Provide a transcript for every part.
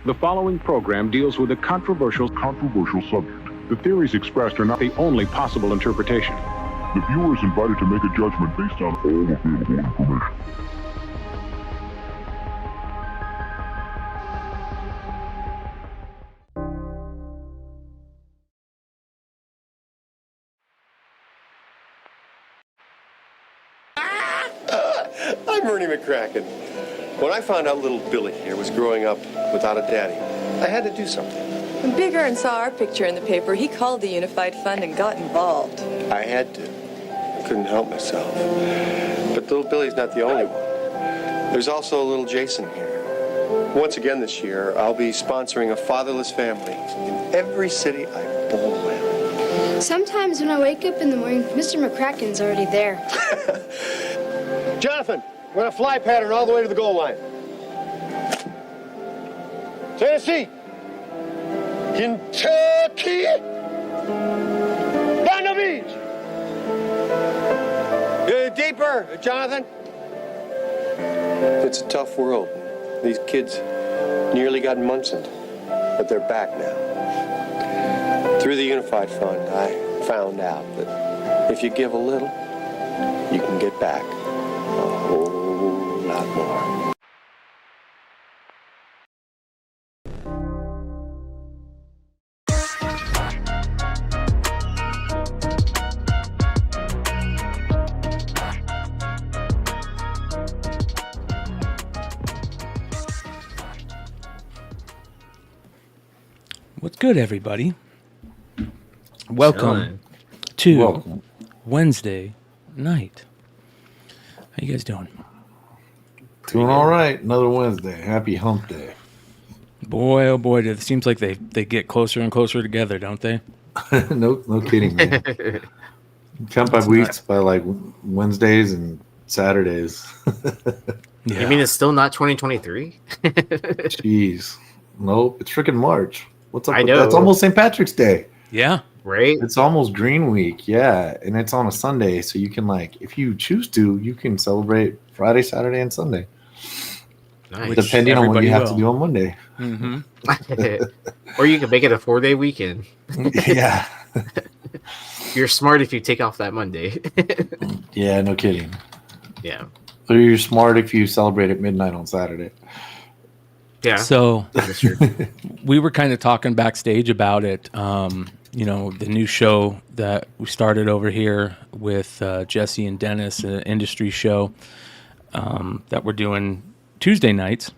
The following program deals with a controversial subject. The theories expressed are not the only possible interpretation. The viewer is invited to make a judgment based on all available information. I'm Ernie McCracken. When I found out little Billy here was growing up without a daddy, I had to do something. When Big Ern saw our picture in the paper, he called the Unified Fund and got involved. I had to. I couldn't help myself. But little Billy's not the only one. There's also a little Jason here. Once again this year, I'll be sponsoring a fatherless family in every city I bowl in. Sometimes when I wake up in the morning, Mr. McCracken's already there. Jonathan, we're on a fly pattern all the way to the goal line. Tennessee. Kentucky. Down the beach. Deeper, Jonathan. It's a tough world. These kids nearly got Munson, but they're back now. Through the Unified Fund, I found out that if you give a little, you can get back a whole lot more. What's good, everybody? Welcome to Wednesday night. How you guys doing? Doing all right. Another Wednesday. Happy hump day. Boy, oh boy, it seems like they get closer and closer together, don't they? No kidding, man. Count by weeks by like Wednesdays and Saturdays. Yeah. You mean it's still not 2023? Jeez. Nope, it's freaking March. What's up? I know. That's almost St. Patrick's Day. Yeah. Right? It's almost Green Week. Yeah. And it's on a Sunday. So you can, like, if you choose to, you can celebrate Friday, Saturday, and Sunday. Nice. Depending on what you have to do on Monday. Mm-hmm. Or you can make it a 4-day weekend. Yeah. You're smart if you take off that Monday. Yeah, no kidding. Yeah. Or you're smart if you celebrate at midnight on Saturday. Yeah. So that's true. We were kind of talking backstage about it. You know, the new show that we started over here with Jesse and Dennis, an industry show that we're doing Tuesday nights.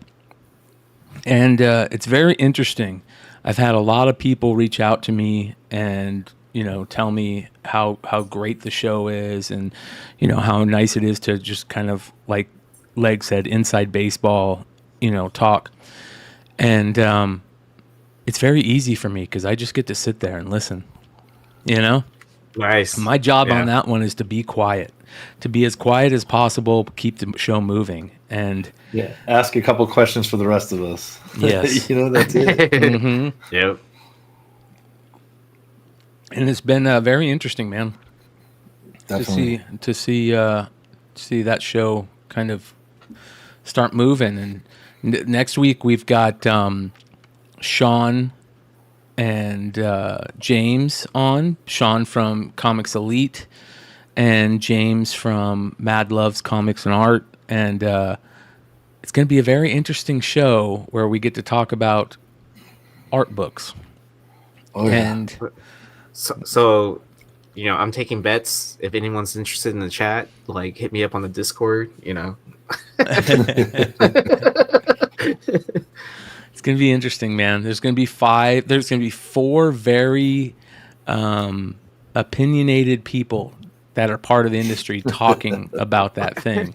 And it's very interesting. I've had a lot of people reach out to me and, you know, tell me how great the show is and, you know, how nice it is to just kind of, like Leg said, inside baseball, you know, talk. And it's very easy for me because I just get to sit there and listen, you know? Nice. My job on that one is to be quiet, to be as quiet as possible, keep the show moving. And ask a couple questions for the rest of us. Yes. You know, that's it. Mm-hmm. Yep. And it's been very interesting, man. Definitely. To see that show kind of start moving. And next week we've got Sean and James on. Sean from Comics Elite and James from Mad Loves Comics and Art. And it's going to be a very interesting show where we get to talk about art books. Oh, yeah. And so, you know, I'm taking bets. If anyone's interested in the chat, like, hit me up on the Discord, you know. It's going to be interesting, man. There's going to be 4 very opinionated people that are part of the industry talking about that thing,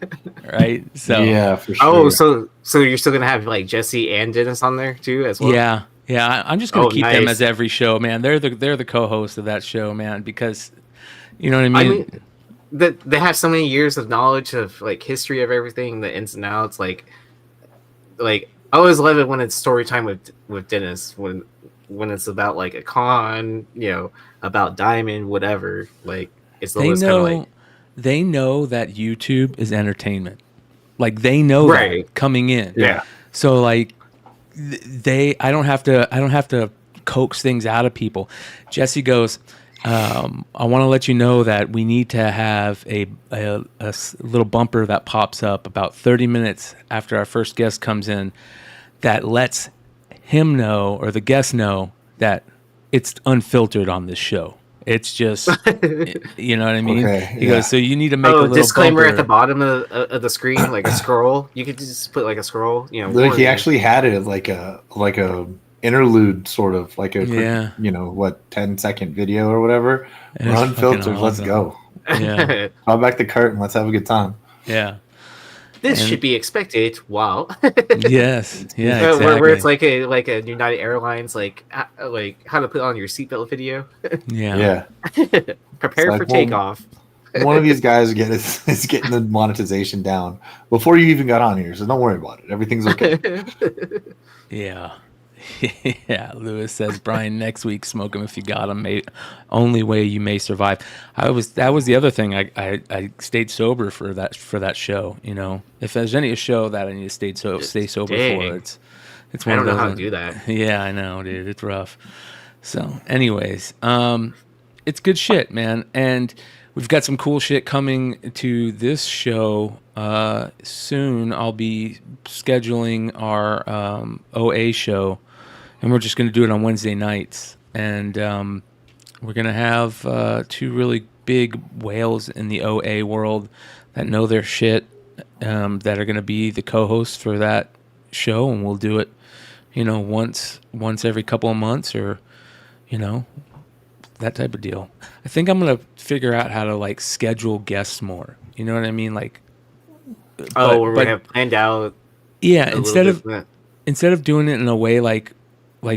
right? So yeah, for sure. Oh, so you're still gonna have like Jesse and Dennis on there too as well? Yeah. I'm just gonna keep them nice. as every show, man. They're the co-host of that show, man, because you know what I mean. They have so many years of knowledge of like history of everything, the ins and outs. Like I always love it when it's story time with Dennis when it's about like a con, you know, about Diamond, whatever. Like it's always kind of like they know that YouTube is entertainment. Like they know right. that coming in. Yeah. So like I don't have to coax things out of people. Jesse goes, I want to let you know that we need to have a little bumper that pops up about 30 minutes after our first guest comes in that lets him know, or the guest know, that it's unfiltered on this show. It's just, you know what I mean? Okay, He goes, so you need to make a little disclaimer bumper at the bottom of the screen, like a scroll. You could just put like a scroll. You know, Like he actually had it like a interlude, sort of like a quick, 10-second video or whatever. And We're it's unfiltered. fucking Let's awesome. go. Yeah, Draw back the curtain. Let's have a good time. yeah. This should be expected. Wow. Yes, yeah, exactly. Where it's like a United Airlines like how to put on your seatbelt video. Yeah. Prepare It's for like, takeoff. One of these guys is getting the monetization down before you even got on here, so don't worry about it. Everything's okay. Yeah. Yeah, Lewis says, Bryan, next week, smoke him if you got him. Only way you may survive. That was the other thing. I stayed sober for that show. You know, if there's any show that I need to stay sober for, it's one of those. I don't know how to do that. Yeah, I know, dude. It's rough. So, anyways, it's good shit, man, and we've got some cool shit coming to this show soon. I'll be scheduling our OA show. And we're just going to do it on Wednesday nights. And we're going to have two really big whales in the OA world that know their shit that are going to be the co-hosts for that show. And we'll do it, once every couple of months, or, that type of deal. I think I'm going to figure out how to, schedule guests more. You know what I mean? We're going to have planned out. Yeah, instead of doing it in a way like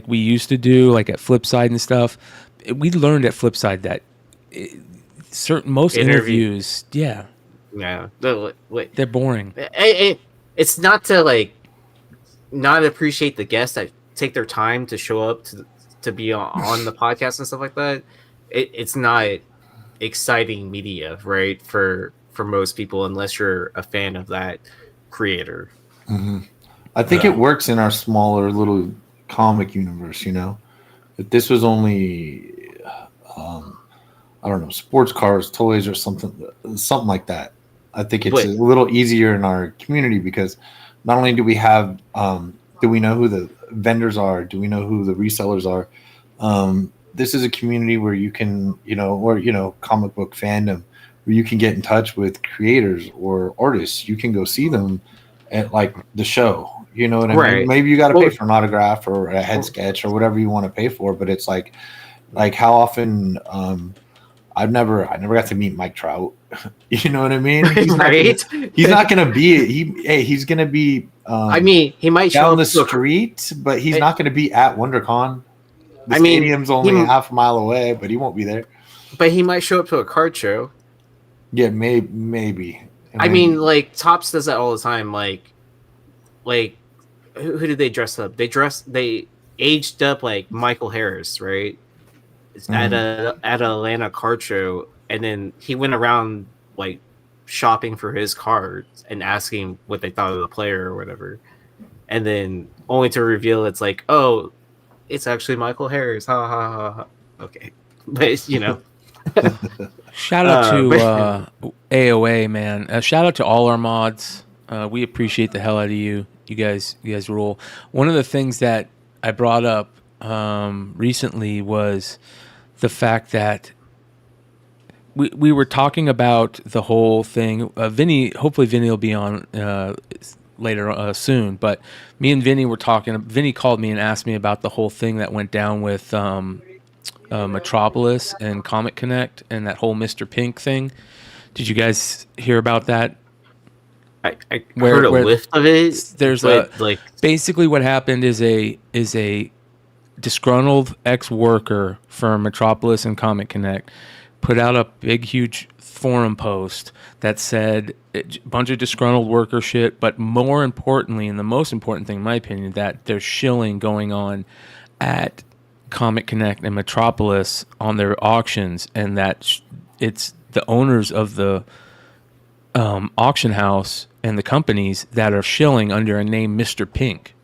we used to do, like at Flipside and stuff, we learned at Flipside that most interviews, they're boring. It's not to not appreciate the guests that take their time to show up to be on the podcast and stuff like that. It's not exciting media, right? For most people, unless you're a fan of that creator. Mm-hmm. I think it works in our smaller little comic universe, if this was only I don't know, sports cars, toys, or something like that, I think it's a little easier in our community, because not only do we have do we know who the vendors are, do we know who the resellers are, this is a community where you can comic book fandom, where you can get in touch with creators or artists. You can go see them at the show. You know what I mean? Maybe you got to pay for an autograph or a head sketch or whatever you want to pay for. But it's like how often I never got to meet Mike Trout. You know what I mean? He's not gonna be. He's gonna be. He might show down up the street, but he's not gonna be at WonderCon. The stadium's only half a mile away, but he won't be there. But he might show up to a card show. Yeah, maybe. Topps does that all the time. Who did they dress up? They aged up Michael Harris, right? At an Atlanta card show, and then he went around shopping for his cards and asking what they thought of the player or whatever, and then only to reveal it's it's actually Michael Harris. Ha ha ha. Ha. Okay, but Shout out to AOA, man. Shout out to all our mods. We appreciate the hell out of you. You guys rule. One of the things that I brought up recently was the fact that we were talking about the whole thing. Hopefully Vinny will be on later soon. But me and Vinny were talking. Vinny called me and asked me about the whole thing that went down with Metropolis and Comic Connect and that whole Mr. Pink thing. Did you guys hear about that? I heard a whiff of it. There's basically what happened is a disgruntled ex-worker for Metropolis and Comic Connect put out a big, huge forum post that said a bunch of disgruntled worker shit, but more importantly, and the most important thing in my opinion, that there's shilling going on at Comic Connect and Metropolis on their auctions, and that it's the owners of the auction house and the companies that are shilling under a name Mr. Pink.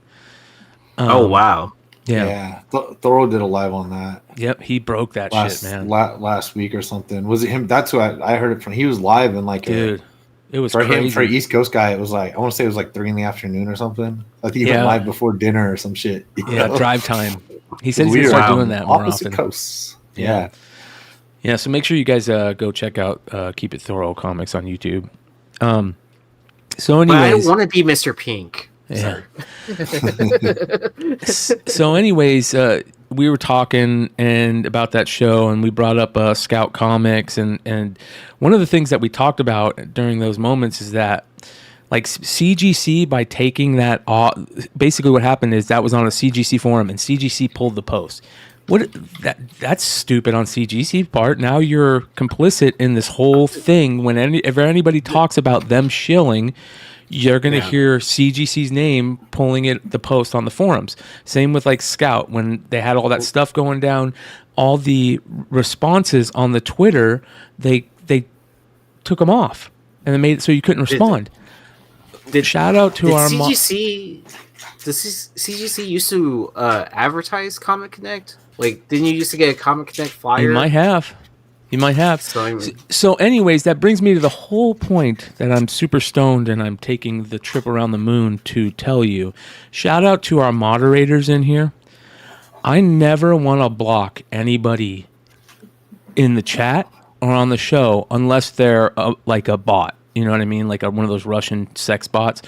Oh wow. Yeah. Thorough did a live on that. Yep. He broke that shit, man. Last week or something. Was it him? That's who I heard it from. He was live in like Dude, it was for crazy. him, for East Coast guy. It was like, I want to say it was like 3 PM or something. I think he went live before dinner or some shit. Yeah, know? drive time. He said he's gonna start doing that more Opposite often. coasts. Yeah. Yeah, so make sure you guys go check out Keep It Thorough Comics on YouTube. So anyways, But I don't want to be Mr. Pink. yeah. So anyways, we were talking and about that show, and we brought up Scout Comics, and one of the things that we talked about during those moments is that like CGC, by taking that off, basically what happened is that was on a CGC forum, and CGC pulled the post. That's stupid on CGC part. Now you're complicit in this whole thing. If anybody talks about them shilling, you're going to hear CGC's name pulling the post on the forums. Same with like Scout, when they had all that stuff going down, all the responses on the Twitter, they took them off and they made it so you couldn't respond. Shout out to our CGC. Does CGC used to advertise Comic Connect? Like, didn't you used to get a Comic Connect flyer? You might have. So anyways, that brings me to the whole point that I'm super stoned and I'm taking the trip around the moon to tell you. Shout out to our moderators in here. I never want to block anybody in the chat or on the show unless they're like a bot. You know what I mean? Like one of those Russian sex bots.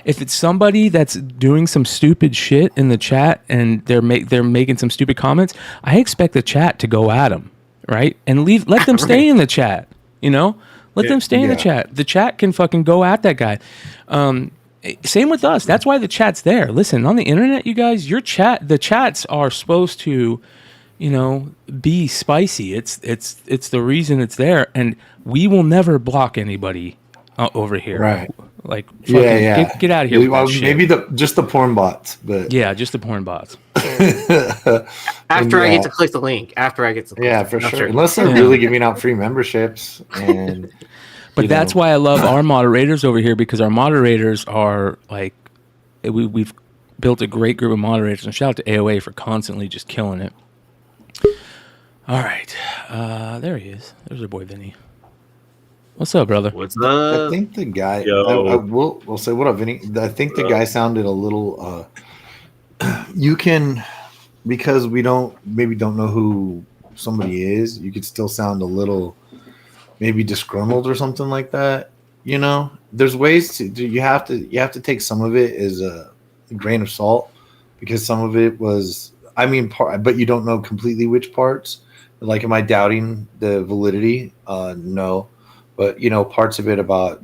If it's somebody that's doing some stupid shit in the chat and they're making some stupid comments, I expect the chat to go at them, right? And let them stay in the chat. You know, let them stay in the chat. The chat can fucking go at that guy. Same with us. That's why the chat's there. Listen, on the internet, you guys, the chats are supposed to, you know, be spicy. It's the reason it's there, and we will never block anybody over here, right? Like, fucking get out of here. Well, maybe just the porn bots, but just the porn bots. After I get to click the link. For sure. Unless they're really giving out free memberships, and but that's why I love our moderators over here, because our moderators are like, we've built a great group of moderators, and shout out to AOA for constantly just killing it. All right, there he is. There's our boy Vinny. What's up, brother? What's up? I think the guy. We'll say what up, Vinny. I think the guy sounded a little. You can, because we don't know who somebody is. You could still sound a little, maybe disgruntled or something like that. You know, there's ways to. You have to take some of it as a grain of salt, because some of it was. I mean, but you don't know completely which parts. Like, am I doubting the validity? No. But, you know, parts of it about,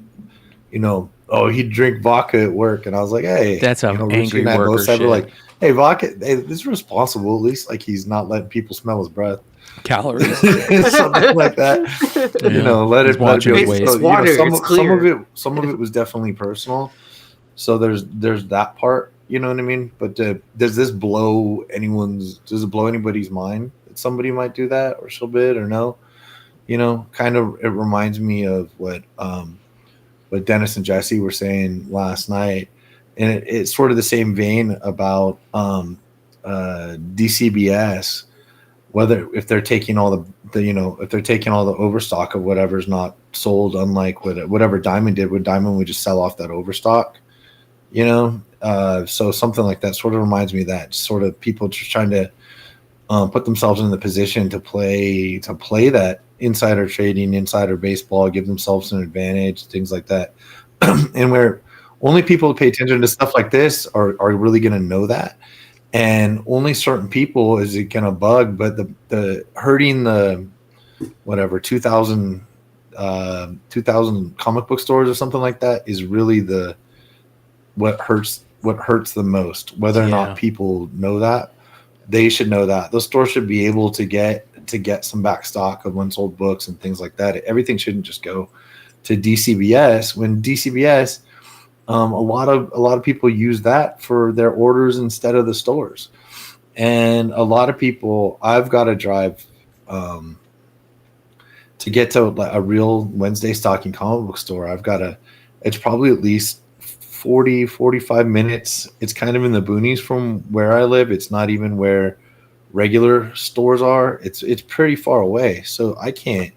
you know, he'd drink vodka at work. And I was like, hey. That's a angry worker shit. Like, hey, vodka, this is responsible. At least, like, he's not letting people smell his breath. Calories. Something like that. Yeah. You know, let it be. It's water. It's clear. Some of it was definitely personal. So there's that part. You know what I mean? But does it blow anybody's mind that somebody might do that or so bit or no? You know, kind of, it reminds me of what Dennis and Jesse were saying last night, and it's sort of the same vein about DCBS, if they're taking all the overstock of whatever's not sold, unlike whatever Diamond did. With Diamond would just sell off that overstock, you know. So something like that sort of reminds me of that, sort of people just trying to put themselves in the position to play that insider trading, insider baseball, give themselves an advantage, things like that. And where only people who pay attention to stuff like this are really going to know that. And only certain people is it going to bug, but the hurting the whatever 2000 comic book stores or something like that is really what hurts the most. Whether or not people know that, they should know that those stores should be able to get some back stock of unsold books and things like that. Everything shouldn't just go to DCBS. When DCBS, a lot of people use that for their orders instead of the stores. And a lot of people, I've got to drive to get to a real Wednesday stocking comic book store. It's probably at least 45 minutes. It's kind of in the boonies from where I live. It's not even where regular stores are. It's pretty far away. So I can't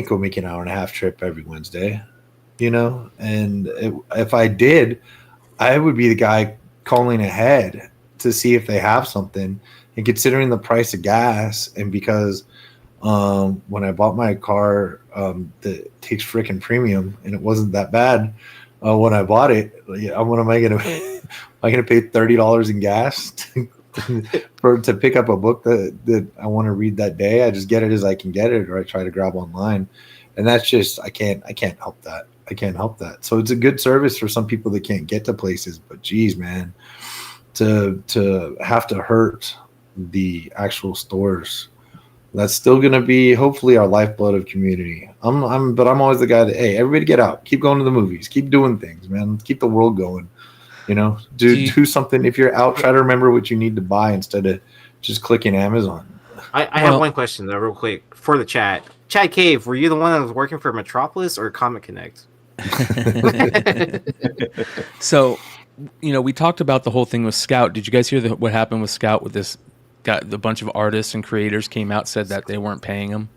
go make an hour and a half trip every Wednesday, and if I did, I would be the guy calling ahead to see if they have something. And considering the price of gas, and because when I bought my car that takes freaking premium, and it wasn't that bad when I bought it, what am I gonna am I gonna pay $30 in gas to pick up a book that I want to read that day? I just get it as I can get it, or I try to grab online, and that's just I can't help that. I can't help that. So it's a good service for some people that can't get to places, but geez, man, to have to hurt the actual stores, that's still going to be hopefully our lifeblood of community. But I'm always the guy that, hey, everybody get out, keep going to the movies, keep doing things, man. Let's keep the world going. Do something. If you're out, try to remember what you need to buy instead of just clicking Amazon. I have one question though, real quick, for the chat. Chad Cave, were you the one that was working for Metropolis or Comic Connect? So, we talked about the whole thing with Scout. Did you guys hear what happened with Scout with this? Got the bunch of artists and creators came out, said that they weren't paying him.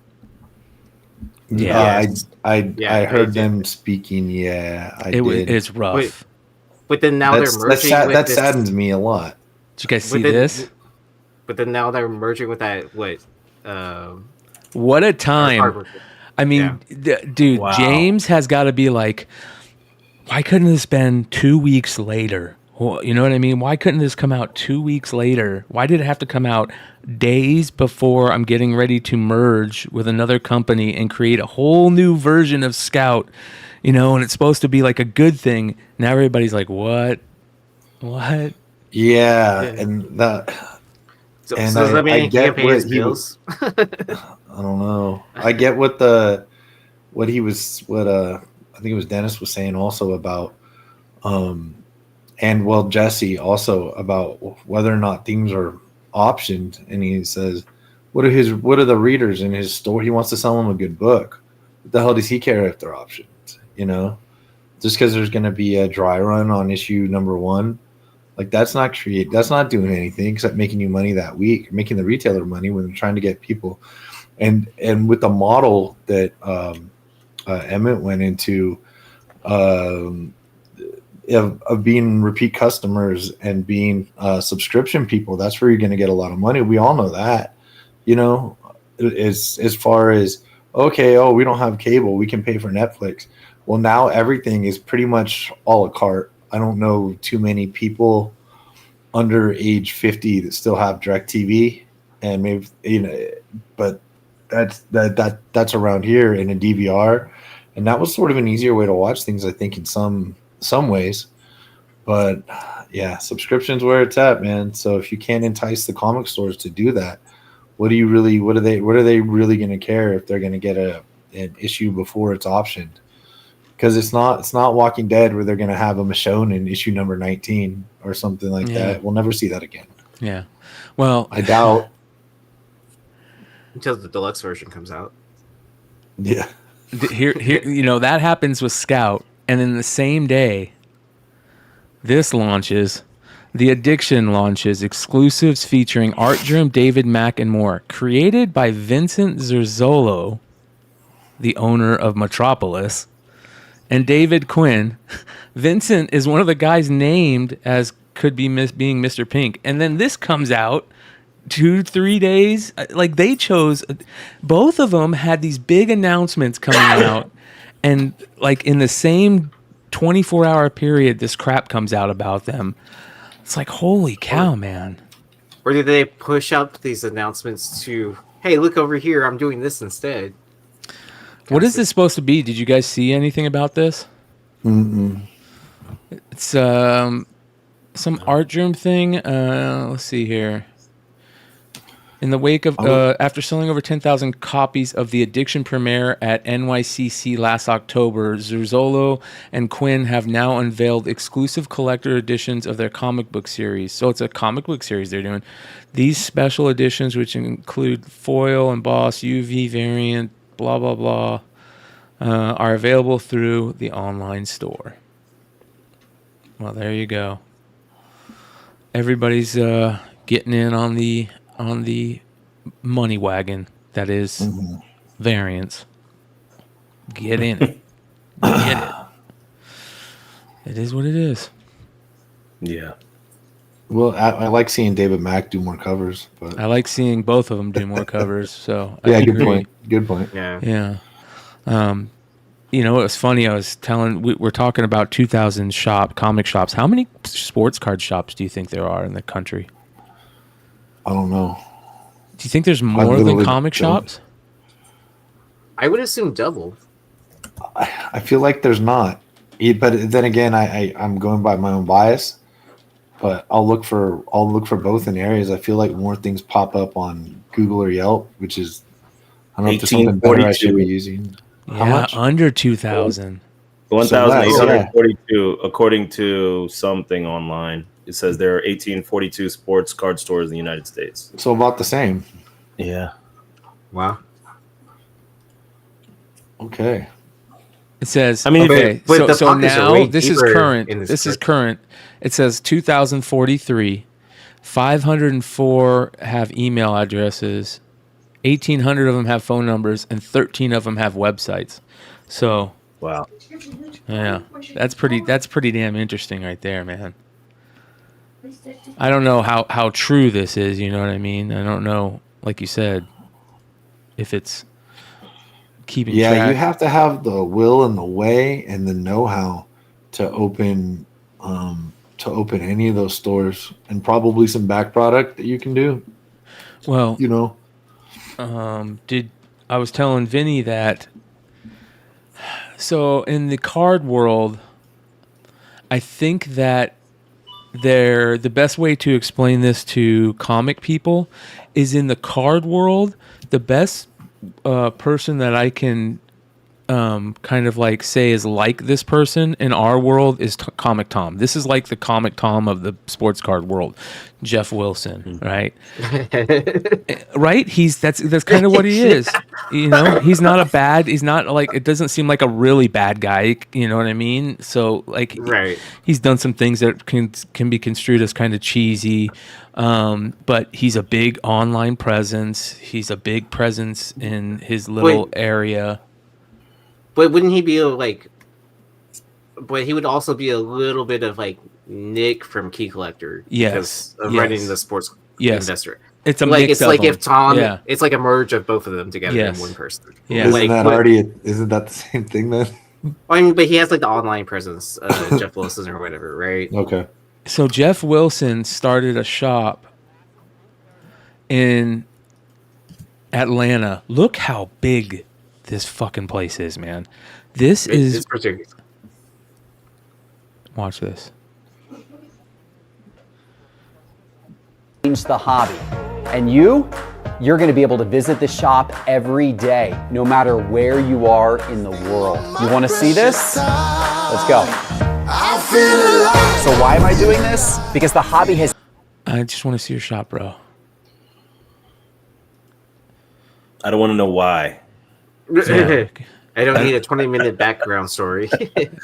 Yeah, I heard them speaking. Yeah, it's rough. But then now they're merging. That saddens me a lot. Did you guys see this? But then now they're merging with that. What a time! I mean, dude, wow. James has got to be like, why couldn't this been 2 weeks later? You know what I mean? Why couldn't this come out 2 weeks later? Why did it have to come out days before I'm getting ready to merge with another company and create a whole new version of Scout? And it's supposed to be like a good thing. Now everybody's like, what? Yeah, and that. So does that mean he can't pay his bills? I don't know. I get what I think it was Dennis was saying also about, Jesse also about whether or not things are optioned, and he says, what are the readers in his store? He wants to sell them a good book. What the hell does he care if they're optioned? Just because there's going to be a dry run on issue number 1, like that's not doing anything except making you money that week, making the retailer money when they're trying to get people. And with the model that Emmett went into of being repeat customers and being subscription people, that's where you're going to get a lot of money. We all know that, as far as, okay, we don't have cable, we can pay for Netflix. Well, now everything is pretty much a la carte. I don't know too many people under age 50 that still have DirecTV, and maybe but that's around here in a DVR, and that was sort of an easier way to watch things, I think, in some ways. But yeah, subscriptions where it's at, man. So if you can't entice the comic stores to do that, what are they really going to care if they're going to get an issue before it's optioned? Because it's not Walking Dead where they're going to have a Michonne in issue number 19 or something like that. We'll never see that again. Yeah. Well, I doubt. Until the deluxe version comes out. Yeah. Here, that happens with Scout, and then the same day, this launches. The Addiction launches, exclusives featuring Art Germ, David Mack, and more. Created by Vincent Zerzolo, the owner of Metropolis, and David Quinn. Vincent is one of the guys named as could be being Mr. Pink. And then this comes out 2-3 days. Like, they chose, both of them had these big announcements coming out. And like in the same 24-hour period, this crap comes out about them. It's like, holy cow, man. Or did they push up these announcements to, hey, look over here, I'm doing this instead? What is this supposed to be? Did you guys see anything about this? Mm-mm. It's some Art Germ thing. Let's see here. In the wake of after selling over 10,000 copies of the Addiction premiere at NYCC last October, Zerzolo and Quinn have now unveiled exclusive collector editions of their comic book series. So it's a comic book series they're doing. These special editions, which include foil, embossed, UV variant, blah, blah, blah, are available through the online store. Well, there you go. Everybody's getting in on the money wagon that is variants. Get in it. Get it. It is what it is. Yeah. Well, I like seeing David Mack do more covers, but I like seeing both of them do more covers. So yeah, I good agree. point. Good point. Yeah. Yeah. You know, it was funny. I was telling, we're talking about 2,000 comic shops. How many sports card shops do you think there are in the country? I don't know. Do you think there's more than comic shops? I would assume double. I feel like there's not. But then again, I'm going by my own bias. But I'll look for both in areas. I feel like more things pop up on Google or Yelp, which is I don't know if there's something better I should be using. How much? Under 2,000. 1,842, according to something online. It says there are 1,842 sports card stores in the United States. So about the same. Yeah. Wow. Okay. It says, I mean, okay, but the so pockets are now way this is deeper current. in this This is script. current. It says 2,043. 504 have email addresses. 1,800 of them have phone numbers, and 13 of them have websites. So, Wow. yeah, that's pretty damn interesting right there, man. I don't know how true this is. You know what I mean? I don't know, like you said, if it's keeping track. You have to have the will and the way and the know-how to open any of those stores, and probably some back product that you can do. Well, You know, I was telling Vinny that, so in the card world, I think that the best way to explain this to comic people is in the card world, the best person that I can kind of like say is like this person in our world is Comic Tom. This is like the Comic Tom of the sports card world, Jeff Wilson, right? Right? That's kind of what he is. You know, he's not like, it doesn't seem like a really bad guy. You know what I mean? So like, Right. He's done some things that can be construed as kind of cheesy. But he's a big online presence. He's a big presence in his little area. But wouldn't he be like? But he would also be a little bit of like Nick from Key Collector. Yes. Because of writing the sports investor. It's a like mix it's of like them. if Tom. Yeah. It's like a merge of both of them together Yes. in one person. Yeah. isn't that the same thing then? I mean, but he has like the online presence, Jeff Wilson or whatever, right? Okay. So Jeff Wilson started a shop in Atlanta. Look how big this fucking place is, man. This is... It's particular. Watch this. Change the hobby. And you're going to be able to visit the shop every day, no matter where you are in the world. You want to see this? Let's go. So why am I doing this? Because the hobby has... I just want to see your shop, bro. I don't want to know why. I don't need a 20-minute background story.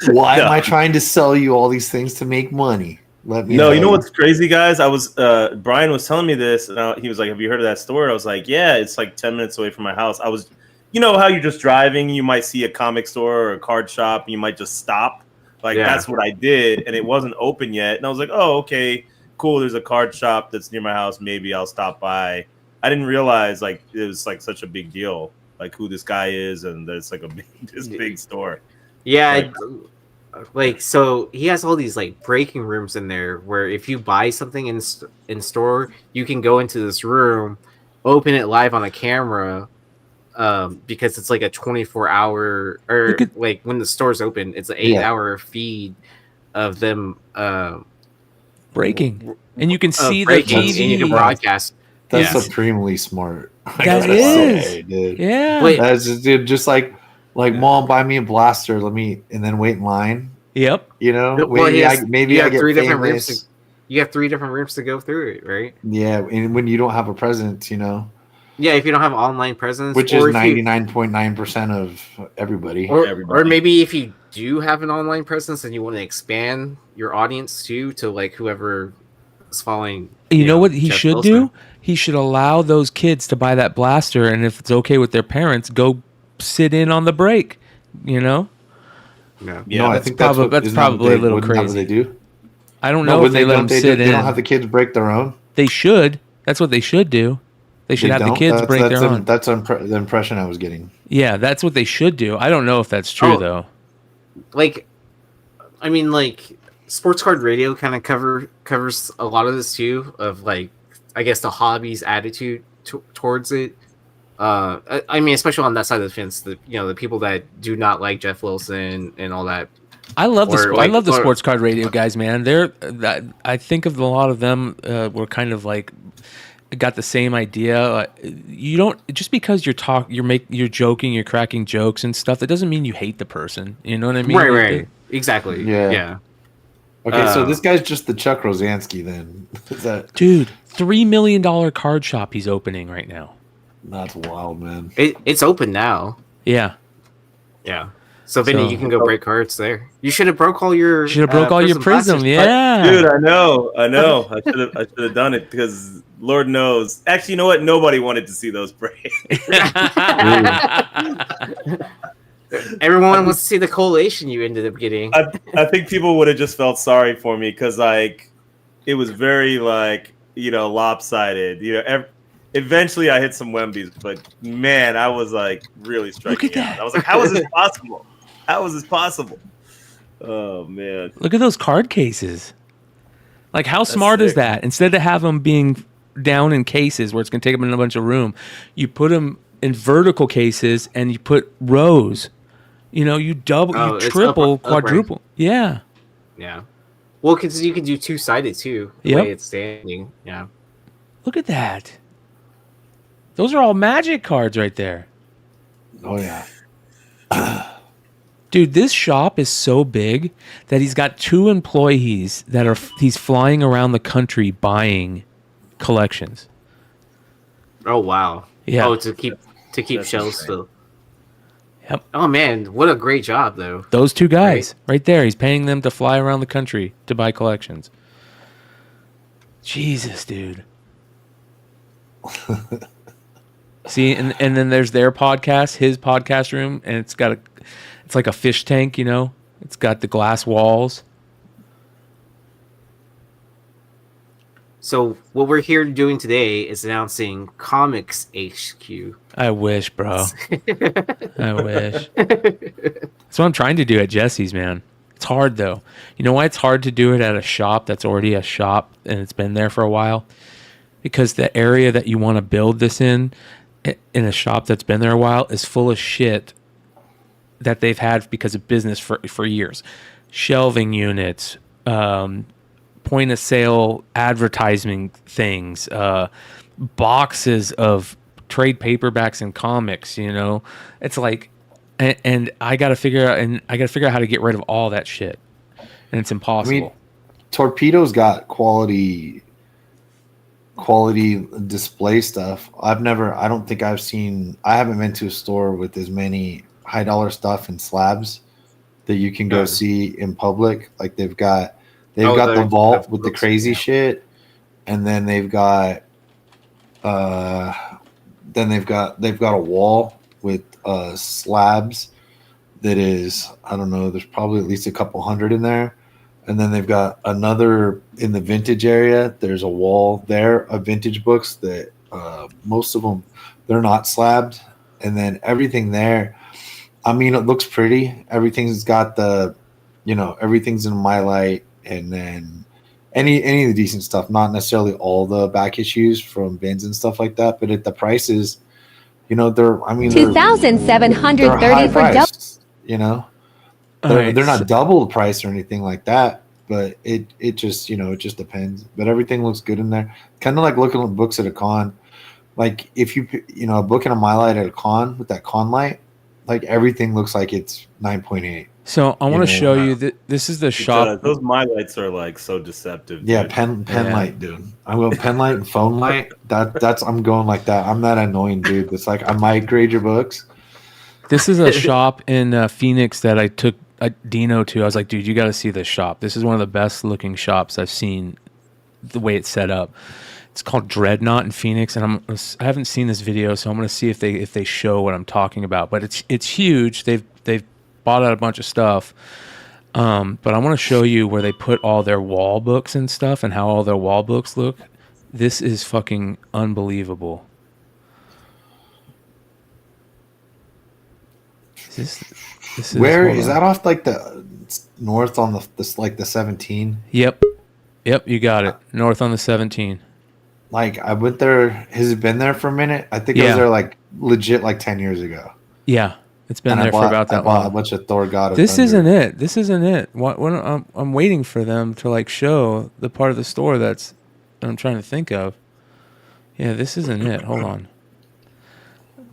Why am I trying to sell you all these things to make money? Let me No, know. you know what's crazy, guys? I was Bryan was telling me this, and he was like, "Have you heard of that store?" I was like, "Yeah, it's like 10 minutes away from my house." I was, you know, how you're just driving, you might see a comic store or a card shop, and you might just stop. Like that's what I did, and it wasn't open yet, and I was like, "Oh, okay, cool. There's a card shop that's near my house. Maybe I'll stop by." I didn't realize like it was like such a big deal, like who this guy is, and that it's like this big store. Yeah, like so he has all these like breaking rooms in there where if you buy something in store, you can go into this room, open it live on a camera, because it's like a 24-hour or like when the store's open, it's an 8-hour feed of them breaking, and you can see the breaking, TV. and you can broadcast. That's Yeah. supremely smart. That is, dude. yeah. Wait. That's just like Mom, buy me a blaster. And then wait in line. Yep. You know, Well, maybe I get three different famous. rooms. You have 3 different rooms to go through it, right? Yeah, and when you don't have a presence, you know, Yeah, if you don't have online presence, which is 99.9% of everybody. Or maybe if you do have an online presence and you want to expand your audience too to like whoever is following. You know what he Jeff should Wilson. do? He should allow those kids to buy that blaster, and if it's okay with their parents, go sit in on the break. You know? Yeah. No, I think that's probably a little That what they crazy. do? I don't know if they let them sit in. They don't have the kids break their own. They should. That's what they should do. They should have the kids break their own. That's the impression I was getting. Yeah, that's what they should do. I don't know if that's true though. Like, I mean, like sports card radio kind of covers a lot of this too. Of like, I guess the hobby's attitude towards it. I mean, especially on that side of the fence, the people that do not like Jeff Wilson and all that. I love the sports card radio guys, man. I think of a lot of them were kind of like got the same idea. You don't just because you're joking, you're cracking jokes and stuff. That doesn't mean you hate the person. You know what I mean? Right. Exactly. Yeah. Okay, so this guy's just the Chuck Rosansky then. Is that dude? $3 million card shop he's opening right now. That's wild, man. It's open now. Yeah. So Vinny, you can go break cards there. You should have broke all your prism. Yeah, dude, I know. I should have done it because Lord knows. Actually, you know what? Nobody wanted to see those break. Everyone wants to see the collation you ended up getting. I think people would have just felt sorry for me because like it was very like lopsided. Eventually, I hit some Wembies, but man, I was like really striking out. I was like, how is this possible? How is this possible? Oh man! Look at those card cases. Like, how smart is that? Instead of have them being down in cases where it's going to take them in a bunch of room, you put them in vertical cases and you put rows. You double, you triple, quadruple. Upright. Yeah. Yeah. Well, because you can do two-sided too. The way it's standing. Yeah. Look at that. Those are all Magic cards right there. Oh yeah. Dude, this shop is so big that he's got 2 employees that he's flying around the country buying collections. Oh wow. Yeah. Oh, to keep shelves filled. Yep. Oh man, what a great job though. Those 2 guys right there, he's paying them to fly around the country to buy collections. Jesus, dude. See, and then there's their podcast, his podcast room, and it's like a fish tank, It's got the glass walls. So what we're here doing today is announcing Comix HQ. I wish, bro. I wish. That's what I'm trying to do at Jesse's, man. It's hard, though. You know why it's hard to do it at a shop that's already a shop and it's been there for a while? Because the area that you want to build this in a shop that's been there a while is full of shit that they've had because of business for years. Shelving units, point of sale advertising things, boxes of trade paperbacks and comics, It's like, and I got to figure out how to get rid of all that shit. And it's impossible. I mean, Torpedo's got quality display stuff. I haven't been to a store with as many high dollar stuff in slabs that you can go see in public. Like they've got the vault with the crazy shit, and then they've got a wall with slabs that is, I don't know, there's probably at least a couple hundred in there. And then they've got another in the vintage area. There's a wall there of vintage books that most of them, they're not slabbed. And then everything there, I mean, it looks pretty. Everything's got everything's in Mylight. And then any of the decent stuff, not necessarily all the back issues from bins and stuff like that. But at the prices, they're 2,730 for double. They're not double the price or anything like that, but it just it just depends. But everything looks good in there. Kind of like looking at books at a con. Like if you a book in a Mylight at a con with that con light, like everything looks like it's 9.8. So I want to show you that this is the shop. Those my lights are like so deceptive. Yeah, dude. pen light, dude. I'm going pen light and phone light. That's I'm going like that. I'm that annoying dude. It's like I might grade your books. This is a shop in Phoenix that I took Dino to. I was like, dude, you got to see this shop. This is one of the best looking shops I've seen. The way it's set up. It's called Dreadnought in Phoenix, and I haven't seen this video, so I'm going to see if they show what I'm talking about. But it's huge. They've bought out a bunch of stuff. But I want to show you where they put all their wall books and stuff, and how all their wall books look. This is fucking unbelievable. This is Where is that off? Like the north on the like the 17. Yep, you got it. North on the 17. Like I went there. Has it been there for a minute? I think I was there like legit like 10 years ago. Yeah, it's been there for about that long. A bunch of Thor God of This Thunder. isn't it. What I'm waiting for them to like show the part of the store that I'm trying to think of. Yeah, this isn't it. Hold on.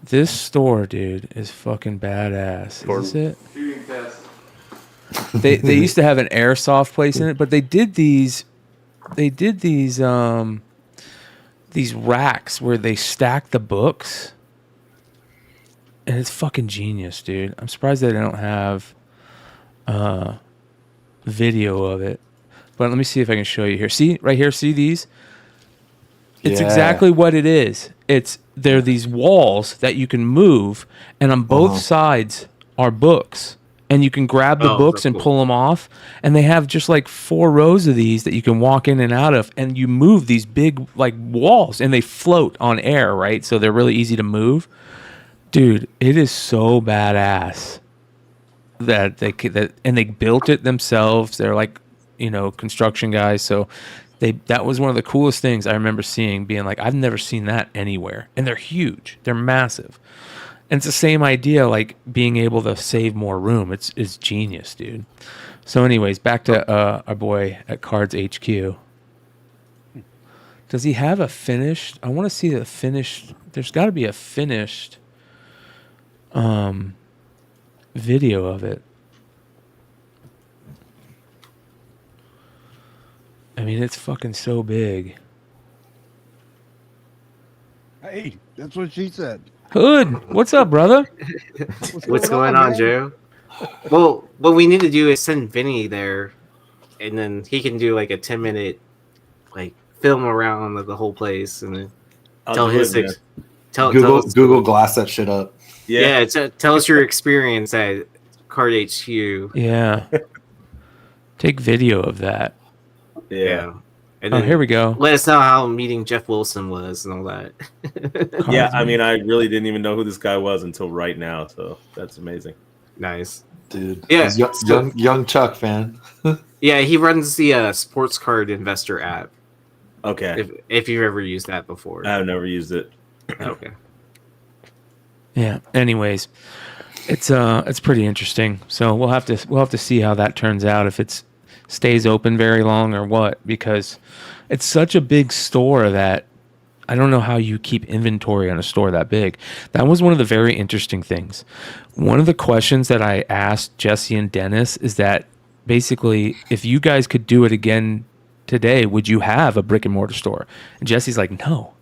This store, dude, is fucking badass. Is this it? They used to have an airsoft place in it, but they did these racks where they stack the books, and it's fucking genius, dude. I'm surprised they don't have video of it, but let me see if I can show you here. See right here, see these? It's exactly what it is. They're these walls that you can move, and on both sides are books. And you can grab the books and pull them off. And they have just like 4 rows of these that you can walk in and out of. And you move these big like walls, and they float on air, right? So they're really easy to move. Dude, it is so badass that they built it themselves. They're like, construction guys. So that was one of the coolest things I remember seeing, being like, I've never seen that anywhere. And they're huge. They're massive. And it's the same idea, like being able to save more room. It's genius, dude. So anyways, back to our boy at Cards HQ. Does he have a finished? I want to see the finished. There's got to be a finished video of it. I mean, it's fucking so big. Hey, that's what she said. Hood, what's up, brother? What's going on, Joe? Well, what we need to do is send Vinny there, and then he can do like a 10-minute like film around the whole place, and then Google Glass that shit up. Yeah, tell us your experience at Card HQ. Yeah, take video of that. Yeah. And here we go. Let us know how meeting Jeff Wilson was and all that. Yeah, I mean, I really didn't even know who this guy was until right now, so that's amazing. Nice, dude. Yeah, young Chuck fan. Yeah, he runs the sports card investor app. Okay. If you've ever used that before. I've never used it. Okay. Yeah. Anyways, it's pretty interesting. So we'll have to see how that turns out, if it's stays open very long or what, because it's such a big store that I don't know how you keep inventory on a store that big. That was one of the very interesting things. One of the questions that I asked Jesse and Dennis is that basically, if you guys could do it again today, would you have a brick and mortar store? And Jesse's like, no.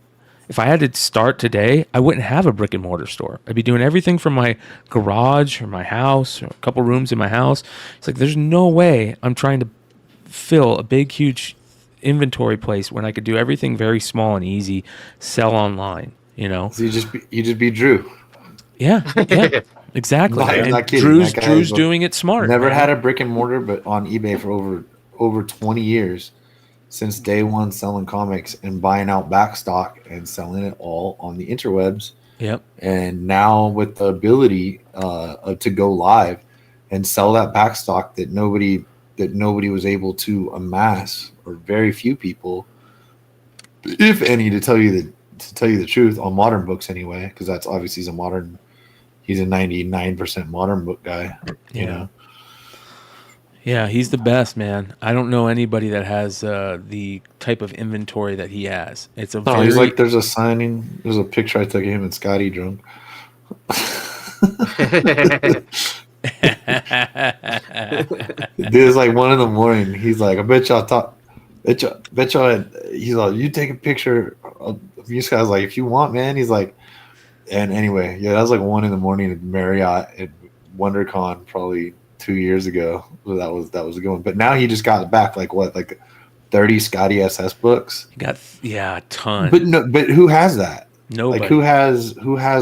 If I had to start today, I wouldn't have a brick and mortar store. I'd be doing everything from my garage or my house or a couple rooms in my house. It's like, there's no way I'm trying to fill a big, huge inventory place when I could do everything very small and easy, sell online, So you just be Drew. Yeah, exactly. Not kidding. Drew's doing it smart. Never had a brick and mortar, but on eBay for over 20 years, since day one, selling comics and buying out back stock and selling it all on the interwebs. Yep. And now with the ability to go live and sell that back stock that nobody was able to amass, or very few people, if any, to tell you the truth, on modern books anyway, because that's obviously he's a 99% modern book guy, you know. Yeah, he's the best, man. I don't know anybody that has the type of inventory that he has. It's he's like, there's a picture I took of him and Scotty drunk. Dude, it's like 1 a.m. He's like, I bet y'all talk. Bet y'all. He's like, you take a picture of these guys. Like, if you want, man. He's like, and anyway, yeah, that was like 1 a.m. at Marriott at WonderCon probably 2 years ago. So that was a good one. But now he just got back like 30 Scotty SS books. He got a ton. But who has that? Nobody. Like who has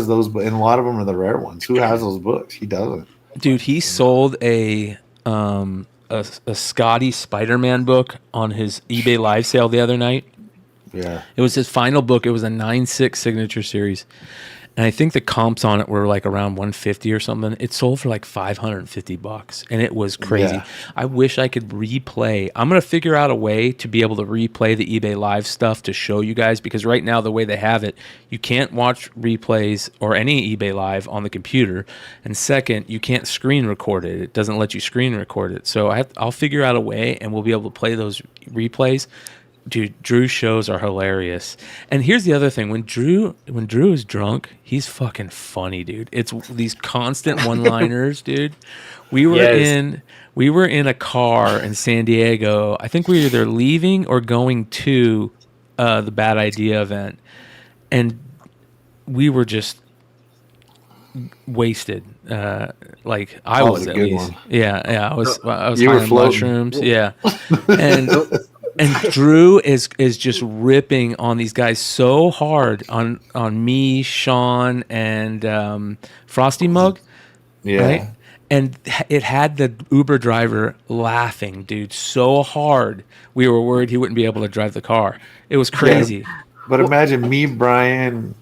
those? And a lot of them are the rare ones. Who has those books? He doesn't. Dude, he sold a Scotty Spider-Man book on his eBay live sale the other night. Yeah. It was his final book. It was a 9/6 signature series. And I think the comps on it were like around 150 or something. It sold for like $550 and it was crazy. Yeah. I wish I could replay. I'm going to figure out a way to be able to replay the eBay live stuff to show you guys, because right now the way they have it, you can't watch replays or any eBay live on the computer. And second, you can't screen record it. It doesn't let you screen record it. So I'll figure out a way and we'll be able to play those replays. Dude, Drew's shows are hilarious. And here's the other thing. When Drew is drunk, he's fucking funny, dude. It's these constant one-liners, dude. We were in a car in San Diego. I think we were either leaving or going to the Bad Idea event. And we were just wasted. Like I was at least. One. Yeah, I was you high on mushrooms. Yeah. And Drew is just ripping on these guys so hard on me, Sean, and Frosty Mug. Yeah. Right? And it had the Uber driver laughing, dude, so hard. We were worried he wouldn't be able to drive the car. It was crazy. Yeah. But imagine me, Brian,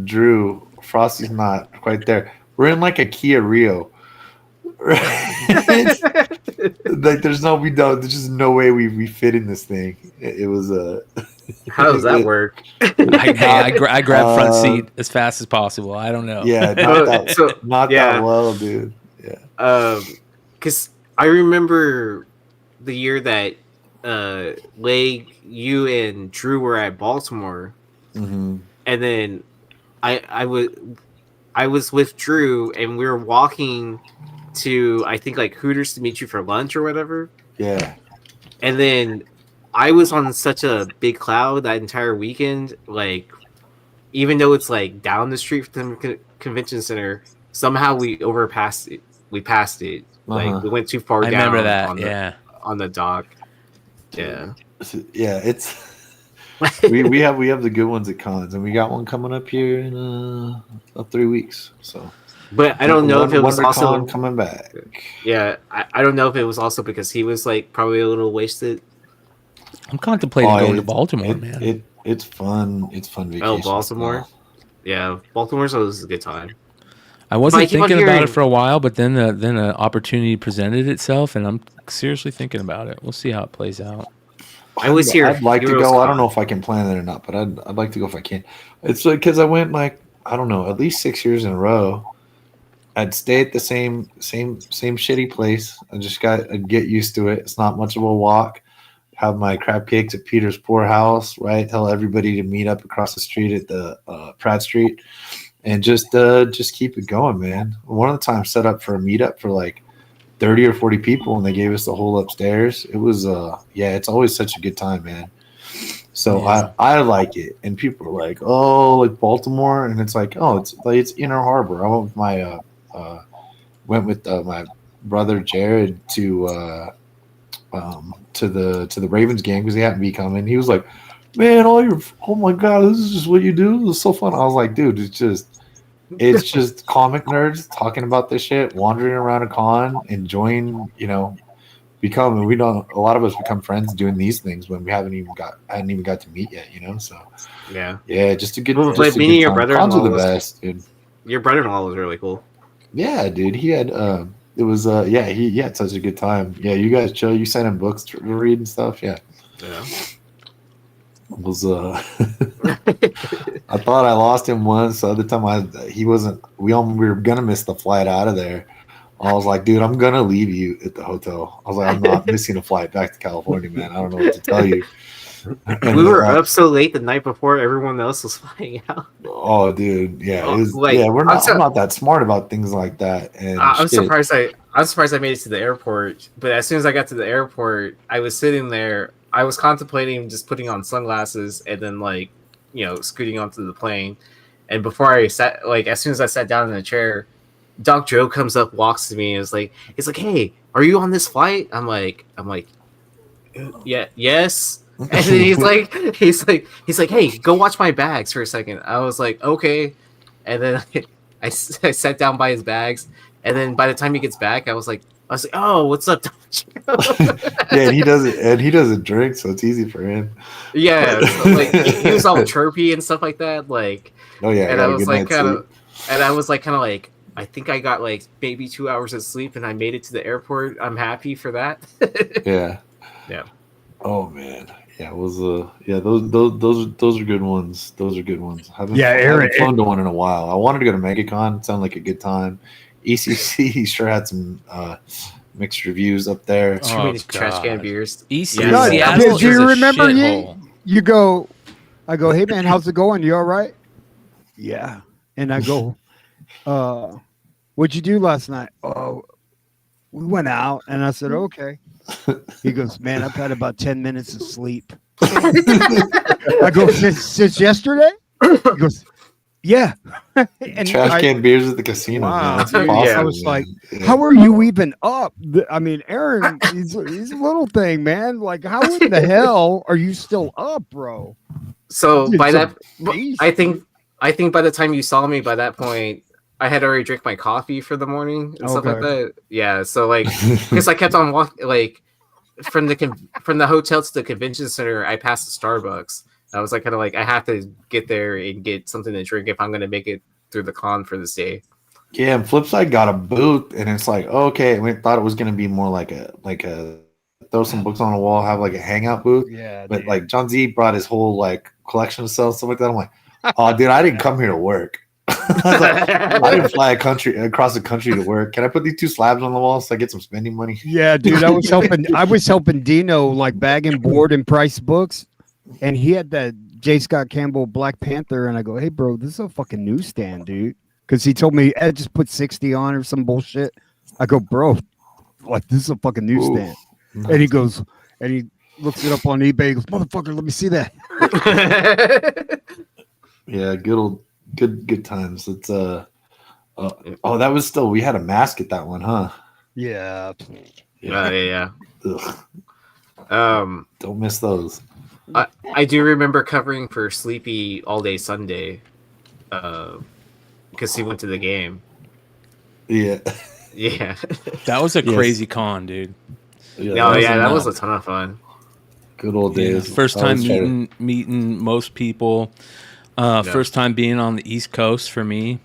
Drew, Frosty's not quite there. We're in like a Kia Rio. Like there's just no way we fit in this thing. It was how does that work? I grabbed front seat as fast as possible. I don't know. Yeah, not that well, dude. Yeah. Because I remember the year that Leg, you and Drew were at Baltimore, mm-hmm. and then I was with Drew and we were walking to I think like Hooters to meet you for lunch or whatever. Yeah. And then I was on such a big cloud that entire weekend. Like, even though it's like down the street from the convention center, somehow we overpassed it. We passed it. Like we went too far down. I remember that. On the dock. Yeah. Yeah. It's we have the good ones at cons, and we got one coming up here in 3 weeks. So. But I don't know if it was also coming back. Yeah, I don't know if it was also because he was like probably a little wasted. I'm contemplating going to Baltimore, man. It's fun. It's fun vacation. Oh, Baltimore? Yeah, Baltimore's always a good time. I wasn't thinking about it for a while, but then an opportunity presented itself, and I'm seriously thinking about it. We'll see how it plays out. I was here. I'd like to go. I don't know if I can plan it or not, but I'd like to go if I can. It's like because I went like I don't know, at least 6 years in a row. I'd stay at the same shitty place. I'd get used to it. It's not much of a walk. Have my crab cakes at Peter's Poorhouse, right? Tell everybody to meet up across the street at the Pratt Street, and just keep it going, man. One of the times set up for a meetup for like 30 or 40 people, and they gave us the whole upstairs. It was it's always such a good time, man. So I like it, and people are like, oh, like Baltimore, and it's like, oh, it's Inner Harbor. I went with my brother Jared to the Ravens game because they happened to be coming. He was like, man, oh my god, this is just what you do. This is so fun. I was like, dude, it's just comic nerds talking about this shit, wandering around a con, enjoying, a lot of us become friends doing these things when we hadn't even got to meet yet, So yeah, just a good. Well, like meeting your brother-in-law Cons are the best, dude. Your brother-in-law was really cool. Yeah, dude. He had he had such a good time. Yeah, you guys chill. You sent him books to read and stuff. Yeah. It was I thought I lost him once. The other time he wasn't. We were gonna miss the flight out of there. I was like, dude, I'm gonna leave you at the hotel. I was like, I'm not missing a flight back to California, man. I don't know what to tell you. We were up so late the night before everyone else was flying out. Oh, dude, yeah, it was, Like, yeah. I'm not that smart about things like that. And I'm shit. surprised I made it to the airport. But as soon as I got to the airport, I was sitting there. I was contemplating just putting on sunglasses and then like, scooting onto the plane. And before I sat, like as soon as I sat down in the chair, Doc Joe comes up, walks to me, and is like, "Hey, are you on this flight?" I'm like, "Yeah, yes." And then he's like, "Hey, go watch my bags for a second." I was like, "Okay," and then I sat down by his bags, and then by the time he gets back, I was like, "Oh, what's up, Doc Joe?" Yeah, and he doesn't drink, so it's easy for him. Yeah, so, like he was all chirpy and stuff like that, like. Oh yeah, and I was like kind of like, I think I got like maybe 2 hours of sleep, and I made it to the airport. I'm happy for that. Yeah. Oh man, yeah, it was those are good ones. Those are good ones. I haven't flown to one in a while. I wanted to go to MegaCon. It sounded like a good time. ECC sure had some mixed reviews up there. Too many trash can beers. ECC. Do you remember you go? I go, hey man, how's it going? You all right? Yeah. And I go, what'd you do last night? Oh, we went out. And I said, okay. He goes, man, I've had about 10 minutes of sleep. I go, since yesterday? He goes, yeah. And trash can beers at the casino. Wow. Man. That's awesome, I was like, how are you even up? I mean, Aaron, he's a little thing, man. Like, how in the hell are you still up, bro? So Dude, by that, beast. I think by the time you saw me, by that point, I had already drank my coffee for the morning and stuff like that. Yeah, so like, because I kept on walking, like from the hotel to the convention center, I passed the Starbucks. I was like, kind of like, I have to get there and get something to drink if I'm going to make it through the con for this day. Yeah, and Flipside got a booth, and it's like, okay, we thought it was going to be more like a throw some books on a wall, have like a hangout booth. Yeah, but like John Z brought his whole like collection of stuff like that. I'm like, oh, dude, I didn't come here to work. I was like, I didn't fly across the country to work. Can I put these 2 slabs on the wall so I get some spending money? Yeah, dude, I was helping Dino like bag and board and price books, and he had that J. Scott Campbell Black Panther, and I go, hey, bro, this is a fucking newsstand, dude, because he told me I just put 60 on or some bullshit. I go, bro, like this is a fucking newsstand. Ooh, nice. And he goes, and he looks it up on eBay. He goes, motherfucker, let me see that. Yeah, good times. It's that was still, we had a mask at that one, huh? Yeah. Yeah. Don't miss those. I do remember covering for Sleepy All Day Sunday, because he went to the game. Yeah. That was a crazy con, dude. That was a ton of fun. Good old days. First time meeting most people. First time being on the East Coast for me.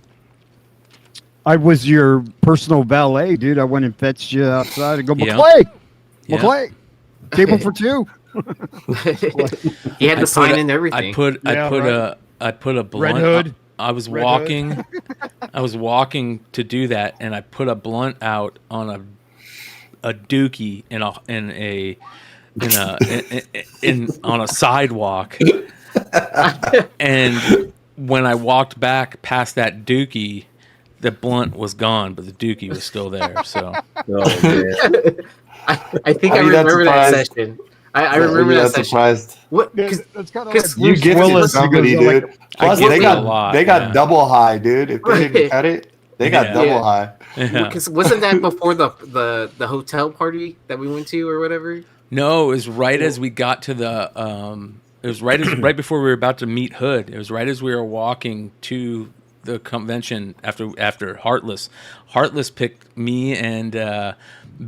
I was your personal valet, dude. I went and fetched you outside and go, McClay, table for 2. He had the sign and everything. I put a blunt. Redhood. I was walking to do that, and I put a blunt out on a dookie on a sidewalk. And when I walked back past that dookie, the blunt was gone, but the dookie was still there. So, I think I remember that session. I remember that session. Surprised. What? That's kind of like you get it somebody, dude. Plus, they got double high, dude. If they didn't cut it, they got double high. Because wasn't that before the hotel party that we went to or whatever? No, it was right as we got to the. It was right before we were about to meet Hood. It was right as we were walking to the convention after Heartless. Heartless picked me and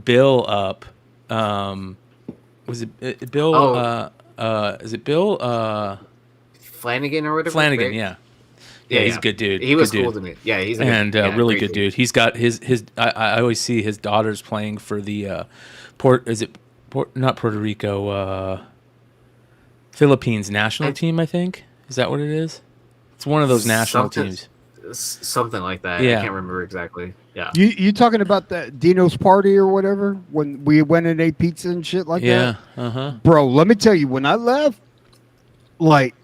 Bill up. Was it Bill? Is it Bill? Flanagan or whatever. Flanagan, yeah. He's a good dude. He was cool to me. Yeah, he's really good dude. He's got his. I always see his daughters playing for the not Puerto Rico, Philippines national team. I think is that what it is. It's one of those national teams. Something like that. Yeah. I can't remember exactly. Yeah. You talking about that Dino's party or whatever when we went and ate pizza and shit like that? Yeah. Bro, let me tell you, when I left, like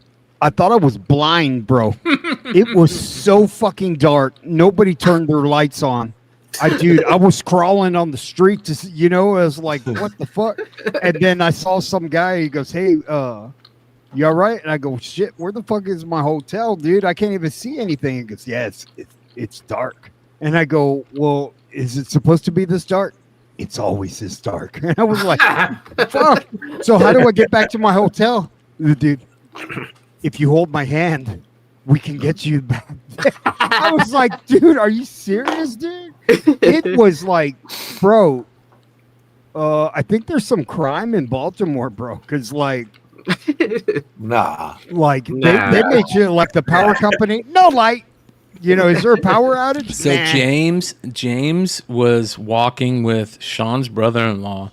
I thought I was blind, bro. It was so fucking dark. Nobody turned their lights on. I was crawling on the street to, I was like, what the fuck? And then I saw some guy. He goes, "Hey, you all right?" And I go, "Shit, where the fuck is my hotel, dude? I can't even see anything." He goes, "Yeah, it's dark." And I go, "Well, is it supposed to be this dark?" "It's always this dark." And I was like, fuck. So how do I get back to my hotel? The dude, "If you hold my hand, we can get you back." I was like, dude, are you serious, dude? It was like, bro, I think there's some crime in Baltimore, bro. Because, like, Nah. like they made sure, like, the power company, no light. Is there a power outage? So Nah. James was walking with Sean's brother-in-law,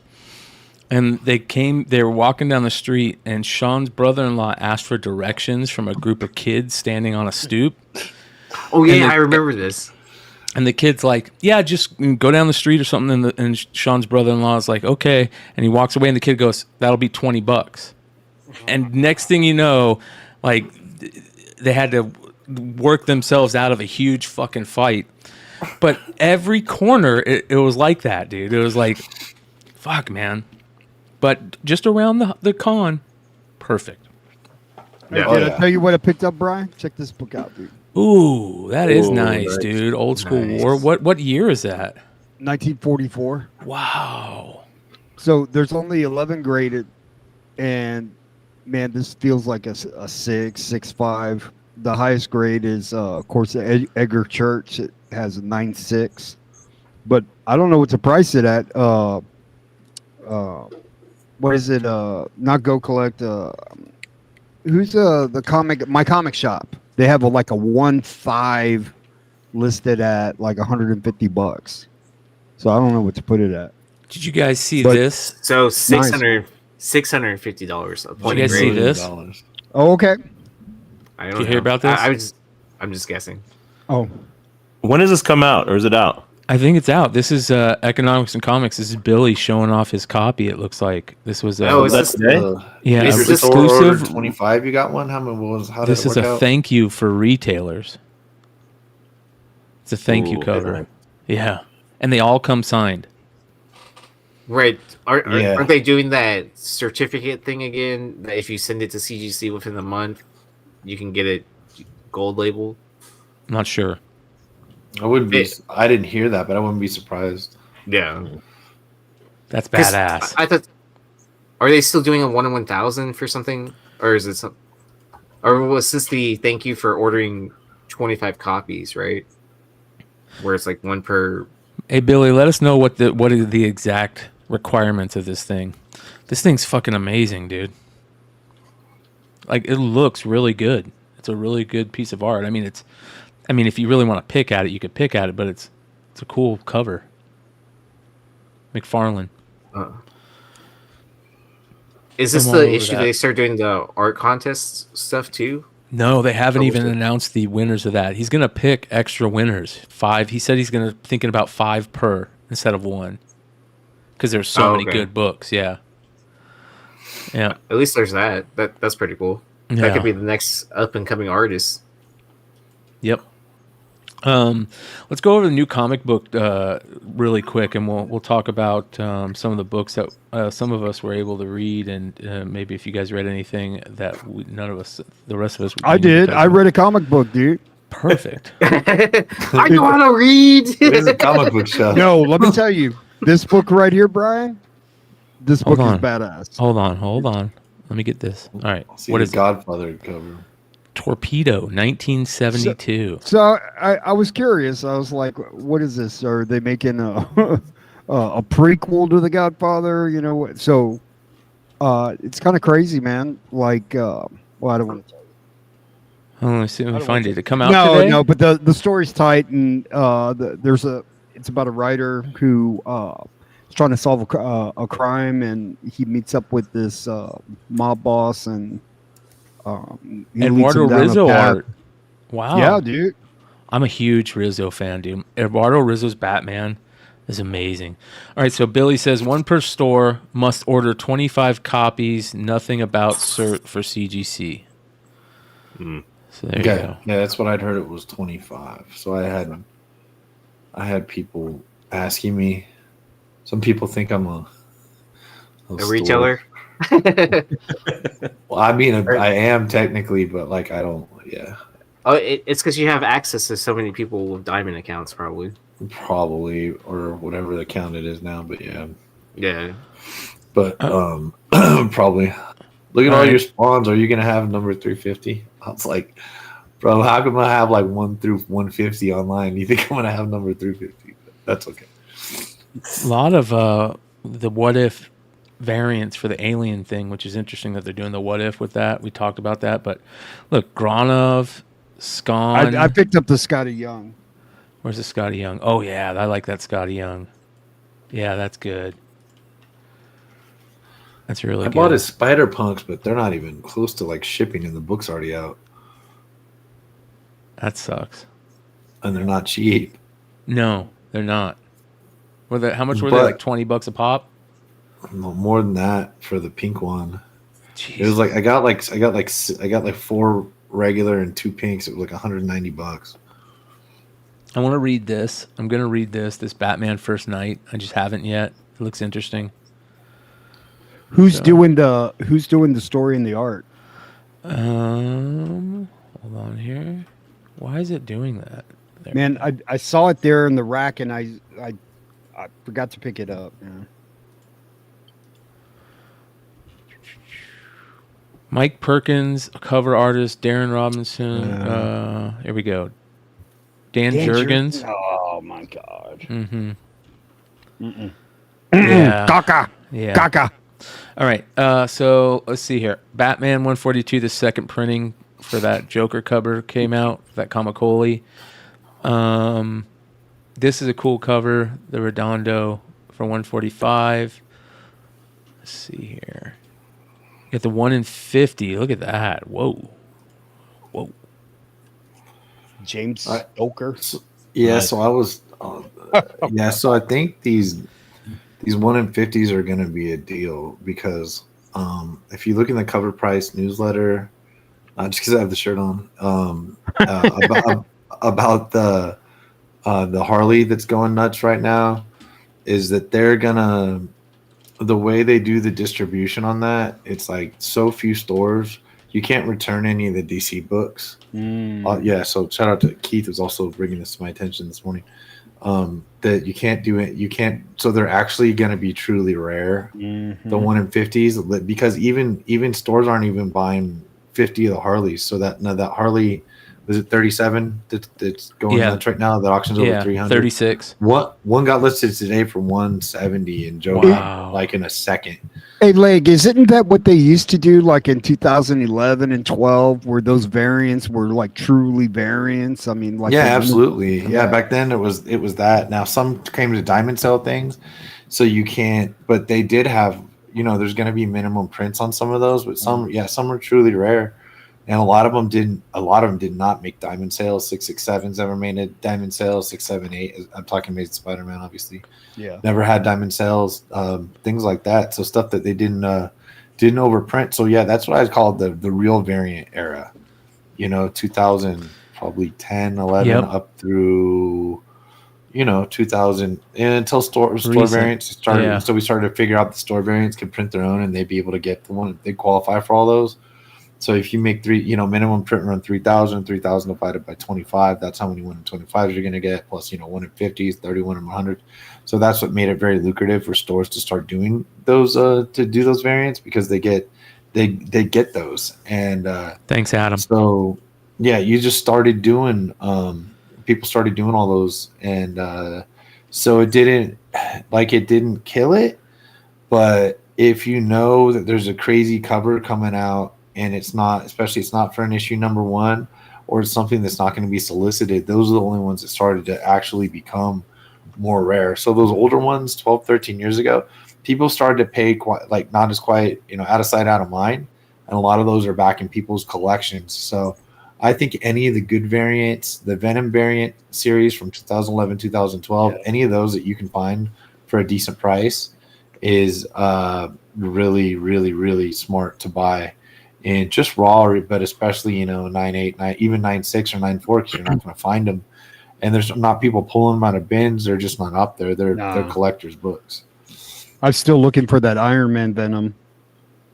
and they were walking down the street, and Sean's brother-in-law asked for directions from a group of kids standing on a stoop. Oh yeah, I remember this. And the kid's like, "Yeah, just go down the street or something." And Sean's brother-in-law is like, "Okay." And he walks away, and the kid goes, "That'll be $20." And next thing you know, like, they had to work themselves out of a huge fucking fight. But every corner, it was like that, dude. It was like, fuck, man. But just around the con, perfect. Hey, did I tell you what I picked up, Brian? Check this book out, dude. Ooh, that is nice, dude. Old School War. What year is that? 1944. Wow. So there's only 11 graded, and man, this feels like a 6.5. The highest grade is, of course, Edgar Church. It has a 9.6, but I don't know what to price it at. What is it? Not Go Collect. Who's the comic? My Comic Shop. They have a 1.5 listed at like $150. So I don't know what to put it at. Did you guys see this? So $650. Did you guys see this? Oh, okay. I don't Did you hear about this? I'm just guessing. Oh, When does this come out, or is it out? I think it's out. This is Economics and Comics. This is Billy showing off his copy. It looks like this was. Is this today? Yeah, Is this exclusive. 25? You got one? How did This it is work a out? thank you for retailers. It's a thank you cover. right. Yeah, and they all come signed. Right. Yeah. Aren't they doing that certificate thing again? That if you send it to CGC within a month, you can get it gold label? I'm not sure. I didn't hear that, but I wouldn't be surprised. Yeah. That's badass. I thought. Are they still doing a 1 in 1,000 for something, or is it some? Or was this the thank you for ordering 25 copies, right? Where it's like one per. Hey Billy, let us know what are the exact requirements of this thing. This thing's fucking amazing, dude. Like, it looks really good. It's a really good piece of art. I mean, if you really want to pick at it, you could pick at it, but it's a cool cover. McFarlane. Is this I'm all the over issue that. they start doing the art contest stuff too? No, they haven't Oh, even okay. announced the winners of that. He's gonna pick extra winners. 5. He said he's thinking about 5 per instead of 1, because there's so many good books. Yeah. Yeah. At least there's that. That's pretty cool. Yeah. That could be the next up and coming artist. Yep. Let's go over the new comic book really quick, and we'll talk about some of the books that some of us were able to read, and maybe if you guys read anything that none of us, the rest of us. I did. I read a comic book, dude. Perfect. I know how to read. It is a comic book show. No, let me tell you, this book right here, Brian. This book is badass. Hold on. Let me get this. All right. See What the is it? Godfather cover? Torpedo, 1972. So I was curious. I was like, what is this? Are they making a a prequel to The Godfather? You know what? So it's kind of crazy, man. Like, well, I don't want to tell you. Oh, let's see if we find it. Did it come out today? No, but the story's tight, and it's about a writer who is trying to solve a crime, and he meets up with this mob boss, and he leads Eduardo him down a Rizzo path. art. Wow. Yeah, dude. I'm a huge Rizzo fan, dude. Eduardo Rizzo's Batman is amazing. All right, so Billy says 1 per store, must order 25 copies, nothing about cert for CGC. So there you go. Yeah, that's what I'd heard. It was 25. So I had people asking me. Some people think I'm a retailer. Well, I mean, I am technically, but like I don't. Yeah. Oh, it's because you have access to so many people with diamond accounts, probably. Probably, or whatever the count it is now. But yeah. Yeah. But probably. Look at all your spawns. Are you gonna have number 350? I was like, bro, how come I have like 1 through 150 online? You think I'm gonna have number 350? But that's okay. A lot of the what if variants for the alien thing, which is interesting that they're doing the what if with that. We talked about that, but look, Granov, Scon. I picked up the Scotty Young. Where's the Scotty Young? Oh yeah, I like that Scotty Young. Yeah, that's good. That's really good. I bought his Spider Punks, but they're not even close to like shipping, and the book's already out. That sucks. And they're not cheap. No, they're not. How much were they? Like $20 a pop? No, more than that for the pink one. Jeez. It was like I got like 4 regular and 2 pinks. It was like $190. I want to read this. I'm gonna read this Batman First Night. I just haven't yet. It looks interesting. Who's doing the story and the art? Hold on here. Why is it doing that? There. Man, I saw it there in the rack and I forgot to pick it up. Yeah. Mike Perkins, cover artist, Darren Robinson. Here we go. Dan Jurgens. Oh my God. Mm-hmm. Yeah. Caca. Yeah. Caca. All right. So let's see here. Batman 142, the second printing for that Joker cover came out. That Comicoli. This is a cool cover. The Redondo for 145. Let's see here. You got the 1 in 50. Look at that. Whoa. James Stoker. So I was. So I think these 1 in 50s are going to be a deal because if you look in the cover price newsletter, just because I have the shirt on, about the Harley that's going nuts right now, is that they're gonna, the way they do the distribution on that, it's like so few stores, you can't return any of the DC books. So shout out to Keith, who's also bringing this to my attention this morning. That you can't do it. You can't. So they're actually going to be truly rare. Mm-hmm. The 1 in 50s, because even stores aren't even buying 50 of the Harleys. So that Harley, was it 37 that's going nuts right now? That auction's over 300. 36. One got listed today for 170, and Joe like in a second. Hey, Leg, isn't that what they used to do like in 2011 and 12, where those variants were like truly variants? I mean, like absolutely. Yeah, back then it was that. Now some came to diamond sale things, so you can't. But they did have, there's going to be minimum prints on some of those, but some are truly rare, and a lot of them didn't. A lot of them did not make diamond sales. 667s never made a diamond sale. 678. I'm talking Amazing Spider-Man, obviously. Yeah, never had diamond sales, things like that. So stuff that they didn't overprint. So yeah, that's what I call the real variant era. 2000, probably 10, 11, up through 2000, and until store variants started. Yeah. So we started to figure out the store variants can print their own, and they'd be able to get the one. They qualify for all those. So if you make minimum print run 3,000 divided by 25, that's how many 1 in 25s you're going to get, plus 1 in 50s, 31 and 100. So that's what made it very lucrative for stores to start doing those variants, because they get those. And thanks, Adam. So yeah, you just started doing people started doing all those, and so it didn't kill it, but if you know that there's a crazy cover coming out, and it's not for an issue number 1, or it's something that's not going to be solicited, those are the only ones that started to actually become more rare. So those older ones, 12, 13 years ago, people started to pay not as quite, out of sight, out of mind. And a lot of those are back in people's collections. So I think any of the good variants, the Venom variant series from 2011, 2012, any of those that you can find for a decent price is really, really, really smart to buy and just raw, but especially 9.8, even 9.6 or 9.4, because you're not going to find them. And there's not people pulling them out of bins; they're just not up there. They're collectors' books. I'm still looking for that Iron Man Venom.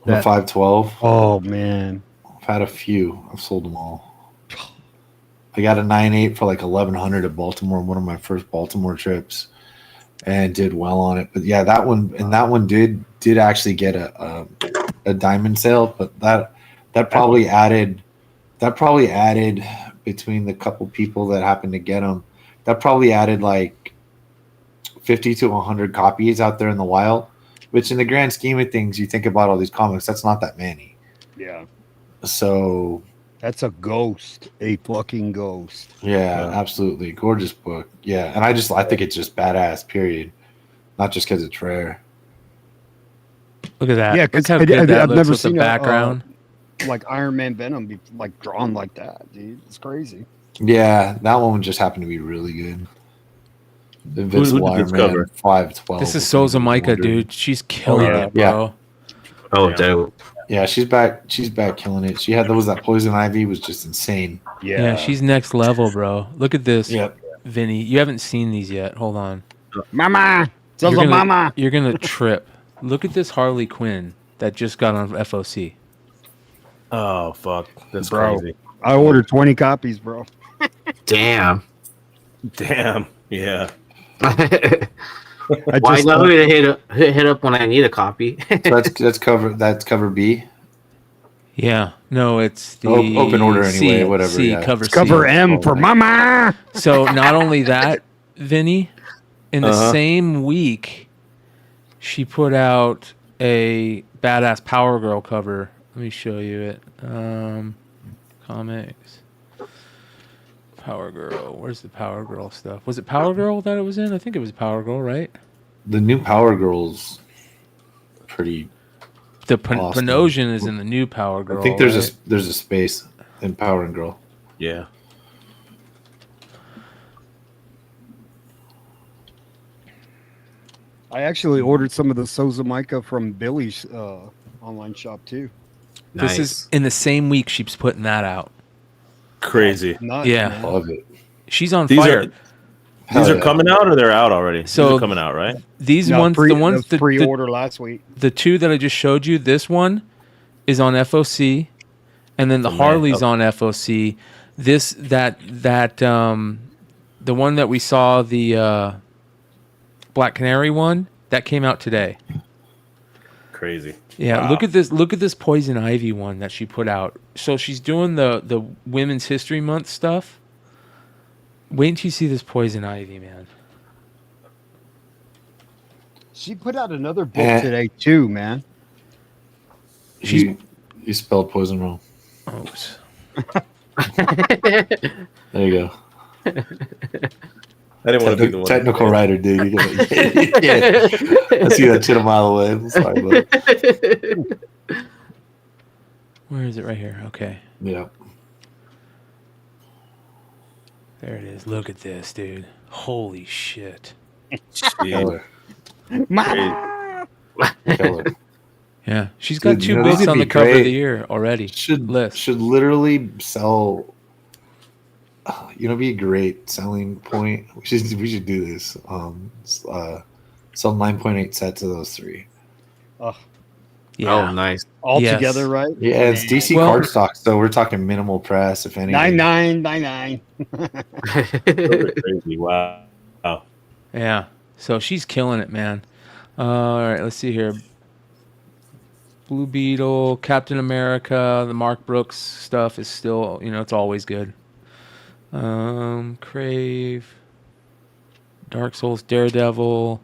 The 512. Oh man, I've had a few. I've sold them all. I got a 9.8 for like 1,100 at Baltimore, one of my first Baltimore trips, and did well on it. But yeah, that one did actually get a diamond sale, but that probably added between the couple people that happened to get them, that probably added like 50 to 100 copies out there in the wild, which in the grand scheme of things, you think about all these comics, that's not that many. Yeah. So that's a ghost, a fucking ghost. Yeah, absolutely. Gorgeous book. Yeah. And I think it's just badass, period. Not just because it's rare. Look at that. Yeah, because I've never seen the background. Like Iron Man Venom be like drawn like that, dude. It's crazy. Yeah, that one just happened to be really good. The Invincible Iron Man 512. This is Souza Micah, dude. She's killing it, bro. Oh, dope. Yeah, she's back killing it. She had that Poison Ivy was just insane. Yeah, she's next level, bro. Look at this. Yep. Vinny, you haven't seen these yet. Hold on. Mama. You're gonna trip. Look at this Harley Quinn that just got on FOC. Oh fuck. That's bro. crazy. I ordered 20 copies, bro. Damn. Yeah. Why not hit up when I need a copy? So that's cover B. Yeah, no, it's the open order anyway. C, whatever. C, Yeah. cover C. Cover M for mama. So not only that, Vinny, in the same week, she put out a badass Power Girl cover. Let me show you it. Comics. Power Girl. Where's the Power Girl stuff? Was it Power Girl that it was in? I think it was Power Girl, right? The new Power Girl's pretty. The awesome. Panosian is in the new Power Girl. I think there's a space in Power and Girl. Yeah. I actually ordered some of the Souza Micah from Billy's online shop too. This is in the same week she's putting that out. Crazy. Nuts, yeah. man. Love it. She's on These fire. These are coming out or they're out already? So these are coming out, right? These ones, the ones that pre-order last week. The two that I just showed you, this one is on FOC, and then the Harley's on FOC. The one that we saw, the Black Canary one, that came out today. Crazy. Yeah, wow. Look at this Poison Ivy one that she put out. So she's doing the Women's History Month stuff. Wait until you see this Poison Ivy, man. She put out another book today too, man. You spelled poison wrong. Oops. There you go. I didn't want to be the one. Technical writer, dude. You gotta, I see that shit a mile away. I'm sorry, bud. Where is it? Right here. Okay. Yeah. There it is. Look at this, dude. Holy shit. Killer. Killer. Yeah, she's got two books on the cover of the year already. Should literally sell. Be a great selling point. We should do this. Sell 9.8 sets of those three. Oh, yeah. Oh, nice. All together, right? Yeah, it's DC cardstock, so we're talking minimal press, if anything. 99. Crazy. Wow. Yeah. So she's killing it, man. All right, let's see here. Blue Beetle, Captain America, the Mark Brooks stuff is still, it's always good. Crave, Dark Souls, Daredevil.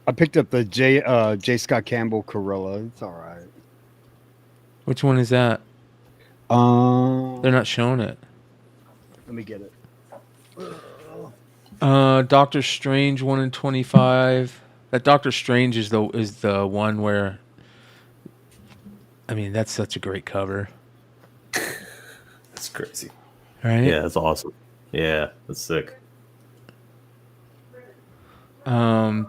I picked up the J. Scott Campbell Corella. It's all right. Which one is that? They're not showing it. Let me get it. Doctor Strange 1 in 25. That Doctor Strange is the one where, that's such a great cover. That's crazy. Right? Yeah, that's awesome. Yeah, that's sick.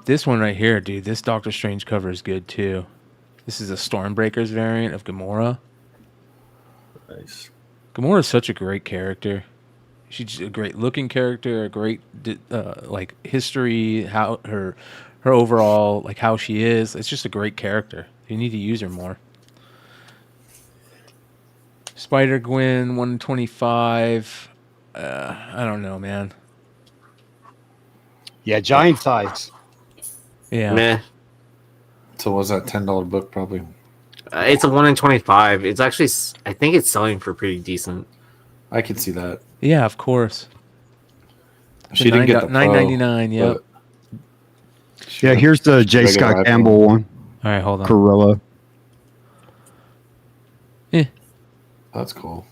This one right here, dude. This Doctor Strange cover is good too. This is a Stormbreakers variant of Gamora. Nice. Gamora is such a great character. She's a great looking character, a great like history, how her overall, like how she is. It's just a great character. You need to use her more. Spider-Gwen 125. I don't know, man. Yeah, giant size. Yeah. Meh. So was that $10 book probably? It's a 1 in 25. It's actually, I think it's selling for pretty decent. I can see that. Yeah, of course. She didn't get the $9.99. Yep. Yeah, here's the J. Scott Campbell one. All right, hold on. Gorilla. That's cool.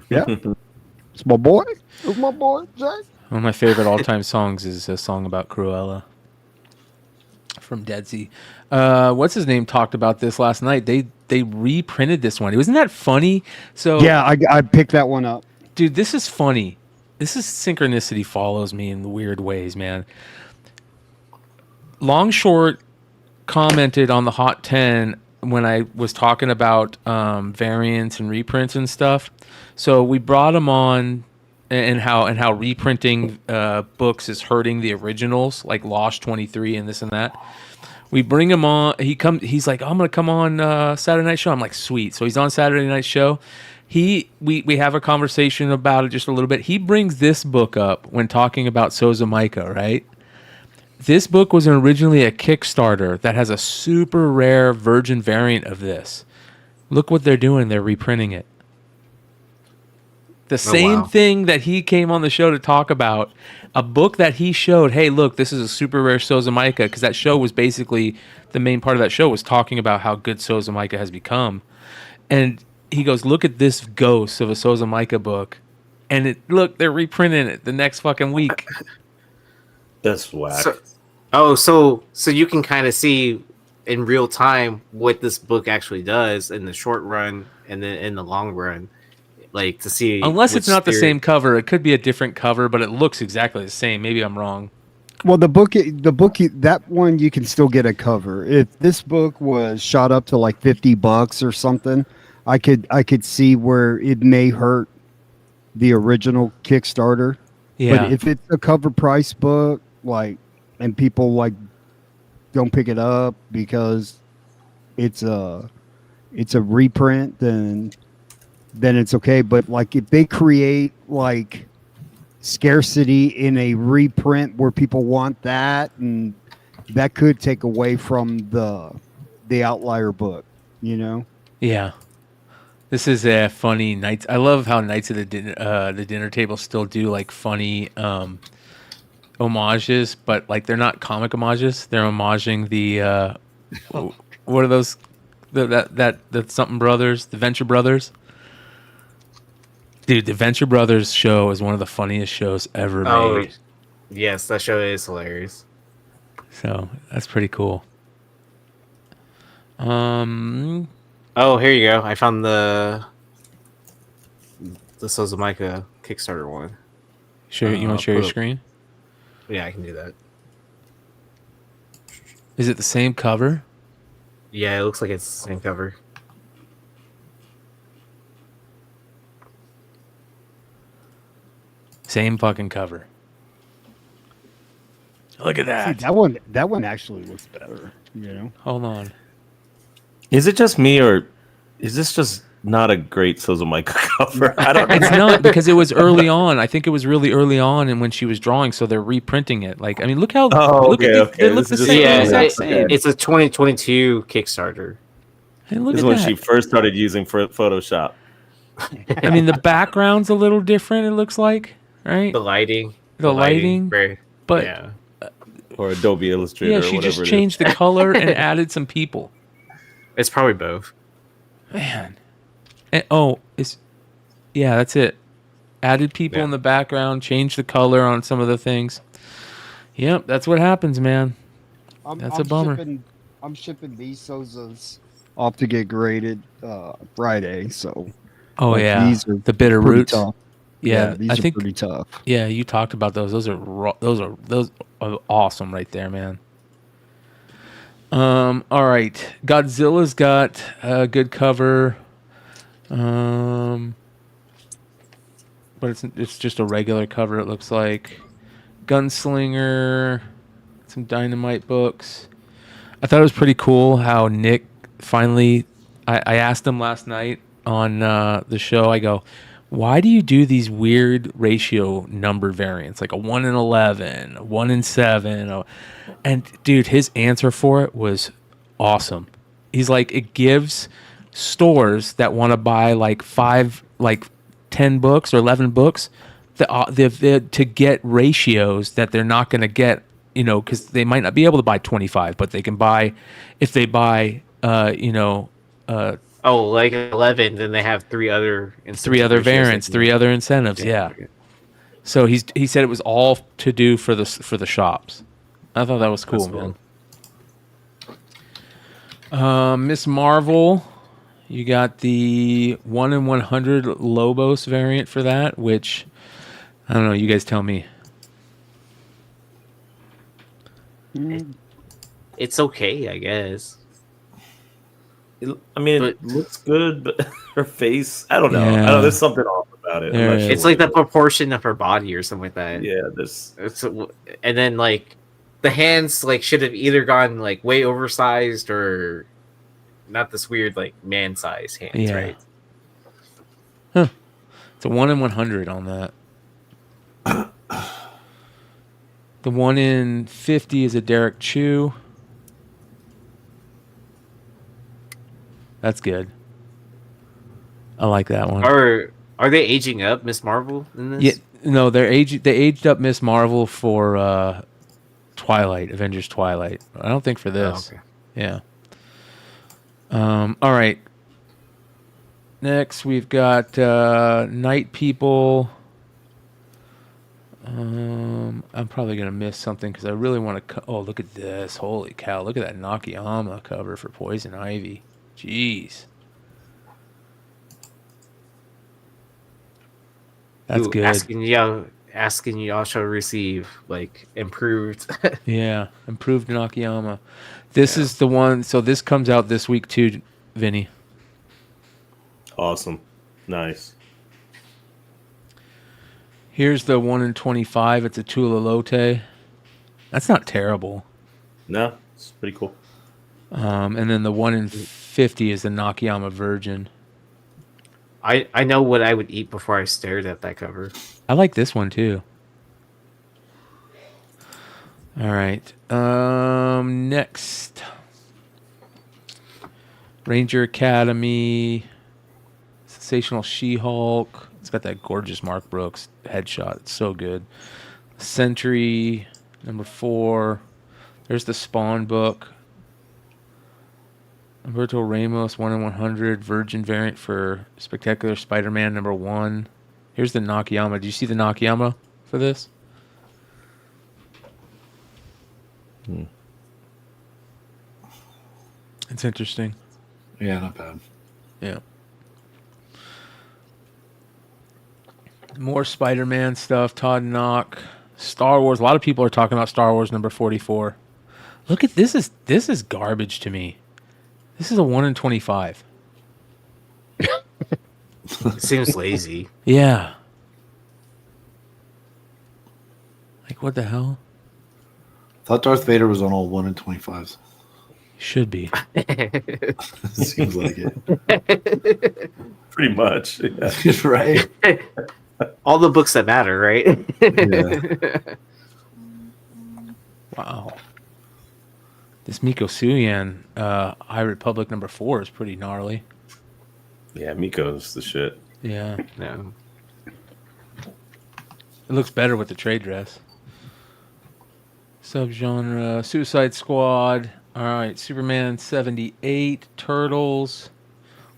Yeah. It's my boy. It's my boy, Jay. One of my favorite all-time songs is a song about Cruella from Dead Sea. What's his name talked about this last night. They reprinted this one. Wasn't that funny? So yeah, I picked that one up. Dude, this is funny. This is synchronicity follows me in weird ways, man. Long Short commented on the Hot 10 when I was talking about variants and reprints and stuff. So we brought him on and how reprinting books is hurting the originals, like Lost 23 and this and that. We bring him on. He's like, I'm gonna come on Saturday Night Show. I'm like, sweet. So he's on Saturday Night Show. We have a conversation about it just a little bit. He brings this book up when talking about Sozomaika, right? This book was originally a Kickstarter that has a super rare virgin variant of this. Look what they're doing. They're reprinting it. The same thing that he came on the show to talk about, a book that he showed, hey, look, this is a super rare Sozomaika, because that show was basically, the main part of that show was talking about how good Sozomaika has become. And he goes, look at this ghost of a Sozomaika book. And look, they're reprinting it the next fucking week. That's whack. So you can kind of see in real time what this book actually does in the short run and then in the long run, like to see. Unless it's not the same cover, it could be a different cover, but it looks exactly the same. Maybe I'm wrong. Well, the book, that one you can still get a cover. If this book was shot up to like $50 or something, I could see where it may hurt the original Kickstarter. Yeah. But if it's a cover price book, like, and people like don't pick it up because it's a reprint, then it's okay. But like if they create like scarcity in a reprint where people want that, and that could take away from the outlier book, you know? Yeah. This is a funny Knights. I love how Knights of the Dinner Table still do like funny homages, but like they're not comic homages. They're homaging the what are those? The something brothers, the Venture Brothers. Dude, the Venture Brothers show is one of the funniest shows ever made. Yes, that show is hilarious. So that's pretty cool. Oh, here you go. I found the Sozomaika Kickstarter one. Sure, you want to share your screen? Yeah, I can do that. Is it the same cover? Yeah, it looks like it's the same cover. Same fucking cover. Look at that. See, that one actually looks better, you know? Hold on. Is it just me, or is this just not a great Sozomaika cover? I don't know. It's not, because it was early on. I think it was really early on, and when she was drawing, so they're reprinting it. Like, I mean, look how they look the same. Yeah, it's a 2022 Kickstarter. Hey, look this at is when that. she first started using Photoshop. I mean, the background's a little different. It looks like, right? The lighting, but yeah, or Adobe Illustrator. Yeah, she or just changed the color and added some people. It's probably both. Man. And, that's it. Added people in the background, changed the color on some of the things. Yep, that's what happens, man. That's a bummer. I'm shipping these Sozas off to get graded Friday, so. Oh, like, these are the bitter pretty roots. Tough. Yeah, these I are think pretty tough. Yeah, you talked about those. Those are awesome right there, man. All right. Godzilla's got a good cover. But it's just a regular cover, it looks like. Gunslinger, some Dynamite books. I thought it was pretty cool how Nick finally... I asked him last night on the show, I go, why do you do these weird ratio number variants? Like a 1 in 11, a 1 in 7. And, dude, his answer for it was awesome. He's like, it gives stores that want to buy like 10 books or 11 books to get ratios that they're not going to get, because they might not be able to buy 25, but they can buy, if they buy, like 11, then they have three other variants, 3 other incentives. Yeah. So he said it was all to do for the shops. I thought that was cool, man. Miss Marvel, you got the 1 in 100 Lobos variant for that, which I don't know. You guys tell me. It's okay, I guess. It looks good, but her face, I don't know. Yeah. I know there's something off about it. It's like the proportion of her body or something like that. Yeah, and then like the hands like should have either gone like way oversized or not this weird like man size hands, right? Huh. It's a 1 in 100 on that. The 1 in 50 is a Derek Chew. That's good. I like that one. Are they aging up Miss Marvel in this? Yeah, no, they aged up Miss Marvel for Twilight, Avengers Twilight. I don't think for this. Oh, okay. Yeah. All right. Next, we've got Night People. I'm probably gonna miss something because I really want to. Oh, look at this! Holy cow! Look at that Nakayama cover for Poison Ivy. Jeez, that's good. Asking y'all shall receive like improved. Yeah, improved Nakayama. This is the one. So this comes out this week too, Vinny. Awesome, nice. Here's the 1 in 25. It's a Tula Lotte. That's not terrible. No, it's pretty cool. And then the 1 in 50 is the Nakayama Virgin. I know what I would eat before I stared at that cover. I like this one too. All right. Next, Ranger Academy, Sensational She-Hulk. It's got that gorgeous Mark Brooks headshot. It's so good. Sentry, number 4. There's the Spawn book. Humberto Ramos, 1 in 100. Virgin variant for Spectacular Spider-Man, number 1. Here's the Nakayama. Do you see the Nakayama for this? It's interesting. Yeah, not bad. Yeah. More Spider-Man stuff. Todd Knock. Star Wars. A lot of people are talking about Star Wars number 44. Look at this. This is garbage to me. This is a 1 in 25. It seems lazy. Yeah. Like, what the hell? Thought Darth Vader was on all 1 in 25s. Should be. Seems like it. Pretty much. Yeah. Right? All the books that matter, right? Yeah. Wow. This Miko Suyan, High Republic number 4 is pretty gnarly. Yeah, Miko's the shit. Yeah. No. It looks better with the trade dress. Subgenre, Suicide Squad. All right, Superman 78, Turtles,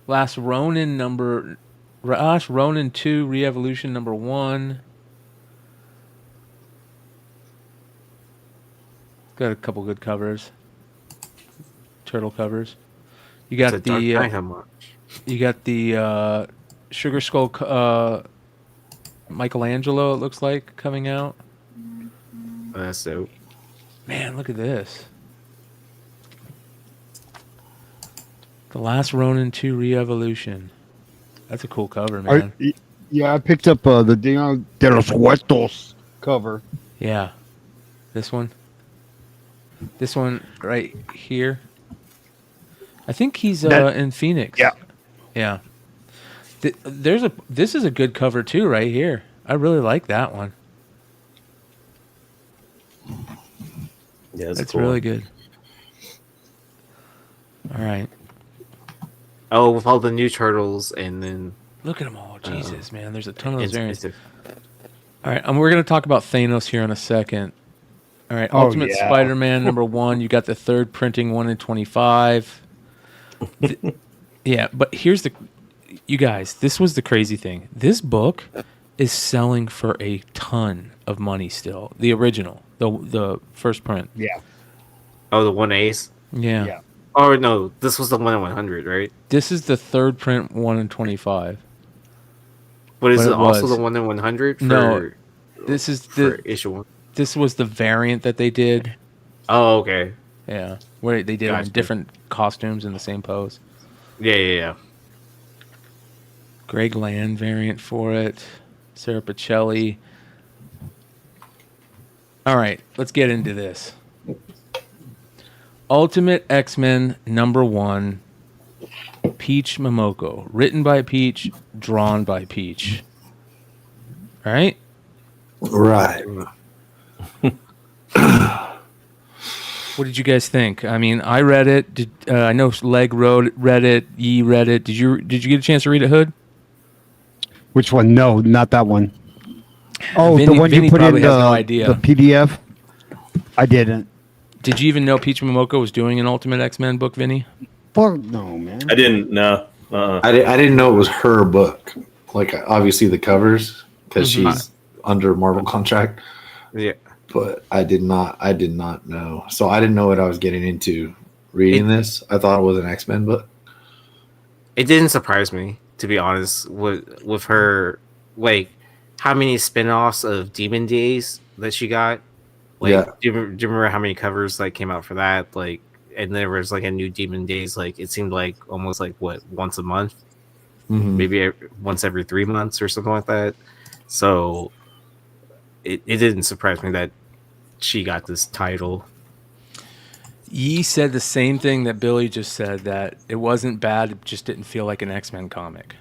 Last Ronin 2, Re-Evolution number 1. Got a couple good covers. Turtle covers. You got the Sugar Skull Michelangelo, it looks like, coming out. That's dope. Man, look at this. The Last Ronin 2 Re-Evolution. That's a cool cover, man. I picked up the Dia de los Huertos cover. Yeah. This one. This one right here. I think he's in Phoenix. Yeah. Yeah. This is a good cover too right here. I really like that one. Yeah, that's cool. really good. All right. Oh, with all the new turtles, and then look at them all. Jesus, man, there's a ton of those it's- variants. All right, we're going to talk about Thanos here in a second. All right, Oh, Ultimate yeah. Spider-Man #1. You got the third printing, 1 in 25. Yeah, but here's you guys. This was the crazy thing. This book is selling for a ton of money still. The original, the first print. Yeah. Oh, the 1As. Yeah. Oh no, this was the 1 in 100, right? This is the third print, 1 in 25. But is But it it also was. the 1 in 100? For, No, this is for issue 1. This was the variant that they did. Oh, okay. Yeah, where they did on Gotcha. different costumes in the same pose. Yeah. Greg Land variant for it. Sarah Pacelli. All right, let's get into this. Ultimate X-Men #1. Peach Momoko. Written by Peach, drawn by Peach. All right? Right. What did you guys think? I mean, I read it. I know Leg read it. Yee read it. Did you get a chance to read it, Hood? Which one? No, not that one. Oh, Vinny- the one Vinny you put in probably has no idea. the PDF. I didn't. Did you even know Peach Momoko was doing an Ultimate X-Men book, Vinny? Fuck no, man. I didn't know. I didn't know it was her book. Like, obviously the covers, because she's under Marvel contract. Yeah. But I did not know. So I didn't know what I was getting into reading this. I thought it was an X-Men book. It didn't surprise me, to be honest, with her, like, how many spin-offs of Demon Days that she got. Like, Yeah. do you remember how many covers that came out for that? Like, and there was like a new Demon Days. Like, it seemed like almost like once a month, maybe once every 3 months or something like that. So it didn't surprise me that she got this title. Yee said the same thing that Billy just said, that it wasn't bad, it just didn't feel like an X-Men comic.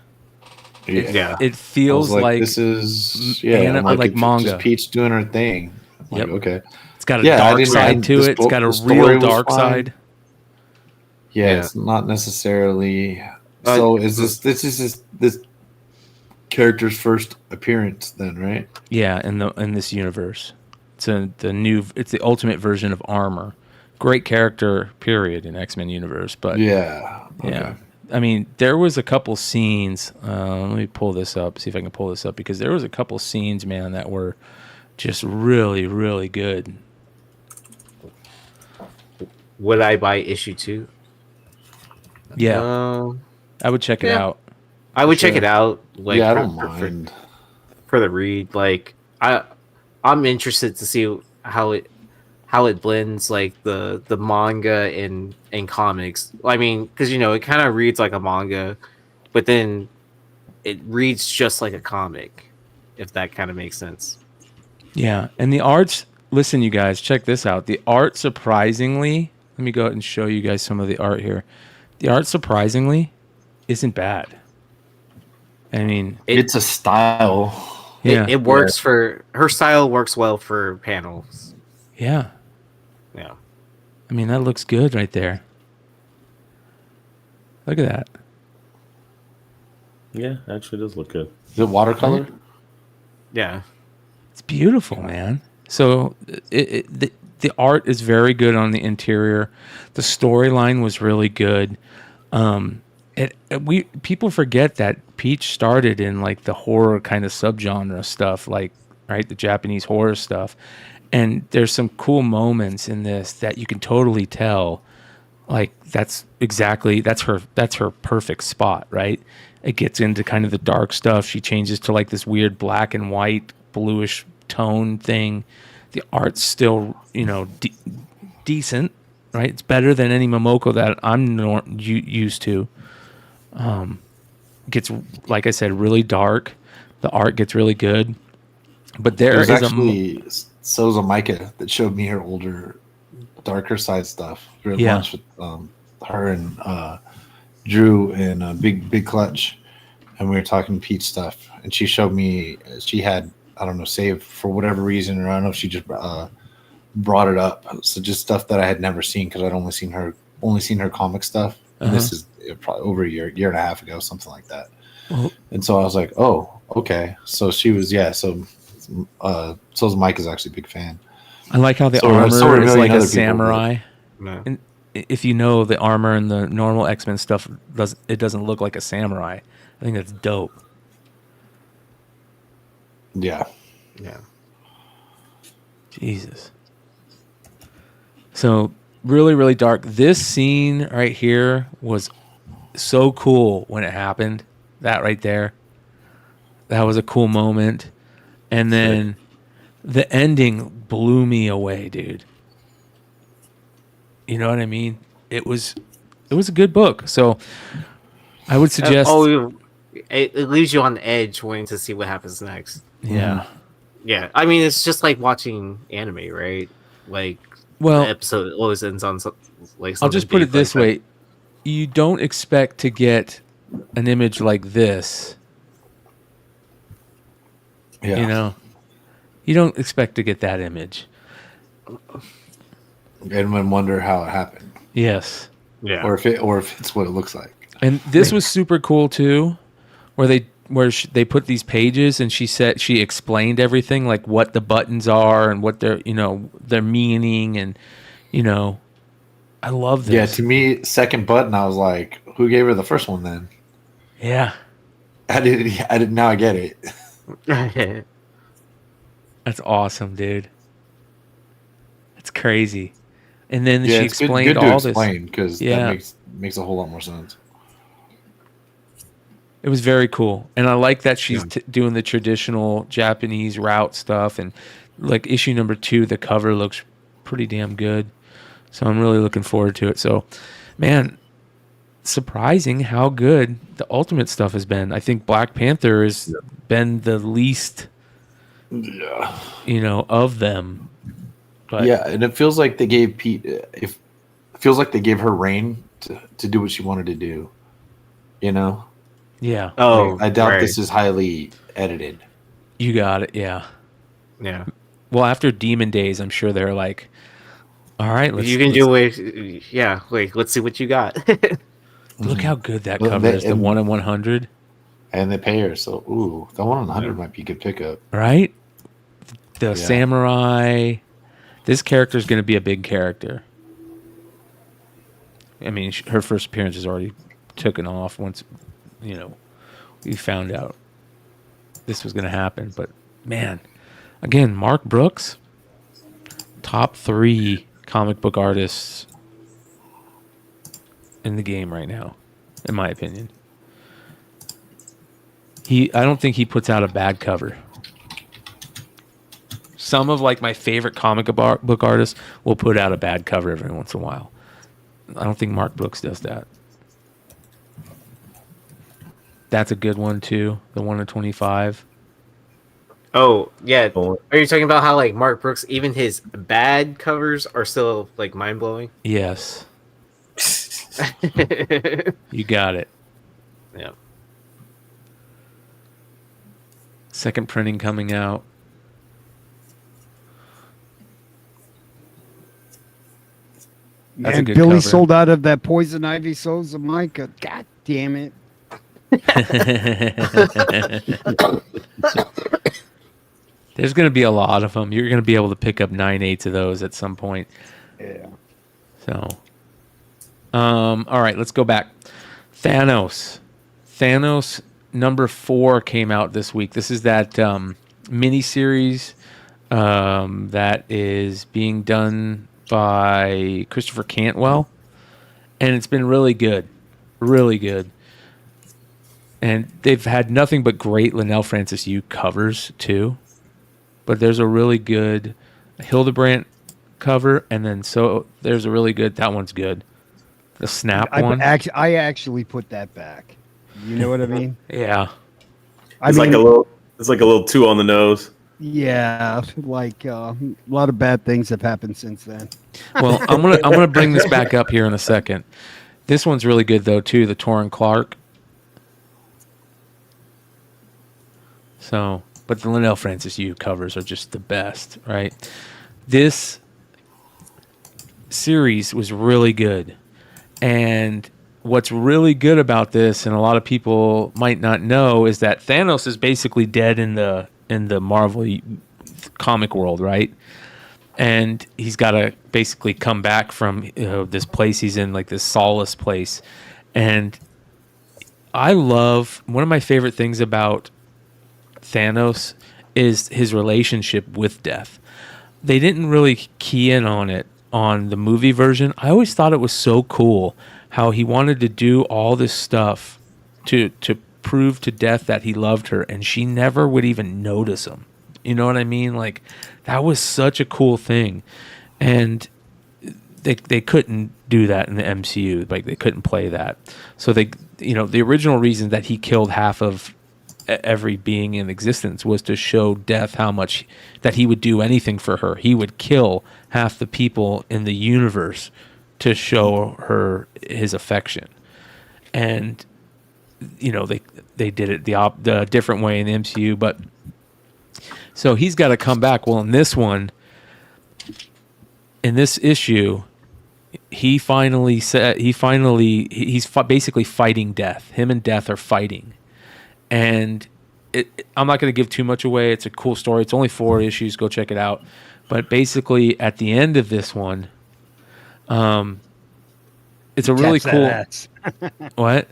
Yeah. It feels I was like this is I'm like like manga. Just Peach doing her thing. Like, Yep. okay. It's got a dark side to it. It's got a real dark side. Yeah, it's not necessarily. So is this character's first appearance then, right? Yeah, in this universe. It's the ultimate version of Armor. Great character, period, in X-Men universe. But yeah. Yeah. I mean, there was a couple scenes. Let me pull this up, see if I can pull this up, because there was a couple scenes, man, that were just really, really good. Would I buy issue 2? Yeah. I would check it out. I would check Sure. it out. Like, Yeah, I don't mind. For the read. Like, I'm interested to see how it blends, like the manga and comics. I mean, because it kind of reads like a manga, but then it reads just like a comic, if that kind of makes sense. Yeah, and the art's, listen, you guys, check this out. The art, surprisingly, let me go ahead and show you guys some of the art here. The art, surprisingly, isn't bad. I mean, it's a style. Yeah, It works for her style. Works well for panels. Yeah. Yeah. I mean, that looks good right there. Look at that. Yeah, actually does look good. Is it watercolor? Yeah. It's beautiful, man. So the art is very good on the interior. The storyline was really good. People forget that Peach started in like the horror kind of subgenre stuff, like the Japanese horror stuff. And there's some cool moments in this that you can totally tell, like that's her perfect spot, right? It gets into kind of the dark stuff. She changes to like this weird black and white bluish tone thing. The art's still, decent, right? It's better than any Momoko that I'm used to. Gets, like I said, really dark. The art gets really good. But there was is actually Soza Micah that showed me her older, darker side stuff. We were at lunch with her and Drew and Big Clutch, and we were talking Pete stuff. And she showed me she had, I don't know, saved for whatever reason, or I don't know if she just brought it up. So just stuff that I had never seen because I'd only seen her comic stuff. And this is probably over a year and a half ago, something like that. And so I was like, oh, okay. So she was, So's Mike is actually a big fan. I like how the armor is like a samurai. No. And if you know the armor and the normal X-Men stuff, it doesn't look like a samurai. I think that's dope. Yeah. Jesus. So really, really dark. This scene right here was so cool when it happened. That right there. That was a cool moment. And then the ending blew me away, dude. You know what I mean? It was a good book. So I would suggest it leaves you on the edge waiting to see what happens next. Yeah. Yeah. I mean, it's just like watching anime, right? Like, well, the episode always ends on like something. I'll just put it this way. You don't expect to get an image like this. Yeah. You know, you don't expect to get that image. And then wonder how it happened. Yes. Yeah. Or if it's what it looks like. And this was super cool too, where they put these pages and she explained everything, like what the buttons are and what their meaning, and I love this. Yeah, to me, second button, I was like, who gave her the first one then? Yeah. I didn't now I get it. That's awesome, dude. That's crazy. And then she explained all this. Because that makes a whole lot more sense. It was very cool. And I like that she's doing the traditional Japanese route stuff. And like issue number 2, the cover looks pretty damn good. So I'm really looking forward to it. So, man, surprising how good the Ultimate stuff has been. I think Black Panther has been the least, of them. But yeah, and it feels like they gave it feels like they gave her reign to do what she wanted to do. Yeah. Oh, I doubt this is highly edited. You got it. Yeah. Yeah. Well, after Demon Days, I'm sure they're like, all right, let's see what you got. Look how good that cover is. The 1 in 100. And they pay her. So, the 1 in 100 might be a good pickup. Right? The samurai. This character is going to be a big character. I mean, her first appearance is already taken off once, we found out this was going to happen. But, man, again, Mark Brooks, top 3 comic book artists in the game right now, in my opinion. I don't think he puts out a bad cover. Some of my favorite comic book artists will put out a bad cover every once in a while. I don't think Mark Brooks does that. That's a good one too. The 1 in 25. Oh yeah. Are you talking about how Mark Brooks, even his bad covers are still mind blowing? Yes. You got it. Yeah. Second printing coming out. That's and Billy cover. Sold out of that Poison Ivy Souls of Micah. God damn it. There's going to be a lot of them. You're going to be able to pick up 9/8 of those at some point. Yeah. So, all right, let's go back. Thanos number 4 came out this week. This is that mini-series that is being done by Christopher Cantwell, and it's been really good. And they've had nothing but great Linnell Francis Yu covers too. But there's a really good Hildebrandt cover, and then so there's a really good. That one's good. The Snap one. I actually put that back. You know what I mean? Yeah. It's like a little too on the nose. Yeah, like a lot of bad things have happened since then. Well, I'm gonna bring this back up here in a second. This one's really good though too. The Torrin Clark. So, but the Linnell Francis Yu covers are just the best, right? This series was really good, and what's really good about this, and a lot of people might not know, is that Thanos is basically dead in the Marvel comic world, right? And he's got to basically come back from this place he's in, like this solace place. And I love, one of my favorite things about Thanos is his relationship with death. They didn't really key in on it on the movie version. I always thought it was so cool how he wanted to do all this stuff to prove to Death that he loved her, and she never would even notice him. You know what I mean? Like, that was such a cool thing. And they couldn't do that in the MCU. Like, they couldn't play that. So they, the original reason that he killed half of every being in existence was to show Death how much that he would do anything for her. He would kill half the people in the universe to show her his affection. And they did it the different way in the MCU, but so he's got to come back. Well, in this issue, he's basically fighting Death. Him and Death are fighting, and I'm not going to give too much away. It's a cool story. It's only 4 issues. Go check it out. But basically, at the end of this one, it's a really cool. What?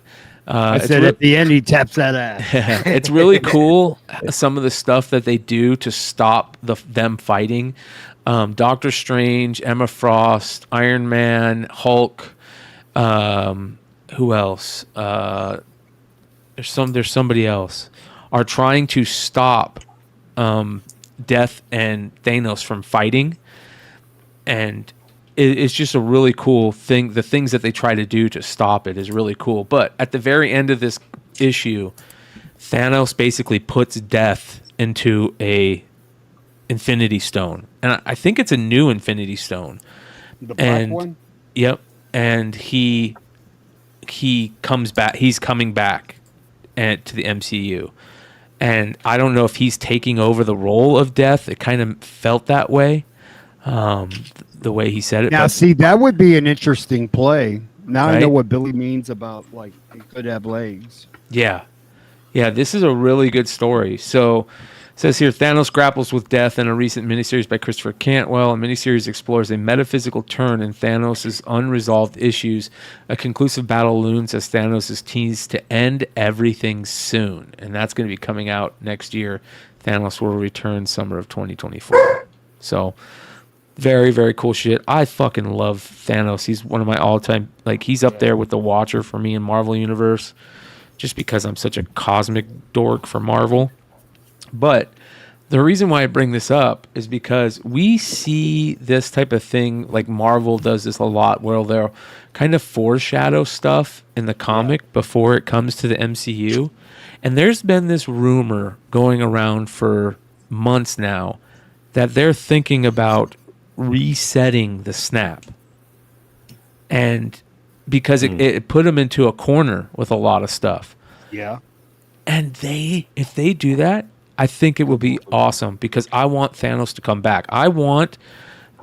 I said at the end he taps that ass. It's really cool, some of the stuff that they do to stop them fighting. Doctor Strange, Emma Frost, Iron Man, Hulk. Who else? There's somebody else. Are trying to stop Death and Thanos from fighting, and it's just a really cool thing. The things that they try to do to stop it is really cool. But at the very end of this issue, Thanos basically puts Death into a Infinity Stone. And I think it's a new Infinity Stone. The black one? Yep. And he comes back. He's coming back to the MCU. And I don't know if he's taking over the role of Death. It kind of felt that way. The way he said it. Now, see, that would be an interesting play. Now Right? I know what Billy means about, like, it could have legs. Yeah. Yeah, this is a really good story. So, it says here, Thanos grapples with death in a recent miniseries by Christopher Cantwell. A miniseries explores a metaphysical turn in Thanos' unresolved issues. A conclusive battle looms as Thanos is teased to end everything soon. And that's going to be coming out next year. Thanos will return summer of 2024. So, very, very cool shit. I fucking love Thanos. He's one of my all-time, like, he's up there with the Watcher for me in Marvel Universe, just because I'm such a cosmic dork for Marvel. But the reason why I bring this up is because we see this type of thing, like Marvel does this a lot, where they'll kind of foreshadow stuff in the comic before it comes to the MCU. And there's been this rumor going around for months now that they're thinking about resetting the Snap, and because it put them into a corner with a lot of stuff. Yeah. And if they do that, I think it will be awesome, because I want Thanos to come back. I want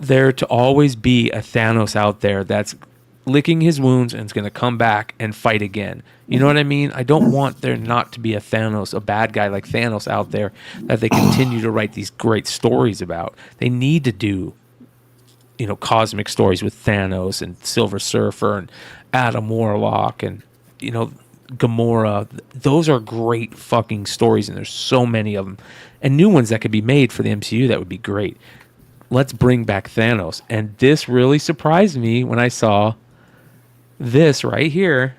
there to always be a Thanos out there that's licking his wounds and is going to come back and fight again. You know what I mean? I don't want there not to be a Thanos, a bad guy like Thanos out there that they continue to write these great stories about. They need to do, cosmic stories with Thanos and Silver Surfer and Adam Warlock and, Gamora. Those are great fucking stories, and there's so many of them. And new ones that could be made for the MCU that would be great. Let's bring back Thanos. And this really surprised me when I saw this right here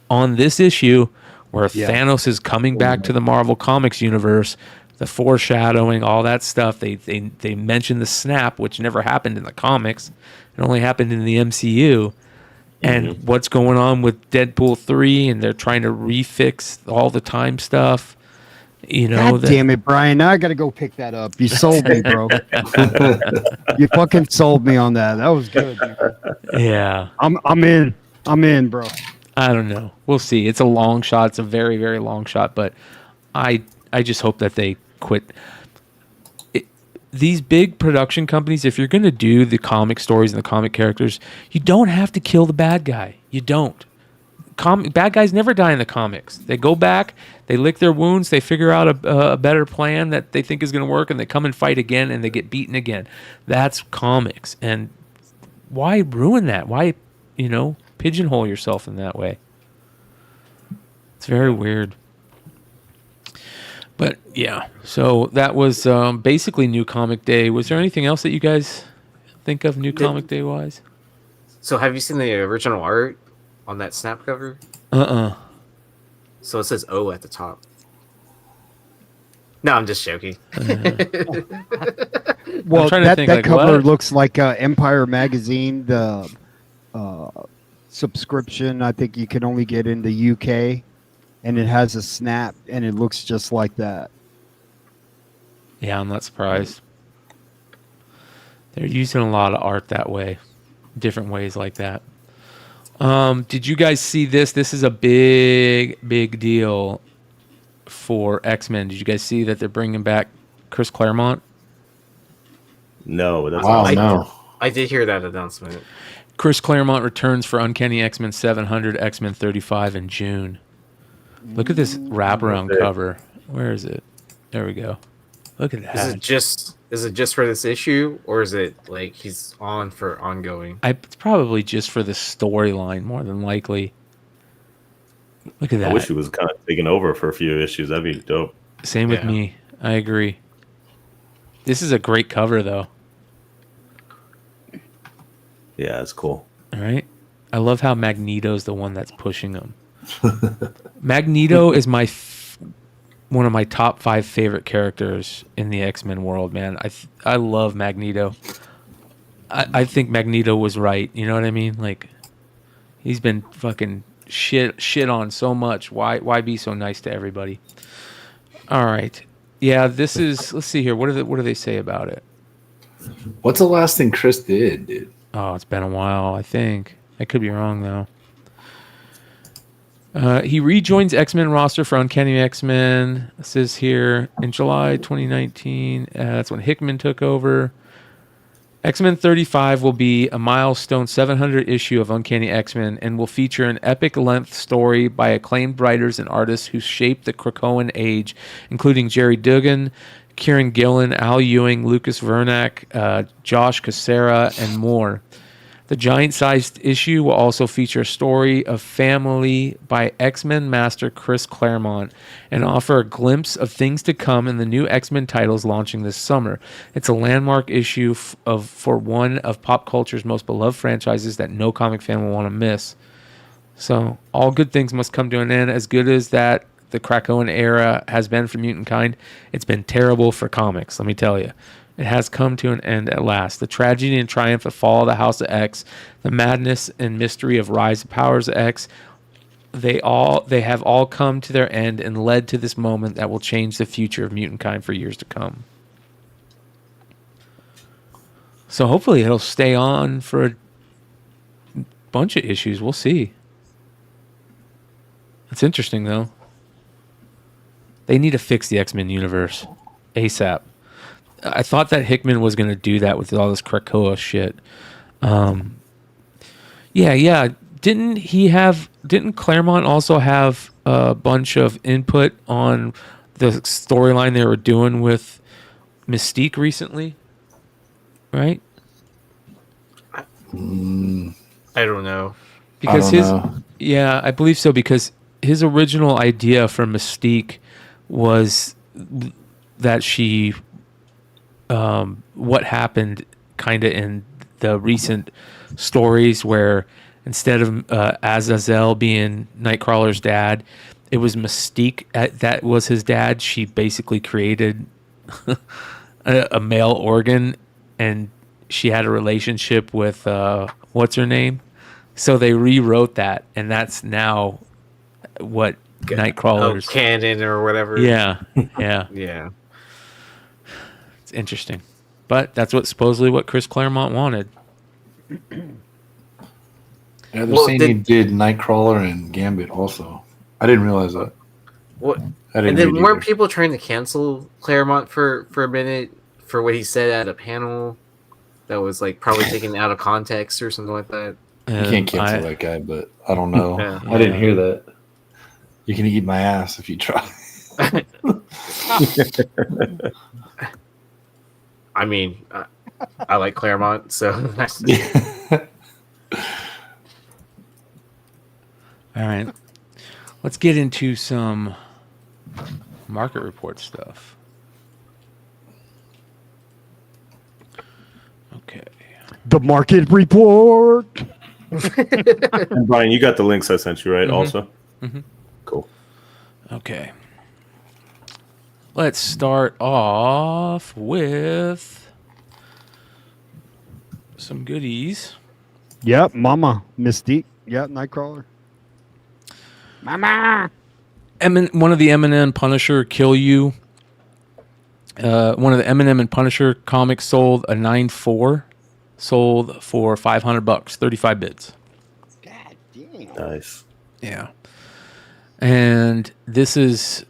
on this issue, where Thanos is coming back to the Marvel Comics universe the foreshadowing, all that stuff. They mentioned the snap, which never happened in the comics. It only happened in the MCU. And what's going on with Deadpool 3, and they're trying to refix all the time stuff. You know, God damn it, Brian. Now I got to go pick that up. You sold me, bro. You fucking sold me on that. That was good, man. Yeah. I'm in, bro. I don't know. We'll see. It's a long shot. It's a very, very long shot, but I just hope that they quit. These big production companies, if you're going to do the comic stories and the comic characters, you don't have to kill the bad guy. You don't. Bad guys never die in the comics. They go back, they lick their wounds, they figure out a better plan that they think is going to work, and they come and fight again, and they get beaten again. That's comics. And why ruin that? Why, pigeonhole yourself in that way? It's very weird. But yeah, so that was basically New Comic Day. Was there anything else that you guys think of New Comic Day wise? So have you seen the original art on that snap cover? So it says O at the top. No, I'm just joking. Well, that cover looks like Empire Magazine, the subscription. I think you can only get in the UK, and it has a snap, and it looks just like that. Yeah, I'm not surprised. They're using a lot of art that way, different ways like that. Did you guys see this? This is a big deal for X-Men. Did you guys see that they're bringing back Chris Claremont? No, that's no. I did hear that announcement. Chris Claremont returns for Uncanny X-Men 700, X-Men 35 in June. Look at this wraparound cover. Where is it? There we go. Look at that. Is it just for this issue, or is it like he's on for ongoing? It's probably just for the storyline, more than likely. Look at that. I wish he was kind of taking over for a few issues. That'd be dope. Same with me. I agree. This is a great cover, though. Yeah, it's cool. All right. I love how Magneto's the one that's pushing him. Magneto is one of my top 5 favorite characters in the X-Men world, man. I love Magneto. I think Magneto was right. You know what I mean? Like, he's been fucking shit on so much. Why be so nice to everybody? All right. Yeah, this is. Let's see here. What do they say about it? What's the last thing Chris did, dude? Oh, it's been a while. I think I could be wrong though. He rejoins X-Men roster for Uncanny X-Men. It says here in July 2019. That's when Hickman took over. X-Men 35 will be a milestone 700 issue of Uncanny X-Men and will feature an epic-length story by acclaimed writers and artists who shaped the Krakoan age, including Jerry Duggan, Kieran Gillen, Al Ewing, Lucas Vernac, Josh Cassera, and more. The giant-sized issue will also feature a story of family by X-Men master Chris Claremont and offer a glimpse of things to come in the new X-Men titles launching this summer. It's a landmark issue for one of pop culture's most beloved franchises that no comic fan will want to miss. So, all good things must come to an end. As good as that the Krakoan era has been for mutant kind, it's been terrible for comics, let me tell you. It has come to an end at last. The tragedy and triumph of fall of the House of X, the madness and mystery of rise of powers of X, they have all come to their end and led to this moment that will change the future of mutant kind for years to come. So hopefully it'll stay on for a bunch of issues. We'll see. It's interesting though. They need to fix the X-Men universe ASAP. I thought that Hickman was going to do that with all this Krakoa shit. Yeah. Didn't Claremont also have a bunch of input on the storyline they were doing with Mystique recently? Right? I don't know. Because I believe so, because his original idea for Mystique was that she what happened kind of in the recent stories where instead of Azazel being Nightcrawler's dad, it was Mystique that was his dad. She basically created a male organ, and she had a relationship with what's her name. So they rewrote that, and that's now what Nightcrawler's canon or whatever. Yeah. Yeah. It's interesting, but that's supposedly what Chris Claremont wanted. Yeah, they're saying he did Nightcrawler and Gambit also. I didn't realize that. What? And then weren't people trying to cancel Claremont for a minute for what he said at a panel that was like probably taken out of context or something like that? You can't cancel that guy, but I don't know. Yeah. I didn't hear that. You can eat my ass if you try. I mean, I like Claremont, so. All right, let's get into some market report stuff. Okay. The market report. And Brian, you got the links I sent you, right? Also. Mm-hmm. Cool. Okay. Let's start off with some goodies. Yep, Mama Mystique. Yep, Nightcrawler. Mama. One of the Eminem Punisher Kill You. One of the Eminem and Punisher comics sold a 9.4, sold for $500, 35 bids. God damn. Nice. Yeah. And this is,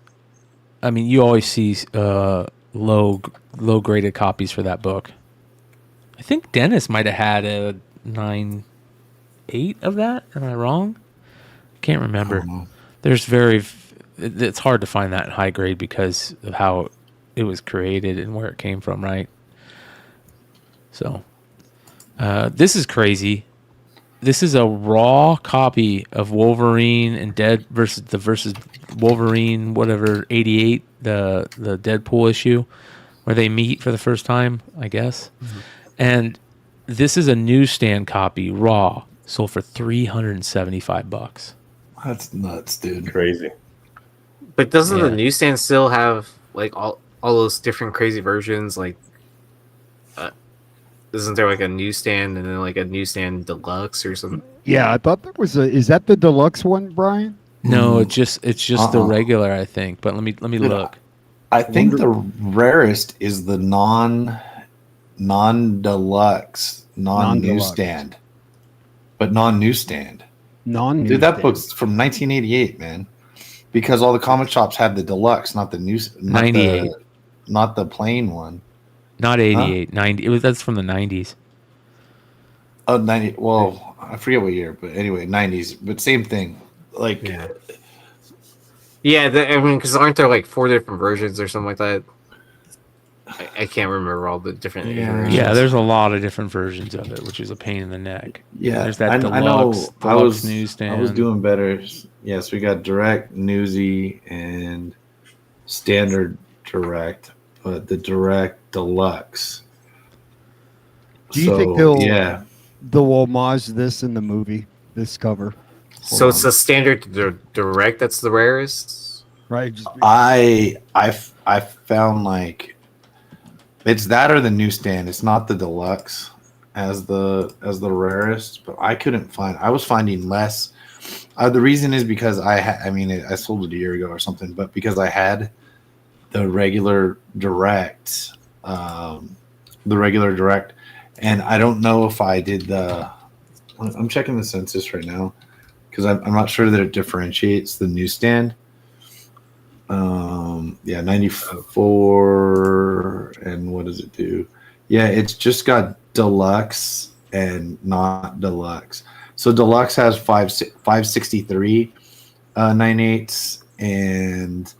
I mean, you always see low graded copies for that book. I think Dennis might have had a 9.8 of that. Am I wrong? Can't remember. There's it's hard to find that in high grade because of how it was created and where it came from, right? So, this is crazy. This is a raw copy of Wolverine and versus Wolverine, whatever, 88, the Deadpool issue, where they meet for the first time, I guess. Mm-hmm. And this is a newsstand copy, raw, sold for $375. That's nuts, dude. Crazy. But doesn't the newsstand still have like all those different crazy versions? Like, isn't there like a newsstand and then like a newsstand deluxe or something? Yeah, I thought there was is that the deluxe one, Brian? No, it's just the regular, I think. But let me look. I think the rarest is the non-deluxe, non-newsstand, but non-newsstand. Dude, that book's from 1988, man. Because all the comic shops had the deluxe, not the new, 98, not the plain one. Not 88, 90. That's from the 90s. Oh, 90. Well, I forget what year, but anyway, 90s. But same thing. Like, I mean, because aren't there like 4 different versions or something like that? I can't remember all the different iterations. Yeah, there's a lot of different versions of it, which is a pain in the neck. Yeah, there's that deluxe, I know. deluxe newsstand. I was doing better. Yes, we got direct, newsy, and standard direct, but the direct deluxe. Do you think they'll homage this in the movie? This cover. So it's the standard direct that's the rarest, right? I found like it's that or the newsstand. It's not the deluxe as the rarest, but I couldn't find. I was finding less. The reason is because I sold it a year ago or something, but because I had the regular direct, and I don't know if I did the. I'm checking the census right now because I'm not sure that it differentiates the newsstand. 94, and what does it do? Yeah, it's just got deluxe and not deluxe. So deluxe has 563 9/8, and